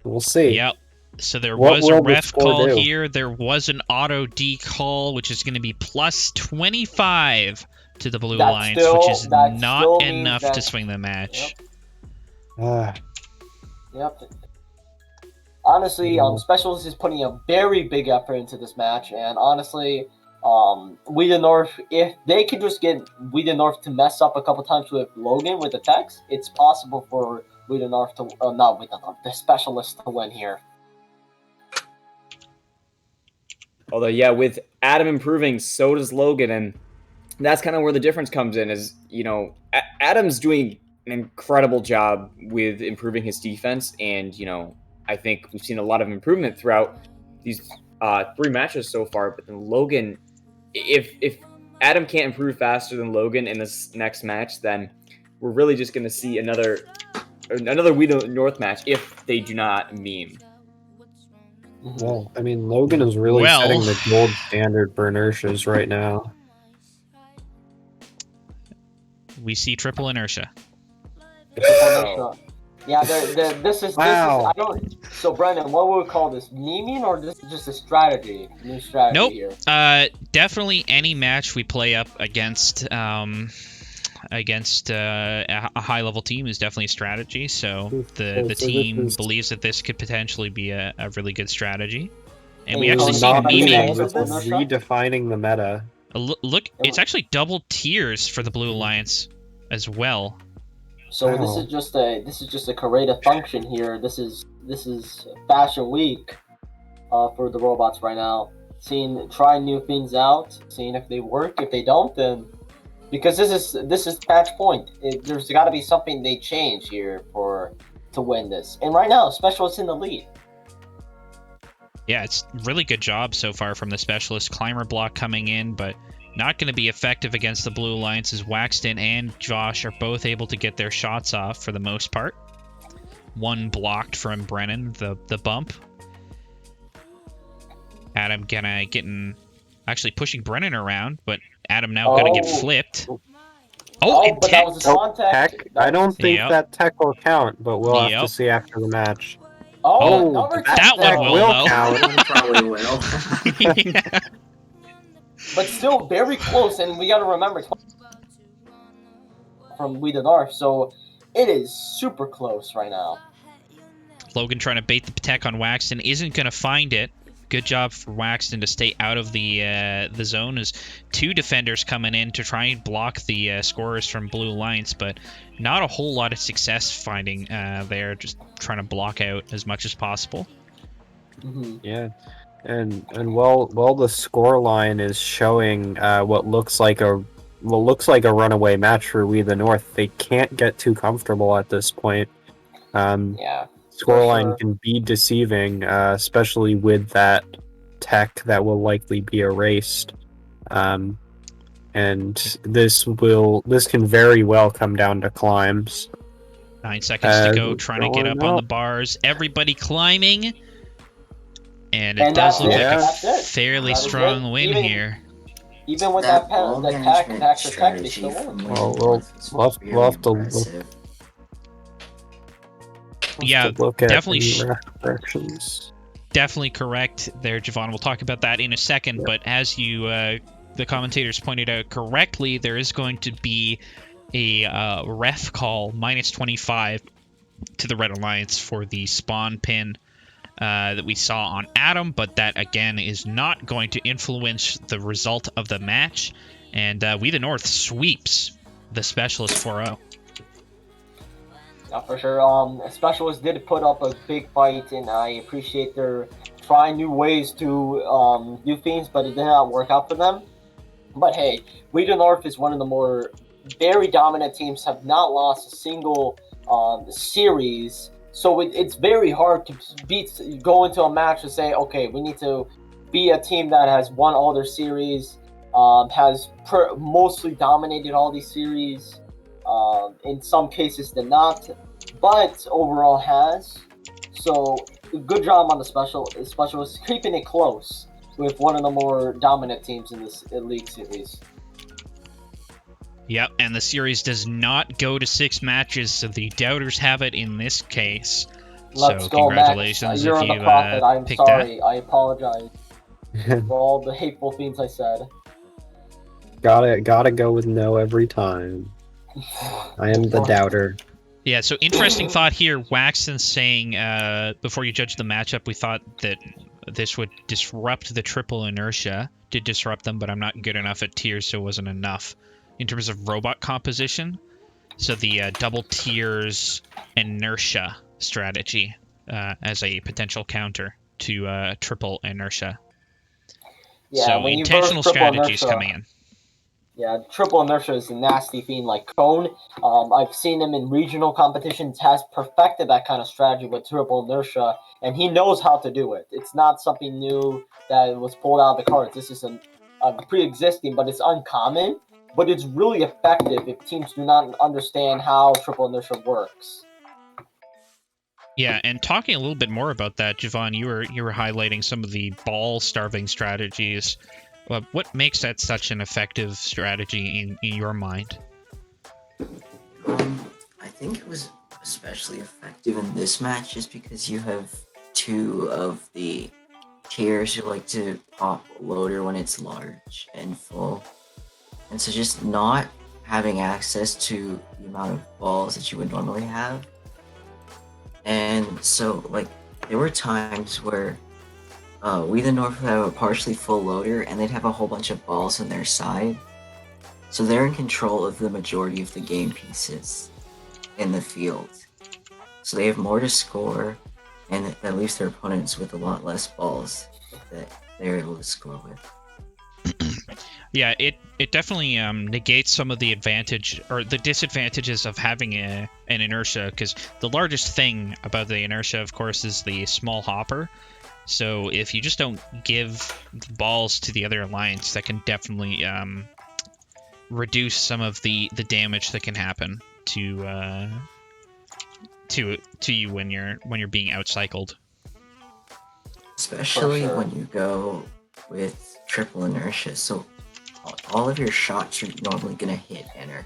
We'll see. Yep. So there was a ref call here. There was an auto D call, which is going to be plus 25 to the Blue Alliance, which is not enough to swing the match. Yep. Honestly, Specialist is putting a very big effort into this match, and honestly, We the North, if they could just get We the North to mess up a couple times with Logan with the text, it's possible for We the North to not We the North, the Specialist to win here. Although, yeah, with Adam improving, so does Logan, and that's kind of where the difference comes in. Is Adam's doing an incredible job with improving his defense, and I think we've seen a lot of improvement throughout these 3 matches so far. But then Logan, if Adam can't improve faster than Logan in this next match, then we're really just going to see another We the North match if they do not meme. Well, I mean, Logan is really setting the gold standard for inertias right now. We see triple inertia. Yeah, this is I don't. So Brendan, what would we call this? Memeing or this is just a strategy? New strategy here. Definitely any match we play up against a high level team is definitely a strategy. So the team believes that this could potentially be a really good strategy, and we actually see memeing redefining the meta. Look, it's actually double tiers for the Blue Alliance as well. So this is just a creative function here. This is Fashion Week for the robots right now. Trying new things out, seeing if they work. If they don't, then because this is match point. There's got to be something they change here to win this. And right now, Specialist in the lead. Yeah, it's really good job so far from the Specialist. Climber block coming in, but not going to be effective against the Blue Alliance, as Waxton and Josh are both able to get their shots off for the most part. One blocked from Brennan, the bump. Adam actually pushing Brennan around, but Adam now going to get flipped. And but that was a tech. I don't think that tech will count, but we'll have to see after the match. That one will count. Probably will. Yeah. But still very close, and we got to remember from We the North, so it is super close right now. Logan trying to bait the tech on Waxton, isn't going to find it. Good job for Waxton to stay out of the zone, as 2 defenders coming in to try and block the scorers from Blue Alliance, but not a whole lot of success finding there, just trying to block out as much as possible. Mm-hmm. Yeah. And while the score line is showing what looks like a runaway match for We the North, they can't get too comfortable at this point. Scoreline can be deceiving, especially with that tech that will likely be erased. And this can very well come down to climbs. 9 seconds to go, trying to get up on the bars. Everybody climbing. And it does look like a fairly strong win here. Even with that tech, they still win. We'll have to look. Yeah, definitely. Corrections. Definitely correct there, Javon. We'll talk about that in a second. But as the commentators pointed out correctly, there is going to be a ref call minus 25 to the Red Alliance for the spawn pin that we saw on Adam, but that again is not going to influence the result of the match. And We the North sweeps the Specialist 4-0. Yeah, for sure. Specialist did put up a big fight, and I appreciate their trying new ways to do things, but it did not work out for them. But hey, We the North is one of the more very dominant teams, have not lost a single series. So it's very hard to go into a match and say, okay, we need to be a team that has won all their series has mostly dominated all these series. In some cases, did not, but overall has. So good job on the specialists keeping it close with one of the more dominant teams in this league series. Yep, and the series does not go to 6 matches, so the Doubters have it in this case. Let's so go, congratulations Max. You're if the you prophet. I'm picked sorry. I apologize for all the hateful things I said. Gotta go with no every time. I am the doubter. Yeah, so interesting thought here. Waxon saying, before you judge the matchup, we thought that this would disrupt the triple inertia. Did disrupt them, but I'm not good enough at tiers, so it wasn't enough. In terms of robot composition, so the double tiers inertia strategy as a potential counter to triple inertia. Yeah, so when you intentional verse triple strategies inertia, coming in. Yeah, triple inertia is a nasty fiend like Cone. I've seen him in regional competitions, has perfected that kind of strategy with triple inertia, and he knows how to do it. It's not something new that was pulled out of the cards. This is a pre-existing, but it's uncommon. But it's really effective if teams do not understand how triple inertia works. Yeah, and talking a little bit more about that, Javon, you were highlighting some of the ball-starving strategies. What makes that such an effective strategy in your mind? I think it was especially effective in this match just because you have two of the tiers who like to pop loader when it's large and full. And so just not having access to the amount of balls that you would normally have. And so, like, there were times where We the North would have a partially full loader and they'd have a whole bunch of balls on their side. So they're in control of the majority of the game pieces in the field. So they have more to score, and that leaves their opponents with a lot less balls that they're able to score with. Yeah, it definitely negates some of the advantage or the disadvantages of having an inertia, because the largest thing about the inertia, of course, is the small hopper. So if you just don't give balls to the other alliance, that can definitely reduce some of the damage that can happen to you when you're being outcycled. Especially when you go with triple inertia. So all of your shots are normally going to hit enter.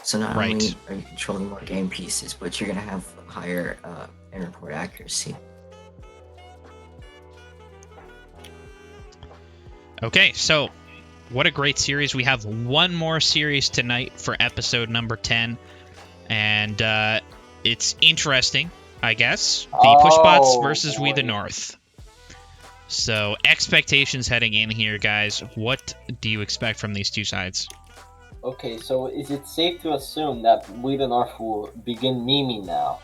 So not only are you controlling more game pieces, but you're going to have higher enter port accuracy. Okay, so what a great series. We have one more series tonight for episode number 10. And it's interesting, I guess. The Pushbots versus We the North. So expectations heading in here, guys. What do you expect from these two sides? Okay, so is it safe to assume that We the North will begin memeing now?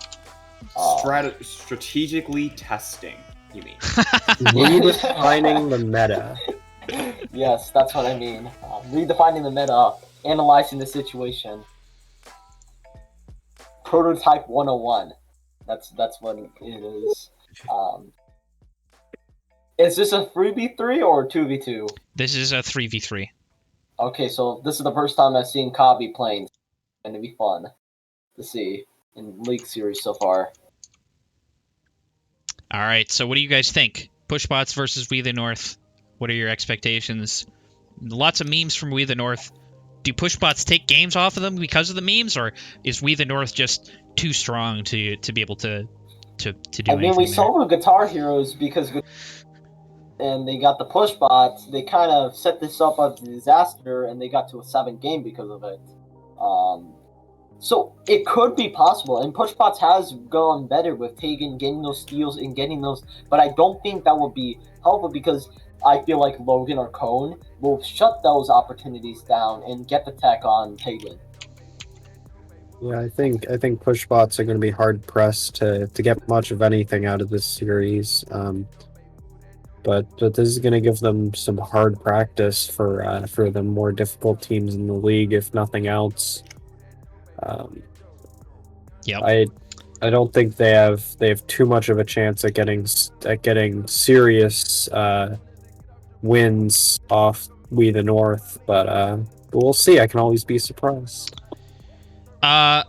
Strategically testing, you mean? Redefining the meta. Yes, that's what I mean. Redefining the meta, analyzing the situation. Prototype 101. That's what it is. Is this a 3v3 or a 2v2? This is a 3v3. Okay, so this is the first time I've seen Kabi playing. It's going to be fun to see in League Series so far. All right, so what do you guys think? Pushbots versus We the North. What are your expectations? Lots of memes from We the North. Do Pushbots take games off of them because of the memes, or is We the North just too strong to be able to do anything? I mean, we saw the Guitar Heroes because and they got the Pushbots. They kind of set this up as a disaster, and they got to a 7 game because of it. So it could be possible, and Pushbots has gone better with Tegan getting those steals and getting those, but I don't think that would be helpful because I feel like Logan or Cone will shut those opportunities down and get the tech on Tegan. Yeah, I think Pushbots are going to be hard pressed to get much of anything out of this series. But this is going to give them some hard practice for the more difficult teams in the league, if nothing else. I don't think they have too much of a chance at getting serious wins off We the North, but we'll see. I can always be surprised. Why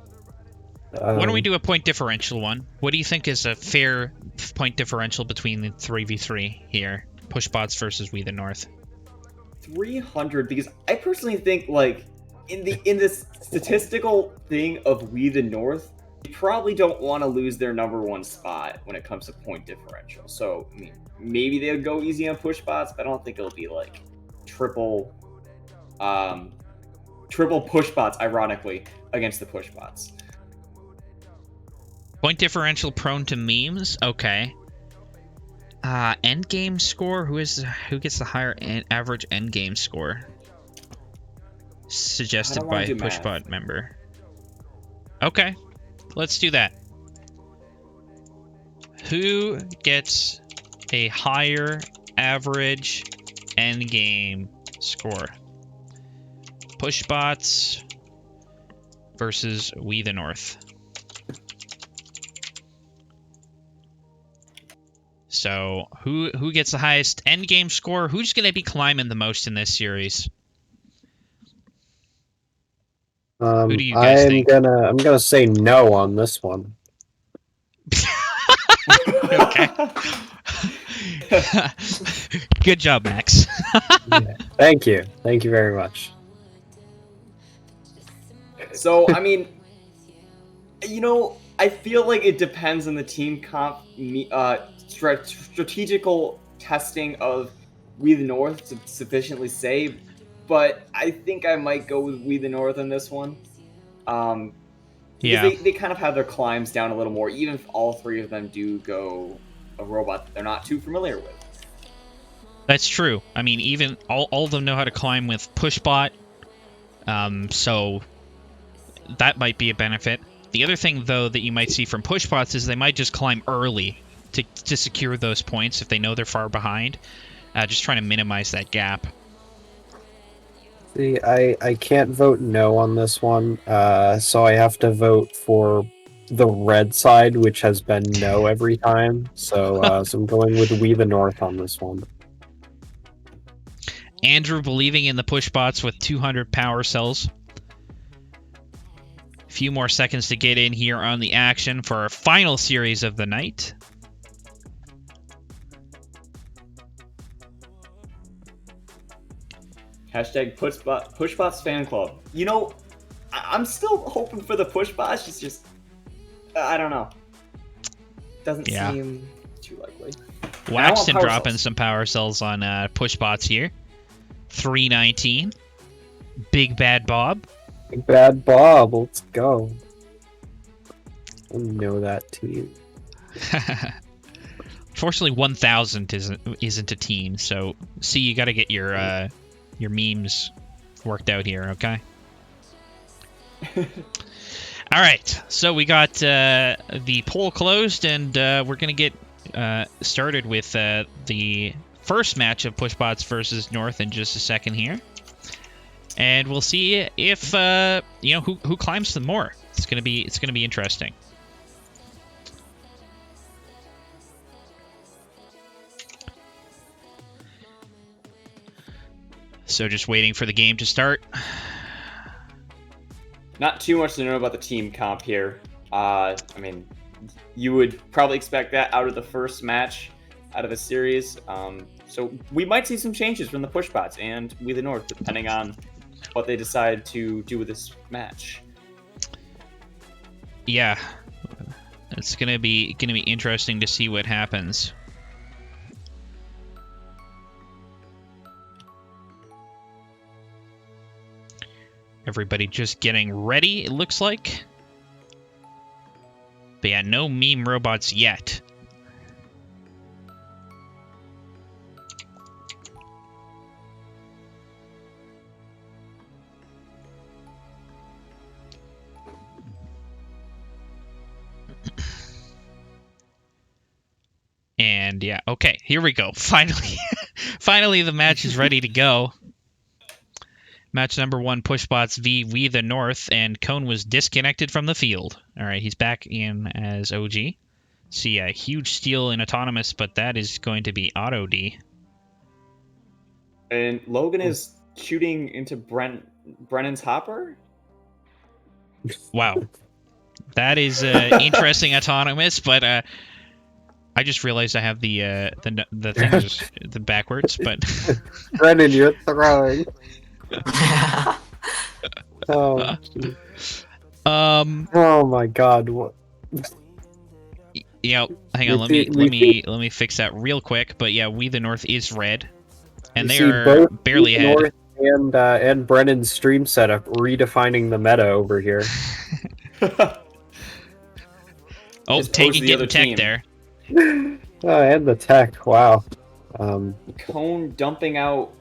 don't we do a point differential one? What do you think is a fair point differential between the 3v3 here? Pushbots versus We the North. 300, because I personally think, like, in this statistical thing of We the North, they probably don't want to lose their number 1 spot when it comes to point differential. So, I mean, maybe they'll go easy on pushbots, but I don't think it'll be like triple pushbots, ironically, against the pushbots. Point differential prone to memes? Okay. End game score? Who gets the higher average end game score? Suggested by a pushbot member. Okay, let's do that. Who gets a higher average end game score? Pushbots versus We the North. So, who gets the highest end game score? Who's going to be climbing the most in this series? Who do you guys think? I'm gonna say no on this one. Okay. Good job, Max. Yeah. Thank you very much. So, I mean, you know, I feel like it depends on the team comp, strategical testing of We the North to sufficiently say, but I think I might go with We the North on this one. Because Yeah. they kind of have their climbs down a little more, even if all 3 of them do go a robot that they're not too familiar with. That's true. I mean, even all of them know how to climb with pushbot, so that might be a benefit. The other thing, though, that you might see from pushbots is they might just climb early to secure those points if they know they're far behind, just trying to minimize that gap. See, I can't vote no on this one, so I have to vote for the red side, which has been no every time. So, so I'm going with We the North on this one. Andrew believing in the pushbots with 200 power cells. A few more seconds to get in here on the action for our final series of the night. Hashtag pushbots fan club. You know, I'm still hoping for the pushbots. It's just, I don't know. Doesn't seem too likely. Waxton dropping some power cells on pushbots here. 319. Big Bad Bob. Big Bad Bob, let's go. I know that team. Unfortunately, 1000 isn't a team, so see, you got to get your memes worked out here, okay? All right, so we got the poll closed, and we're gonna get started with the first match of Pushbots versus North in just a second here, and we'll see if you know who climbs them more. It's gonna be interesting. So just waiting for the game to start. Not too much to know about the team comp here. I mean, you would probably expect that out of the first match, out of the series. So we might see some changes from the pushbots and We the North, depending on what they decide to do with this match. Yeah, it's gonna be interesting to see what happens. Everybody just getting ready, it looks like. But yeah, no meme robots yet. And yeah, okay, here we go. Finally, finally the match is ready to go. Match number 1, Pushbots v We the North, and Cone was disconnected from the field. All right, he's back in as OG. See a huge steal in Autonomous, but that is going to be Auto D. And Logan is shooting into Brennan's hopper? Wow. That is interesting autonomous, but I just realized I have the things the backwards, but Brennan, you're throwing. Oh, oh my God! What? yeah, hang on, let me fix that real quick. But yeah, We the North is red, and they are both barely ahead. North and Brennan's stream setup redefining the meta over here. Oh, As opposed to taking the getting other tech team. there. Oh, and the tech. Wow. Cone dumping out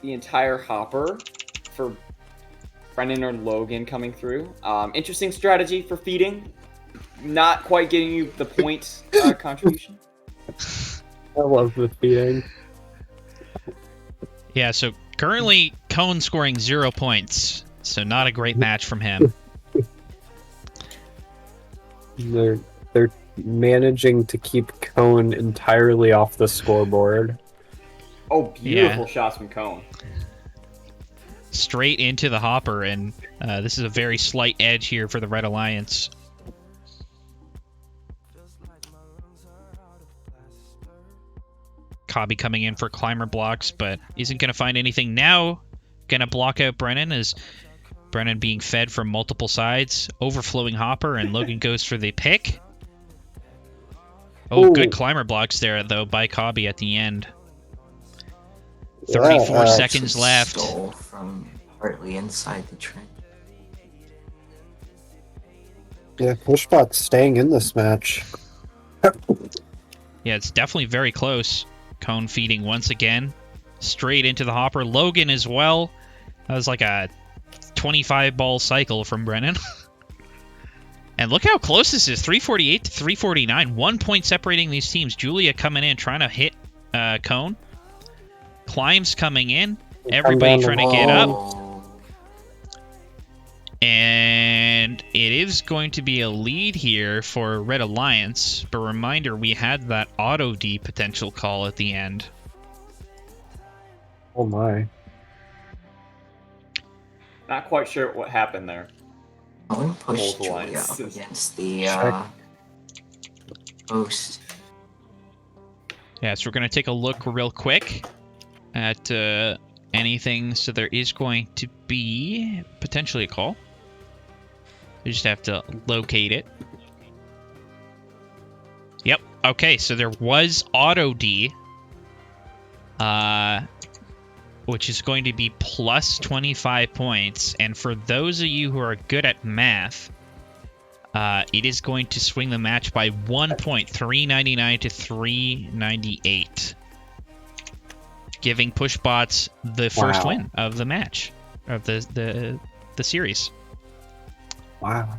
the entire hopper for Brennan or Logan coming through. Interesting strategy for feeding. Not quite getting you the point contribution. I love the feeding. Yeah, so currently Cone scoring 0 points, so not a great match from him. They're managing to keep Cone entirely off the scoreboard. Oh, beautiful shots from Cone. Straight into the hopper, and this is a very slight edge here for the Red Alliance. Cobby coming in for climber blocks, but isn't going to find anything now. Going to block out Brennan as Brennan being fed from multiple sides. Overflowing hopper, and Logan goes for the pick. Oh, good climber blocks there, though, by Cobby at the end. 34 seconds left. Stole from partly inside the trench. Yeah, Pushbot's staying in this match. Yeah, it's definitely very close. Cone feeding once again. Straight into the hopper. Logan as well. That was like a 25-ball cycle from Brennan. And look how close this is. 348 to 349. 1 point separating these teams. Julia coming in, trying to hit Cone. Climbs coming in. Everybody trying to get up. And it is going to be a lead here for Red Alliance. But reminder, we had that auto D potential call at the end. Oh my. Not quite sure what happened there. I want to push Both Julia lines. up against the post. Yeah, so we're going to take a look real quick at anything. So there is going to be potentially a call. We just have to locate it. Yep. Okay, so there was auto D, which is going to be plus 25 points. And for those of you who are good at math, it is going to swing the match by 1 point, 399 to 398, giving Pushbots the first win of the match, of the series. Wow.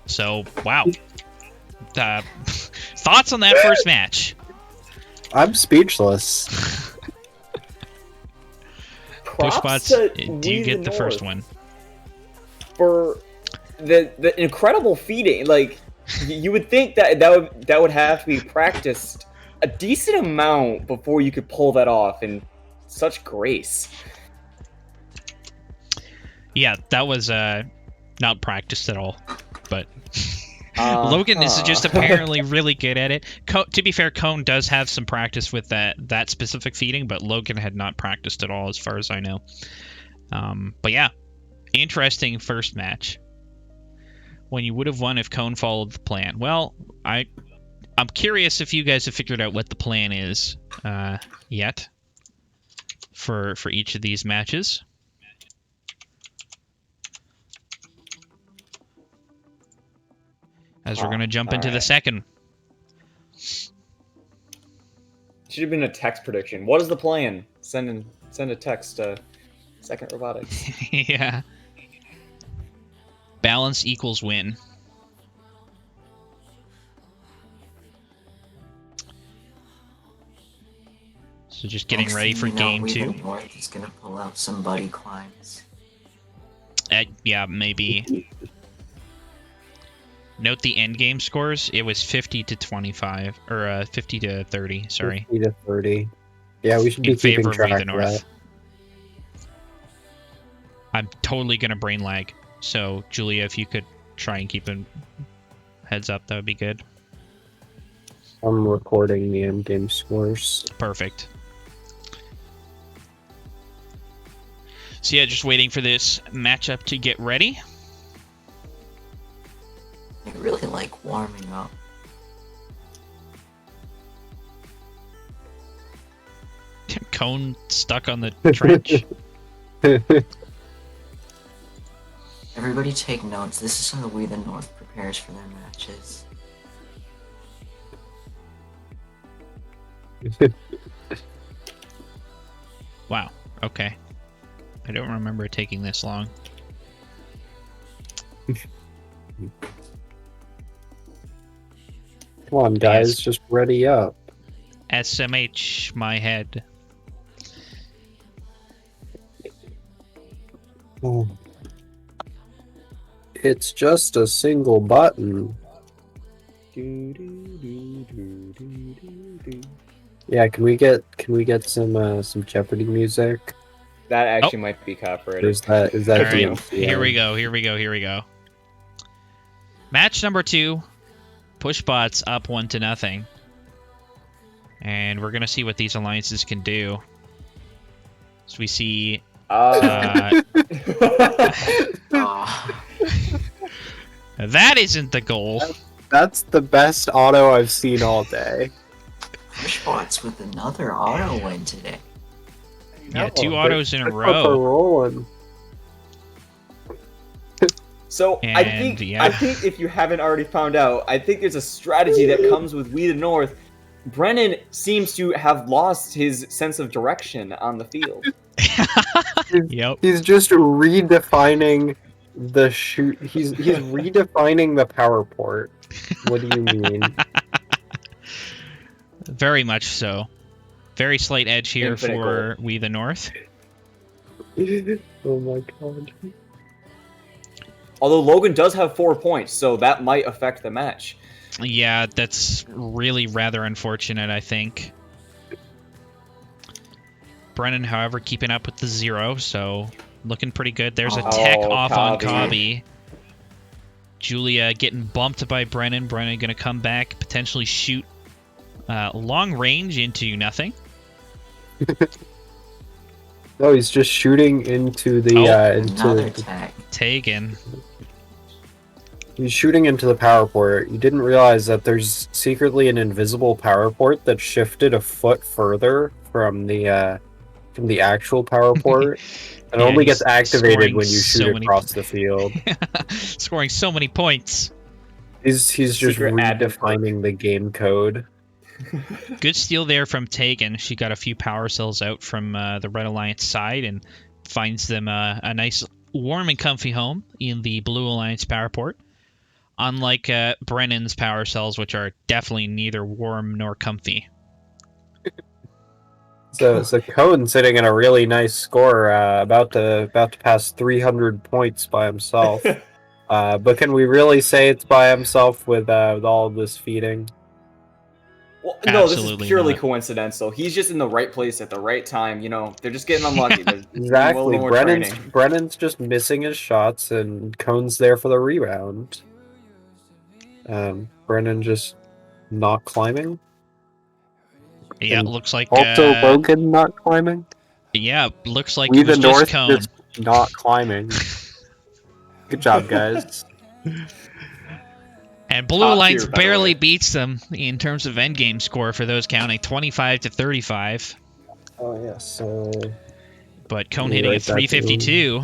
So, wow. Thoughts on that first match? I'm speechless. Pushbots, do you get the first one? For the incredible feeding, like you would think that would have to be practiced a decent amount before you could pull that off in such grace. Yeah, that was not practiced at all, but Logan is just apparently really good at it. To be fair, Cone does have some practice with that specific feeding, but Logan had not practiced at all, as far as I know. But yeah, interesting first match. When you would have won if Cone followed the plan. Well, I'm curious if you guys have figured out what the plan is yet for each of these matches. As we're going to jump into the second. Should have been a text prediction. What is the plan? Send a text to Second Robotics. Yeah. Balance equals win. So just getting ready for game 2. North is going to pull out some buddy climbs. Yeah, maybe. Note the end game scores. It was 50 to 25, or 50 to 30. Sorry, 50 to 30. Yeah, we should in be keeping favor of We track the of North. that. I'm totally gonna brain lag. So Julia, if you could try and keep a heads up, that would be good. I'm recording the end game scores. Perfect. So yeah, just waiting for this matchup to get ready. I really like warming up. Cone stuck on the trench. Everybody take notes. This is how We the North prepares for their matches. Wow. Okay. I don't remember it taking this long. Come on, guys, Yes. just ready up. SMH, my head. Oh. It's just a single button. Yeah, can we get some Jeopardy music? That actually might be copyrighted. Is that All right, DMCA? here we go. Match number 2. Push bots up 1-0. And we're gonna see what these alliances can do. So we see Ah. that isn't the goal. That's the best auto I've seen all day. Pushbots with another auto win today. Yeah, No, 2 autos in a they're row. rolling. So I And, think yeah. if you haven't already found out, I think there's a strategy that comes with We the North. Brennan seems to have lost his sense of direction on the field. Yep. He's just redefining the shoot. He's redefining the power port. What do you mean? Very much so. Very slight edge here Infinite for We the North. Oh my god. Although Logan does have 4 points, so that might affect the match. Yeah, that's really rather unfortunate, I think. Brennan, however, keeping up with the 0, so looking pretty good. There's a tech off on Cobby. Julia getting bumped by Brennan. Brennan going to come back, potentially shoot long range into nothing. No, he's just shooting into the Another tag. Taken. He's shooting into the power port. You didn't realize that there's secretly an invisible power port that shifted a foot further from the actual power port. It Yeah, only he's gets activated scoring when you so shoot many across the field. Scoring so many points. He's just Secret admin redefining the game code. Good steal there from Tegan. She got a few power cells out from the Red Alliance side and finds them a nice, warm and comfy home in the Blue Alliance power port. Unlike Brennan's power cells, which are definitely neither warm nor comfy. So Cone sitting in a really nice score, about to pass 300 points by himself. But can we really say it's by himself with all of this feeding? Well, no, this Absolutely is purely not. coincidental. He's just in the right place at the right time. You know, they're just getting unlucky. There's a Exactly. little more Brennan's training. Brennan's just missing his shots, and Cone's there for the rebound. Brennan just not climbing. Yeah, And looks like Also, Logan not climbing. yeah, looks like We it was the just North Cone. just not climbing. Good job, guys. And Blue Top Alliance tier, by the barely way. beats them in terms of endgame score for those counting, 25 to 35. Oh yeah, so But Cone Let me hitting a write that down. 352.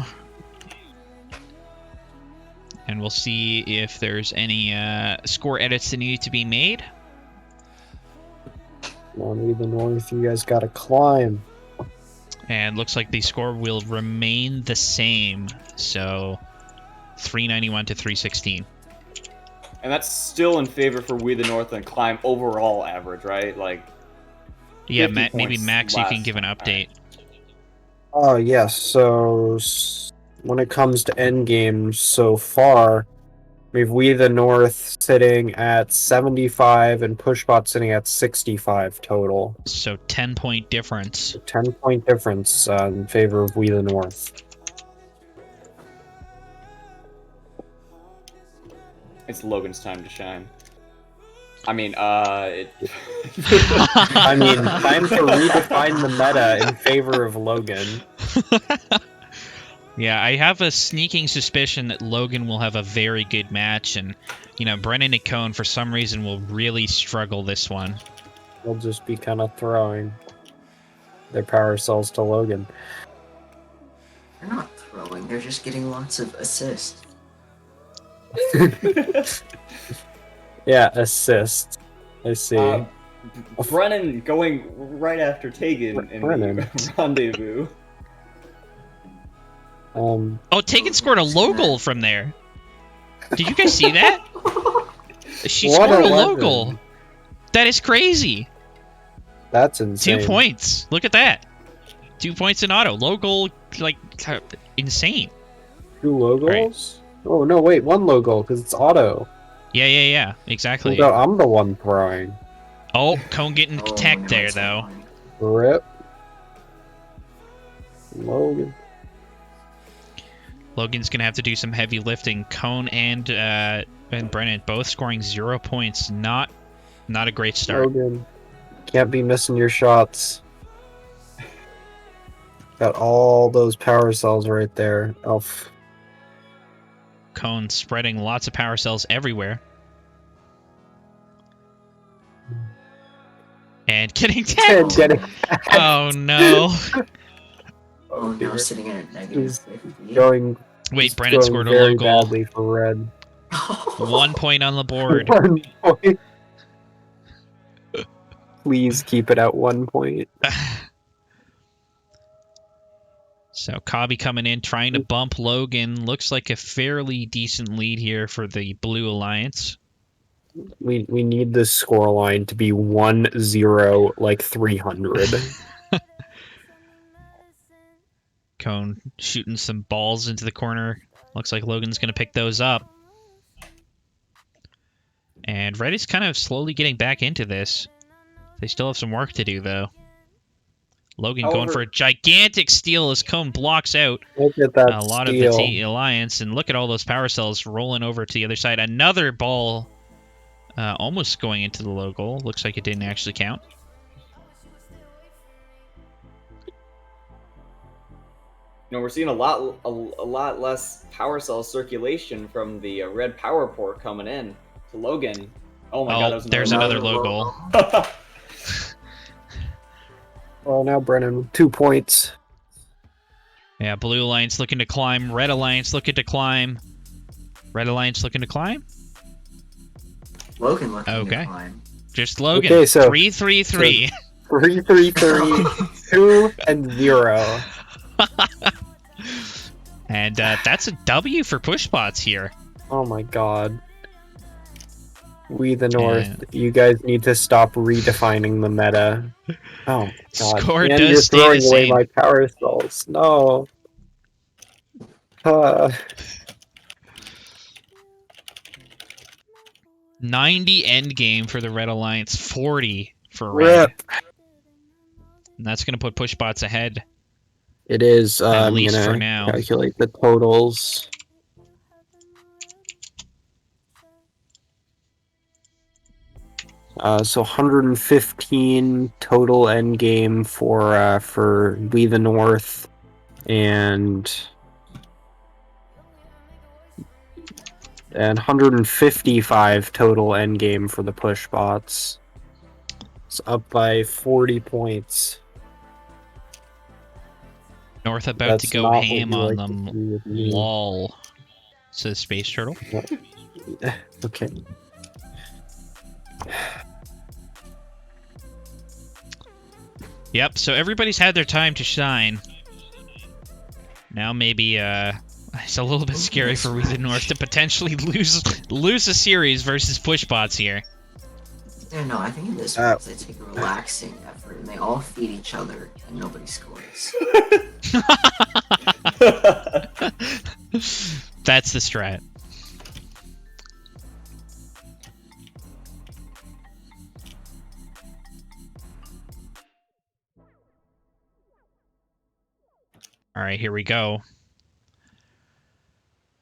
And we'll see if there's any score edits that need to be made. come on, We the North, you guys gotta climb. And looks like the score will remain the same. So 391 to 316. And that's still in favor for We the North and climb overall average, right? Like, Yeah, 50 maybe points Max, you can less. give an update. Oh yes, so when it comes to endgames so far, We the North sitting at 75 and Pushbot sitting at 65 total. So 10-point difference. 10-point difference in favor of We the North. It's Logan's time to shine. I mean, I mean, time to redefine the meta in favor of Logan. Yeah, I have a sneaking suspicion that Logan will have a very good match, and, you know, Brennan and Cone, for some reason, will really struggle this one. They'll just be kind of throwing their power cells to Logan. They're not throwing, they're just getting lots of assists. Yeah, assist. I see. Brennan going right after Tegan in the rendezvous. Oh, Tegan scored a low goal from there. Did you guys see that? She What scored a 11? low goal. That is crazy. That's insane. 2 points. Look at that. 2 points in auto. Low goal, like, insane. 2 low goals? Right. Oh, no, wait, 1 low goal, because it's auto. Yeah, exactly. No, I'm the one throwing. Oh, Cone getting attacked no, there, though. Rip. Logan. Logan's gonna have to do some heavy lifting. Cone and Brennan both scoring 0 points. Not a great start. Logan, can't be missing your shots. Got all those power cells right there. Elf. Cone spreading lots of power cells everywhere. And getting tagged. Oh no. Oh no, sitting at a negative 50. Going. Wait, Brennan going scored a very low goal. badly for red. 1 point on the board. 1 point. Please keep it at 1 point. So Kabi coming in, trying to bump Logan. Looks like a fairly decent lead here for the Blue Alliance. We need this score line to be 1-0, like 300. Cone shooting some balls into the corner. Looks like Logan's going to pick those up. And Red is kind of slowly getting back into this. They still have some work to do, though. Logan going for a gigantic steal as Cone blocks out Look at that a lot steal. of the T Alliance. And look at all those power cells rolling over to the other side. Another ball almost going into the low goal. Looks like it didn't actually count. You know, we're seeing a lot less power cell circulation from the red power port coming in to Logan. Oh my god, there's another low goal. Well, now Brennan with 2 points. Yeah, Blue Alliance looking to climb. Red Alliance looking to climb. Red Alliance looking to climb. Logan looking to Okay. climb. Just Logan. Okay, so 3-3-3. 3-3-3, 2 and 0. And that's a W for Pushbots here. Oh my god. We the North, you guys need to stop redefining the meta. Oh god. Score and does you're stay throwing the away same. my power cells. No. 90 end game for the Red Alliance, 40 for Red. Rip. And that's going to put Pushbots ahead. It is. At I'm least gonna for now. calculate the totals. So 115 total end game for We the North, and 155 total end game for the Pushbots. It's up by 40 points. North about That's to go not what ham you on like to them. see with me. Lol. Says Space Turtle. Okay. Yep, so everybody's had their time to shine. Now maybe it's a little bit scary for We the North to potentially lose a series versus Pushbots here. Yeah, no, I think in this one they take a relaxing effort and they all feed each other and nobody scores. That's the strat. All right, here we go.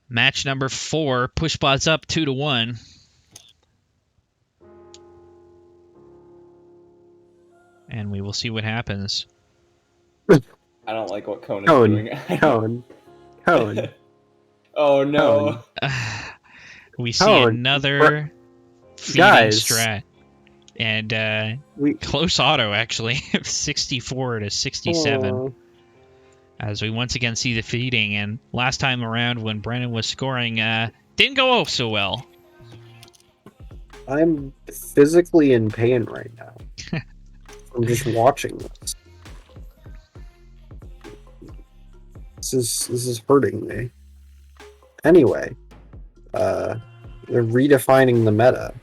Match number 4. Push bots up 2-1. And we will see what happens. I don't like what Cone is doing. Cone. Oh no. We see Cone. another feeding Guys. strat. And close auto, actually. 64 to 67. Oh. As we once again see the feeding. And last time around when Brennan was scoring, didn't go so well. I'm physically in pain right now. I'm just watching this. This is hurting me. Anyway, they're redefining the meta.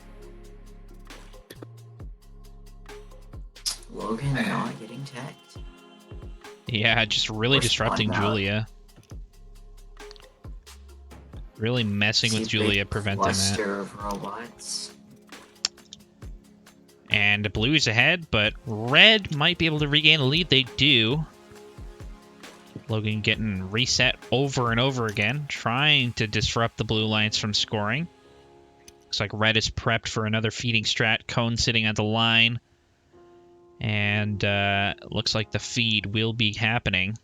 Logan not getting tagged. Yeah, just really disrupting Julia. Really messing with Julia, preventing that. Of robots. And Blue's ahead, but Red might be able to regain the lead. They do. Logan getting reset over and over again, trying to disrupt the Blue Alliance from scoring. Looks like Red is prepped for another feeding strat. Cone sitting at the line. And looks like the feed will be happening.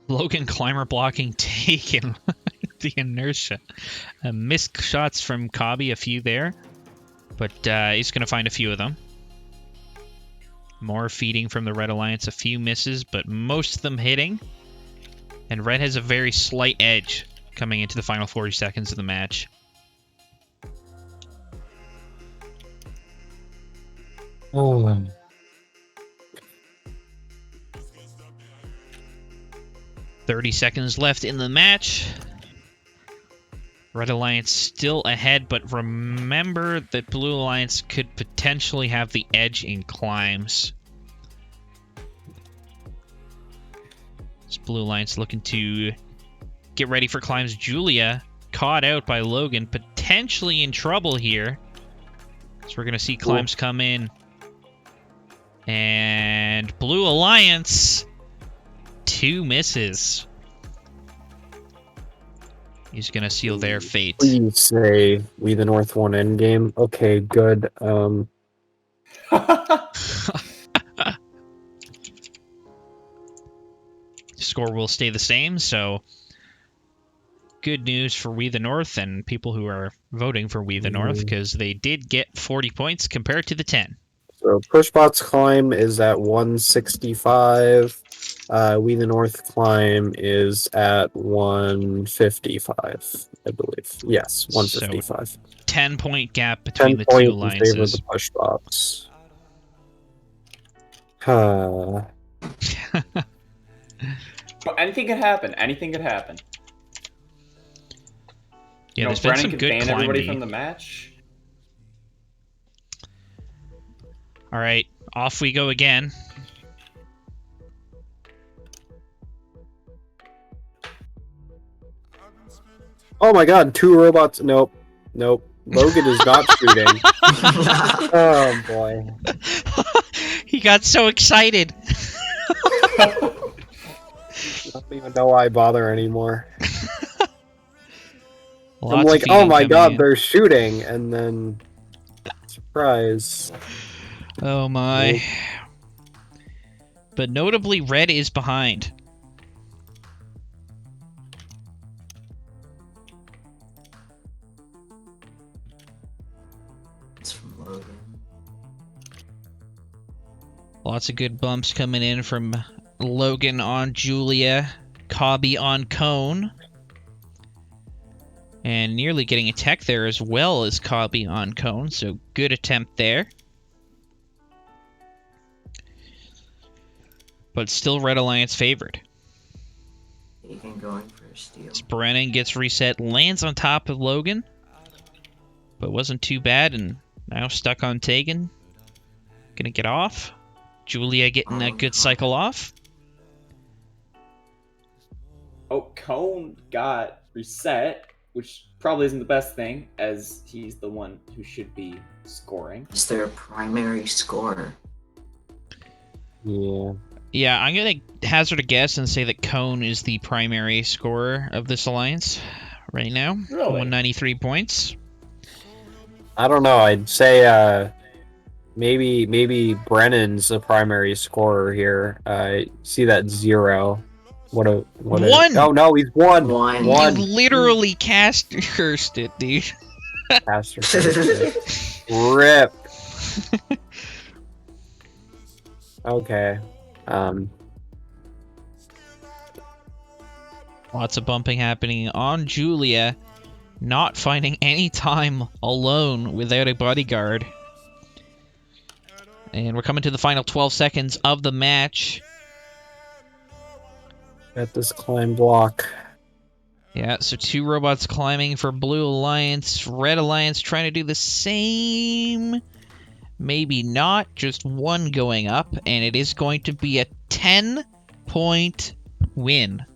Logan climber blocking taken. The inertia. Missed shots from Kabi, a few there. But he's going to find a few of them. More feeding from the Red Alliance. A few misses, but most of them hitting. And Red has a very slight edge coming into the final 40 seconds of the match. Oh. 30 seconds left in the match. Red Alliance still ahead, but remember that Blue Alliance could potentially have the edge in climbs. This Blue Alliance looking to get ready for climbs. Julia caught out by Logan, potentially in trouble here. So we're going to see climbs come in. And Blue Alliance, 2 misses. He's going to seal their fate. Please say we the North won endgame. Okay, good. Score will stay the same, so good news for We the North and people who are voting for We the North, because they did get 40 points compared to the 10. So Pushbot's climb is at 165. We the North climb is at 155, I believe. Yes, 155. So 10-point gap between 10 the points two in favor of alliances. the Pushbots. Anything could happen. Anything could happen. Yeah, there's been Brennan some could good ban everybody climbing. from the match. All right, off we go again. Oh my god, 2 robots. Nope. Logan is not shooting. Oh boy. He got so excited. I don't even know why I bother anymore. I'm Lots like, of oh feeding my coming god, in. they're shooting, and then surprise. Oh my. But notably, Red is behind. It's from Logan. Lots of good bumps coming in from Logan on Julia, Kabi on Cone. And nearly getting a tech there as well as Kabi on Cone, so good attempt there. But still Red Alliance favored. Taken going for a steal. Brennan gets reset, lands on top of Logan. But wasn't too bad, and now stuck on Tegan. Gonna get off. Julia getting a good cycle off. Oh, Cone got reset. which probably isn't the best thing, as he's the one who should be scoring. Is there a primary scorer? Yeah. Yeah, I'm going to hazard a guess and say that Cone is the primary scorer of this alliance right now. Really? 193 points. I don't know. I'd say maybe Brennan's the primary scorer here. See that 0. What a One! Oh no, he's won. One. You literally cursed it, dude. Pastor. Rip. Okay. Lots of bumping happening on Julia, not finding any time alone without a bodyguard. And we're coming to the final 12 seconds of the match. At this climb block. Yeah, so 2 robots climbing for Blue Alliance. Red Alliance trying to do the same. Maybe not, just 1 going up. And it is going to be a 10-point win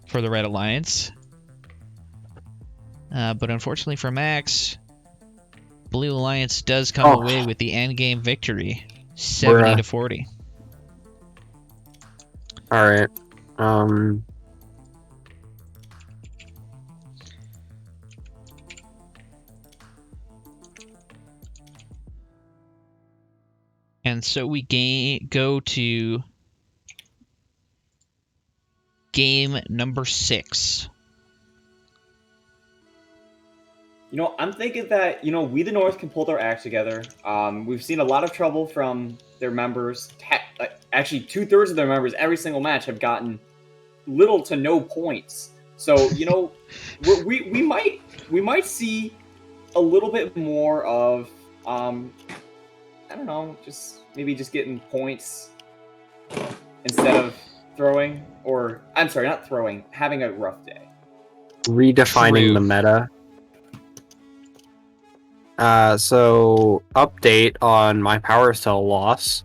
for the Red Alliance. But unfortunately for Max, Blue Alliance does come away with the endgame victory. 70-40. Alright. And so we go to game number 6. You know, I'm thinking that, we the North can pull their act together. We've seen a lot of trouble from their members. Actually, 2/3 of their members every single match have gotten little to no points. So, we might see a little bit more of, I don't know, maybe just getting points instead of throwing, or, I'm sorry, not throwing, having a rough day. Redefining the meta. So update on my power cell loss.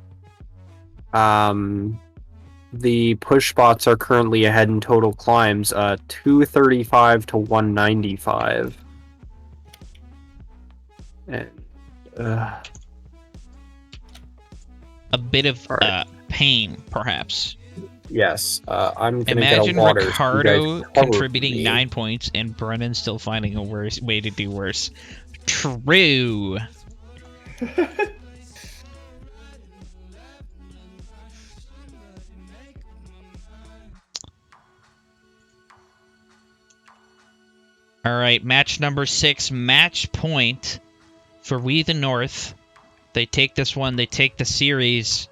The push spots are currently ahead in total climbs, 235 to 195. And, A bit of pain, perhaps. yes, I'm gonna Imagine get a water. Ricardo contributing 9 points and Brennan still finding a way to do worse. True. All right, match number 6, match point for We the North. They take this one, they take the series,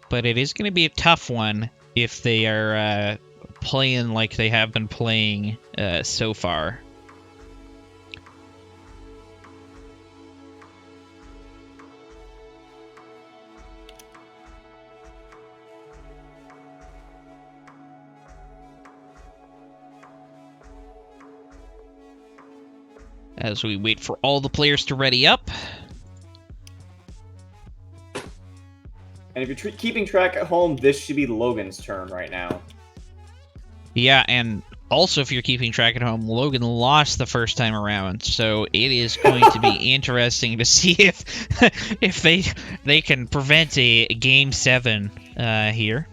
but it is going to be a tough one if they are playing like they have been playing so far. As we wait for all the players to ready up. And if you're keeping track at home, this should be Logan's turn right now. Yeah, and also if you're keeping track at home, Logan lost the first time around, so it is going to be interesting to see if they can prevent a Game 7 here.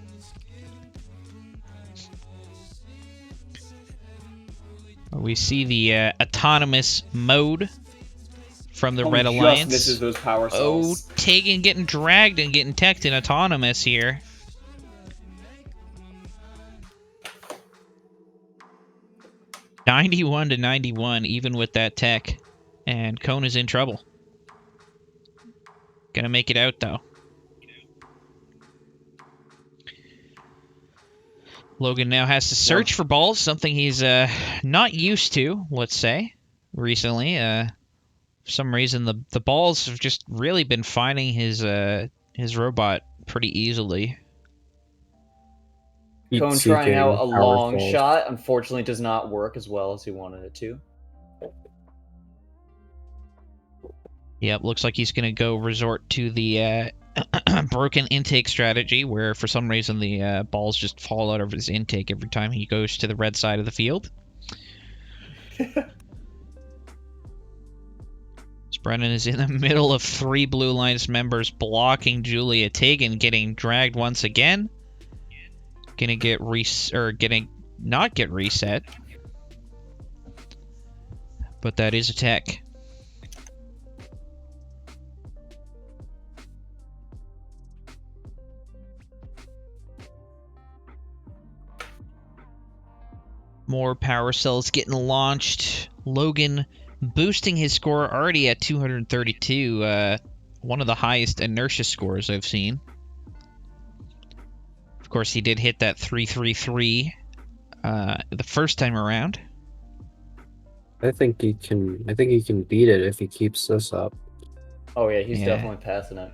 We see the autonomous mode from the Red Alliance. Misses those power cells. Oh, Tegan getting dragged and getting teched in autonomous here. (91 to 91), even with that tech, and Cone is in trouble. Gonna make it out though. Logan now has to search for balls, something he's not used to, let's say, recently. For some reason, the balls have just really been finding his robot pretty easily. Cone trying out a long shot, unfortunately does not work as well as he wanted it to. Yep, looks like he's going to go resort to the broken intake strategy, where for some reason the balls just fall out of his intake every time he goes to the red side of the field. Brennan is in the middle of 3 Blue Alliance members blocking Julia. Tegan getting dragged once again. Gonna get not get reset. But that is a tech. More power cells getting launched. Logan boosting his score already at 232. One of the highest inertia scores I've seen. Of course, he did hit that 333 the first time around. I think he can beat it if he keeps this up. Oh yeah, he's definitely passing it.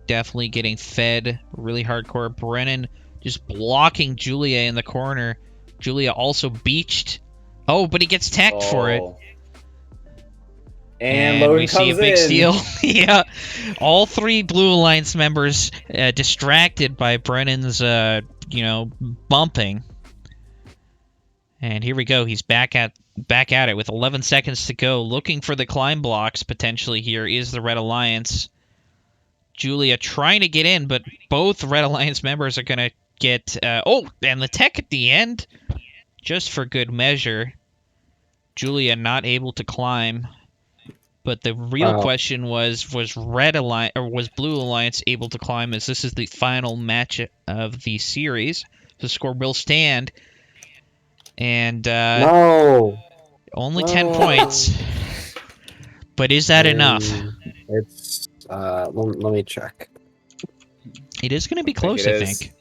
Definitely getting fed really hardcore. Brennan just blocking Julia in the corner. Julia also beached. Oh, but he gets tacked for it. And Logan we see a big steal. Yeah. All 3 Blue Alliance members distracted by Brennan's, bumping. And here we go. He's back at it with 11 seconds to go. Looking for the climb blocks potentially here is the Red Alliance. Julia trying to get in, but both Red Alliance members are going to get... and the tech at the end... Just for good measure, Julia not able to climb. But the real question was Red Alliance or was Blue Alliance able to climb? As this is the final match of the series, the score will stand. And no, only 10 points. But is that enough? It's let me check. It is going to be close, I think.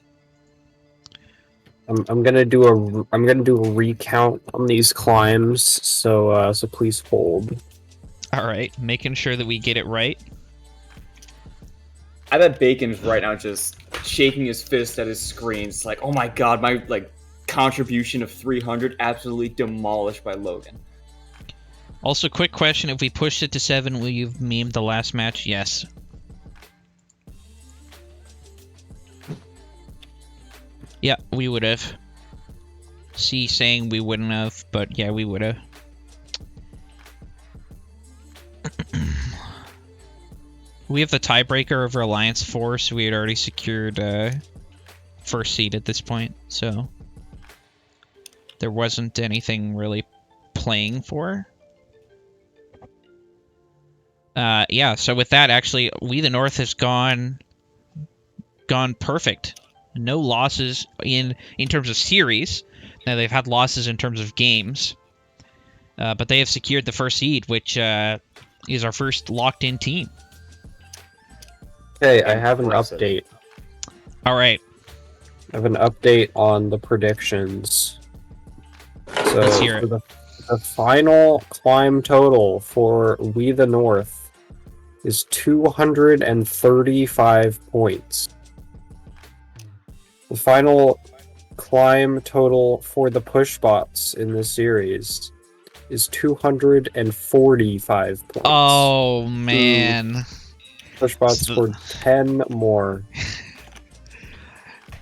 I'm gonna do a recount on these climbs, so please hold. All right, making sure that we get it right. I bet Bacon's right now just shaking his fist at his screen. It's like, oh my god, my contribution of 300 absolutely demolished by Logan. Also, quick question: if we pushed it to 7, will you have memed the last match? Yes. Yeah, we would have. C saying we wouldn't have, but yeah, we would have. We have the tiebreaker over Alliance 4, so we had already secured first seed at this point, so there wasn't anything really playing for. Yeah, so with that, actually, We the North has gone perfect. No losses in terms of series. Now, they've had losses in terms of games. But they have secured the first seed, which is our first locked-in team. Okay, I have an update. All right. I have an update on the predictions. So let's hear it. The final climb total for We the North is 235 points. The final climb total for the push bots in this series is 245 points. Oh, man. Push bots scored 10 more.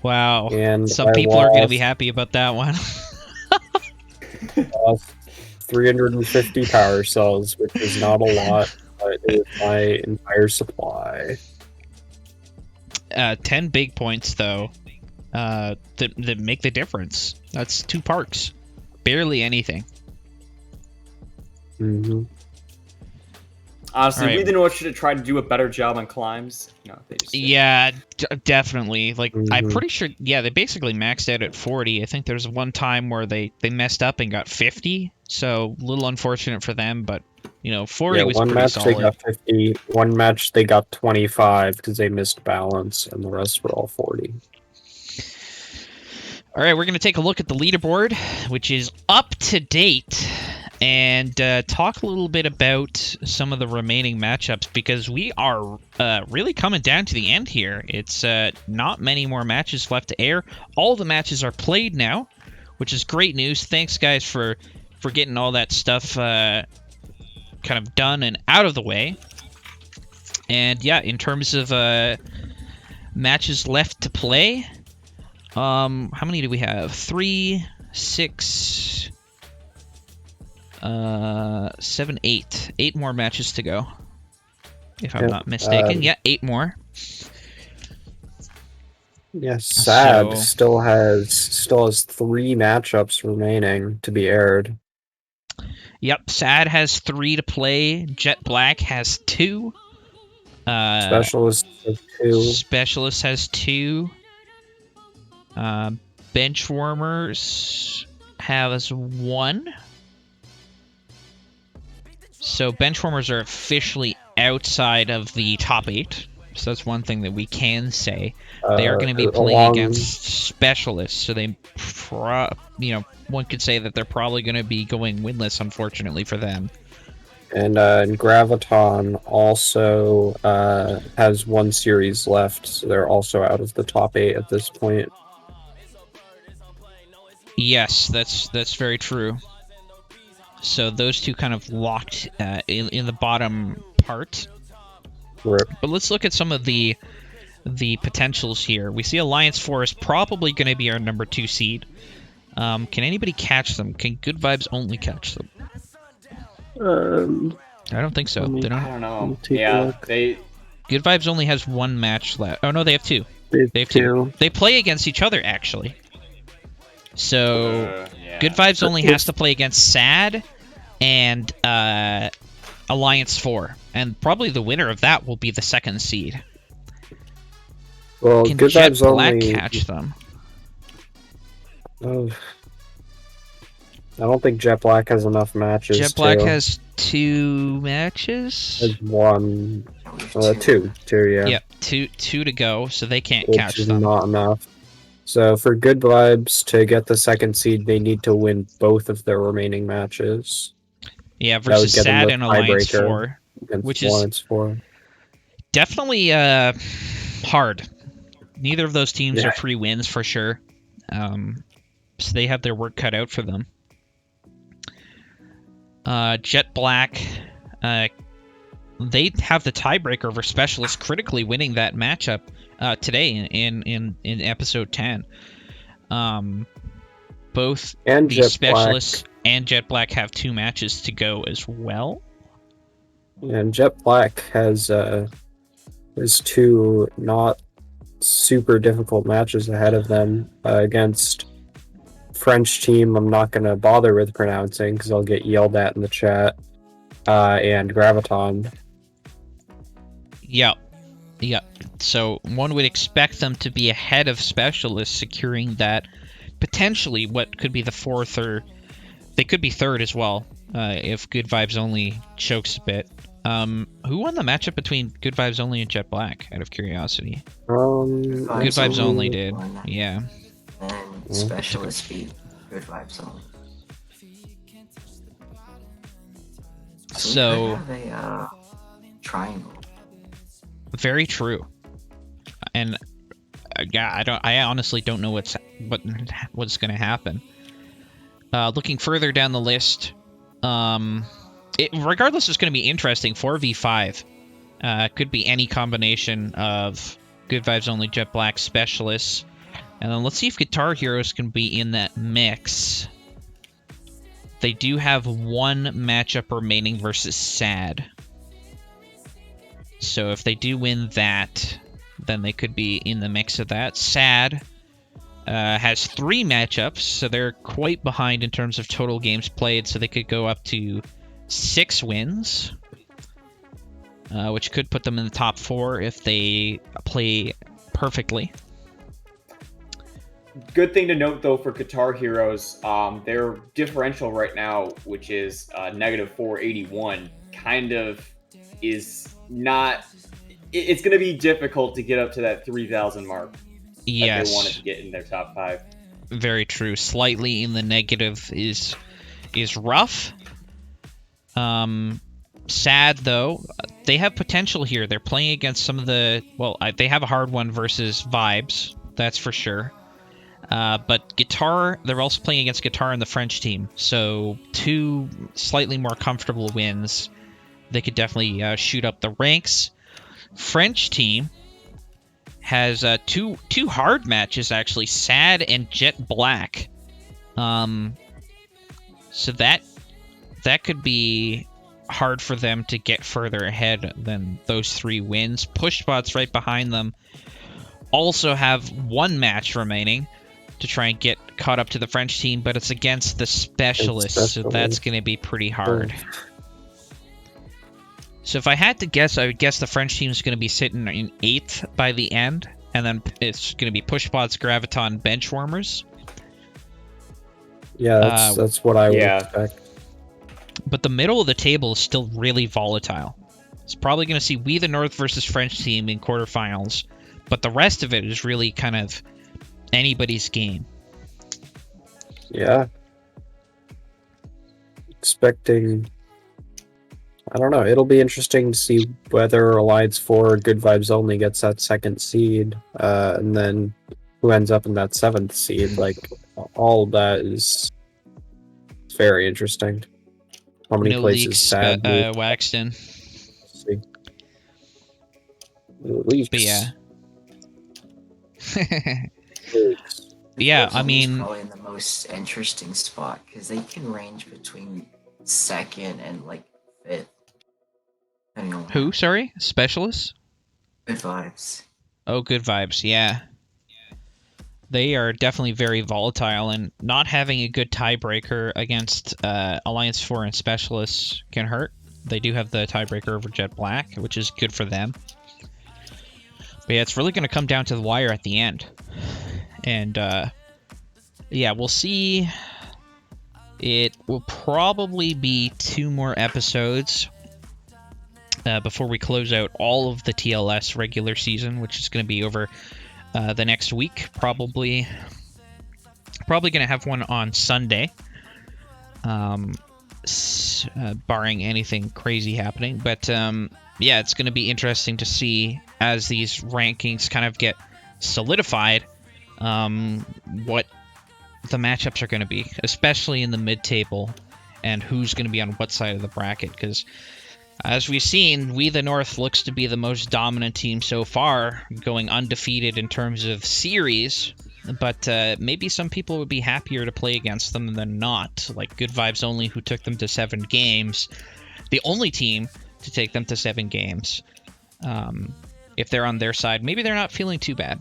Wow. And some people are going to be happy about that one. Lost 350 power cells, which is not a lot, but it is my entire supply. 10 big points, though, that make the difference. That's 2 parks. Barely anything. Mm-hmm. Honestly, right. We the North should have tried to do a better job on climbs. No, they just didn't. Yeah, definitely. I'm pretty sure, they basically maxed out at 40. I think there's one time where they messed up and got 50, so a little unfortunate for them, but, 40 was pretty solid. One match they got 50, one match they got 25 because they missed balance, and the rest were all 40. All right, we're going to take a look at the leaderboard, which is up to date, and talk a little bit about some of the remaining matchups, because we are really coming down to the end here. It's not many more matches left to air. All the matches are played now, which is great news. Thanks, guys, for getting all that stuff kind of done and out of the way. And yeah, in terms of matches left to play, how many do we have? 3, 6... 7, 8. 8 more matches to go. If I'm not mistaken. Yeah, 8 more. Yes, Sad So- still has 3 matchups remaining to be aired. Yep, Sad has 3 to play. Jet Black has 2. Specialist has 2. Specialist has 2. Benchwarmers has 1. So Benchwarmers are officially outside of the top 8. So that's one thing that we can say. They are going to be playing against Specialists, so they, one could say that they're probably going to be going winless, unfortunately for them. And Graviton also has 1 series left, so they're also out of the top 8 at this point. Yes, that's very true. So those two kind of locked in the bottom part. Rip. But let's look at some of the potentials here. We see Alliance 4 is probably going to be our number 2 seed. Can anybody catch them? Can Good Vibes only catch them? I don't think so. They I don't. don't know. Yeah, they. Good Vibes only has 1 match left. Oh no, they have 2. They have 2. They play against each other actually. So Yeah. Good Vibes only has to play against Sad and Alliance 4, and probably the winner of that will be the 2nd seed. Well, Can Good Jet Vibes Black only catch them? I don't think Jet Black has enough matches. Jet Black has 2 matches. Has 1, Two. 2, yeah. Yep, two to go, so they can't Which catch is them. not enough. So for Good Vibes to get the 2nd seed, they need to win both of their remaining matches. Yeah, That would versus get them Sad the and Alliance tiebreaker 4. Against Which is- Alliance 4. Definitely hard. Neither of those teams Yeah. are free wins for sure. So they have their work cut out for them. Jet Black, they have the tiebreaker over Specialist critically winning that matchup today in episode 10. Both And the Jet Specialists and Jet Black have 2 matches to go as well. And Jet Black has 2 not super difficult matches ahead of them against French team. I'm not going to bother with pronouncing because I'll get yelled at in the chat. And Graviton. Yep. So one would expect them to be ahead of Specialists, securing that potentially what could be the 4th, or they could be 3rd as well if Good Vibes Only chokes a bit. Who won the matchup between Good Vibes Only and Jet Black, out of curiosity? Good Good Vibes Only did. won that. Yeah. And Specialist beat Good Vibes Only. So we could have a triangle. very true. And yeah, I honestly don't know what's going to happen. Looking further down the list, regardless, it's going to be interesting. 4v5 could be any combination of Good Vibes Only, Jet Black, Specialists, and then let's see if Guitar Heroes can be in that mix. They do have 1 matchup remaining versus Sad. So if they do win that, then they could be in the mix of that. Sad has 3 matchups, so they're quite behind in terms of total games played, so they could go up to 6 wins, which could put them in the top 4 if they play perfectly. Good thing to note, though, for Guitar Heroes, their differential right now, which is negative 481, kind of is not... It's going to be difficult to get up to that 3,000 mark. Yes. That they wanted to get in their top 5. Very true. Slightly in the negative is rough. Sad, though. They have potential here. They're playing against some of the... Well, they have a hard one versus Vibes. That's for sure. But Guitar, they're also playing against Guitar and the French team. So 2 slightly more comfortable wins. They could definitely shoot up the ranks. French team has two hard matches, actually. Sad and Jet Black. So that that could be hard for them to get further ahead than those 3 wins. Pushbot's right behind them. Also have 1 match remaining to try and get caught up to the French team, but it's against the Specialists, so that's going to be pretty hard. So if I had to guess, I would guess the French team is going to be sitting in 8th by the end, and then it's going to be Pushbots, Graviton, Benchwarmers. Yeah, that's what I would expect. But the middle of the table is still really volatile. It's probably going to see We the North versus French team in quarterfinals, but the rest of it is really kind of anybody's game. Yeah. Expecting... I don't know. It'll be interesting to see whether Alliance 4 Good Vibes Only gets that 2nd seed, and then who ends up in that 7th seed. Like, all of that is very interesting. How many places Sad waxed in. See. Leaks. But yeah. Leaks. Yeah, I It's mean... probably in the most interesting spot, because they can range between 2nd and, like, 5th. Who, sorry? Specialists? Good Vibes. Oh, Good Vibes, yeah. They are definitely very volatile, and not having a good tiebreaker against Alliance 4 and Specialists can hurt. They do have the tiebreaker over Jet Black, which is good for them. But yeah, it's really going to come down to the wire at the end. And, yeah, we'll see. It will probably be 2 more episodes before we close out all of the TLS regular season, which is going to be over the next week. Probably going to have one on Sunday, barring anything crazy happening. But yeah, it's going to be interesting to see as these rankings kind of get solidified, what the matchups are going to be, especially in the mid-table, and who's going to be on what side of the bracket, because as we've seen, We the North looks to be the most dominant team so far, going undefeated in terms of series, but maybe some people would be happier to play against them than not, like Good Vibes Only, who took them to 7 games, the only team to take them to 7 games. If they're on their side, maybe they're not feeling too bad.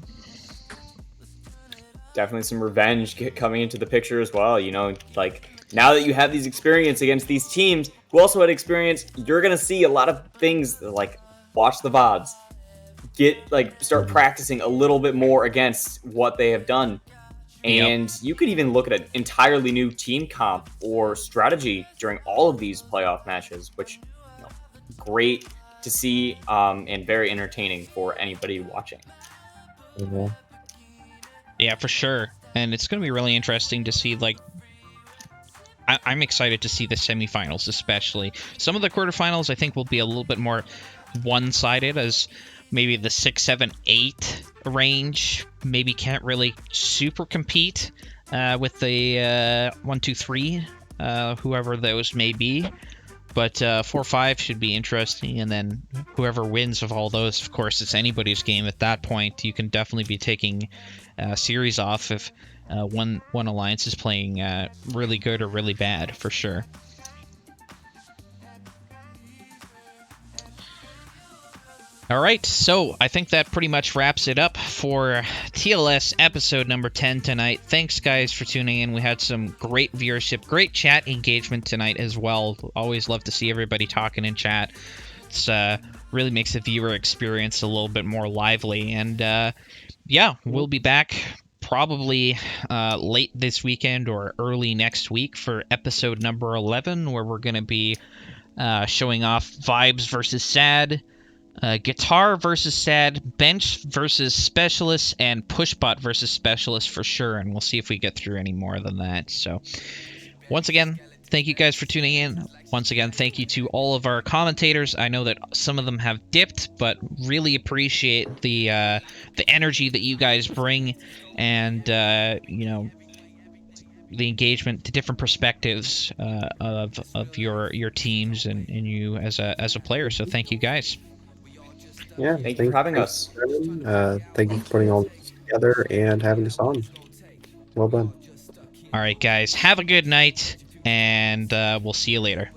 Definitely some revenge coming into the picture as well, you know, like, now that you have these experience against these teams who also had experience, you're going to see a lot of things like watch the VODs, start practicing a little bit more against what they have done. And you could even look at an entirely new team comp or strategy during all of these playoff matches, which, you know, great to see and very entertaining for anybody watching. Mm-hmm. Yeah, for sure. And it's going to be really interesting to see, like, I'm excited to see the semifinals, especially. Some of the quarterfinals, I think, will be a little bit more one-sided, as maybe the 6, 7, 8 range maybe can't really super compete with the 1, 2, 3, whoever those may be. But 4, 5 should be interesting, and then whoever wins of all those, of course, it's anybody's game at that point. You can definitely be taking a series off if one alliance is playing really good or really bad, for sure. All right, so I think that pretty much wraps it up for TLS episode number 10 tonight. Thanks, guys, for tuning in. We had some great viewership, great chat engagement tonight as well. Always love to see everybody talking in chat. It's really makes the viewer experience a little bit more lively. And yeah, we'll be back probably late this weekend or early next week for episode number 11, where we're going to be showing off Vibes versus Sad, Guitar versus Sad, Bench versus Specialist, and Pushbot versus Specialist for sure, and we'll see if we get through any more than that. So once again, thank you guys for tuning in. Once again, thank you to all of our commentators. I know that some of them have dipped, but really appreciate the energy that you guys bring, and you know, the engagement to different perspectives of your teams and you as a player. So thank you guys. Yeah, thank you for having us. Thank you for putting all this together and having us on. Well done. All right, guys, have a good night. and we'll see you later.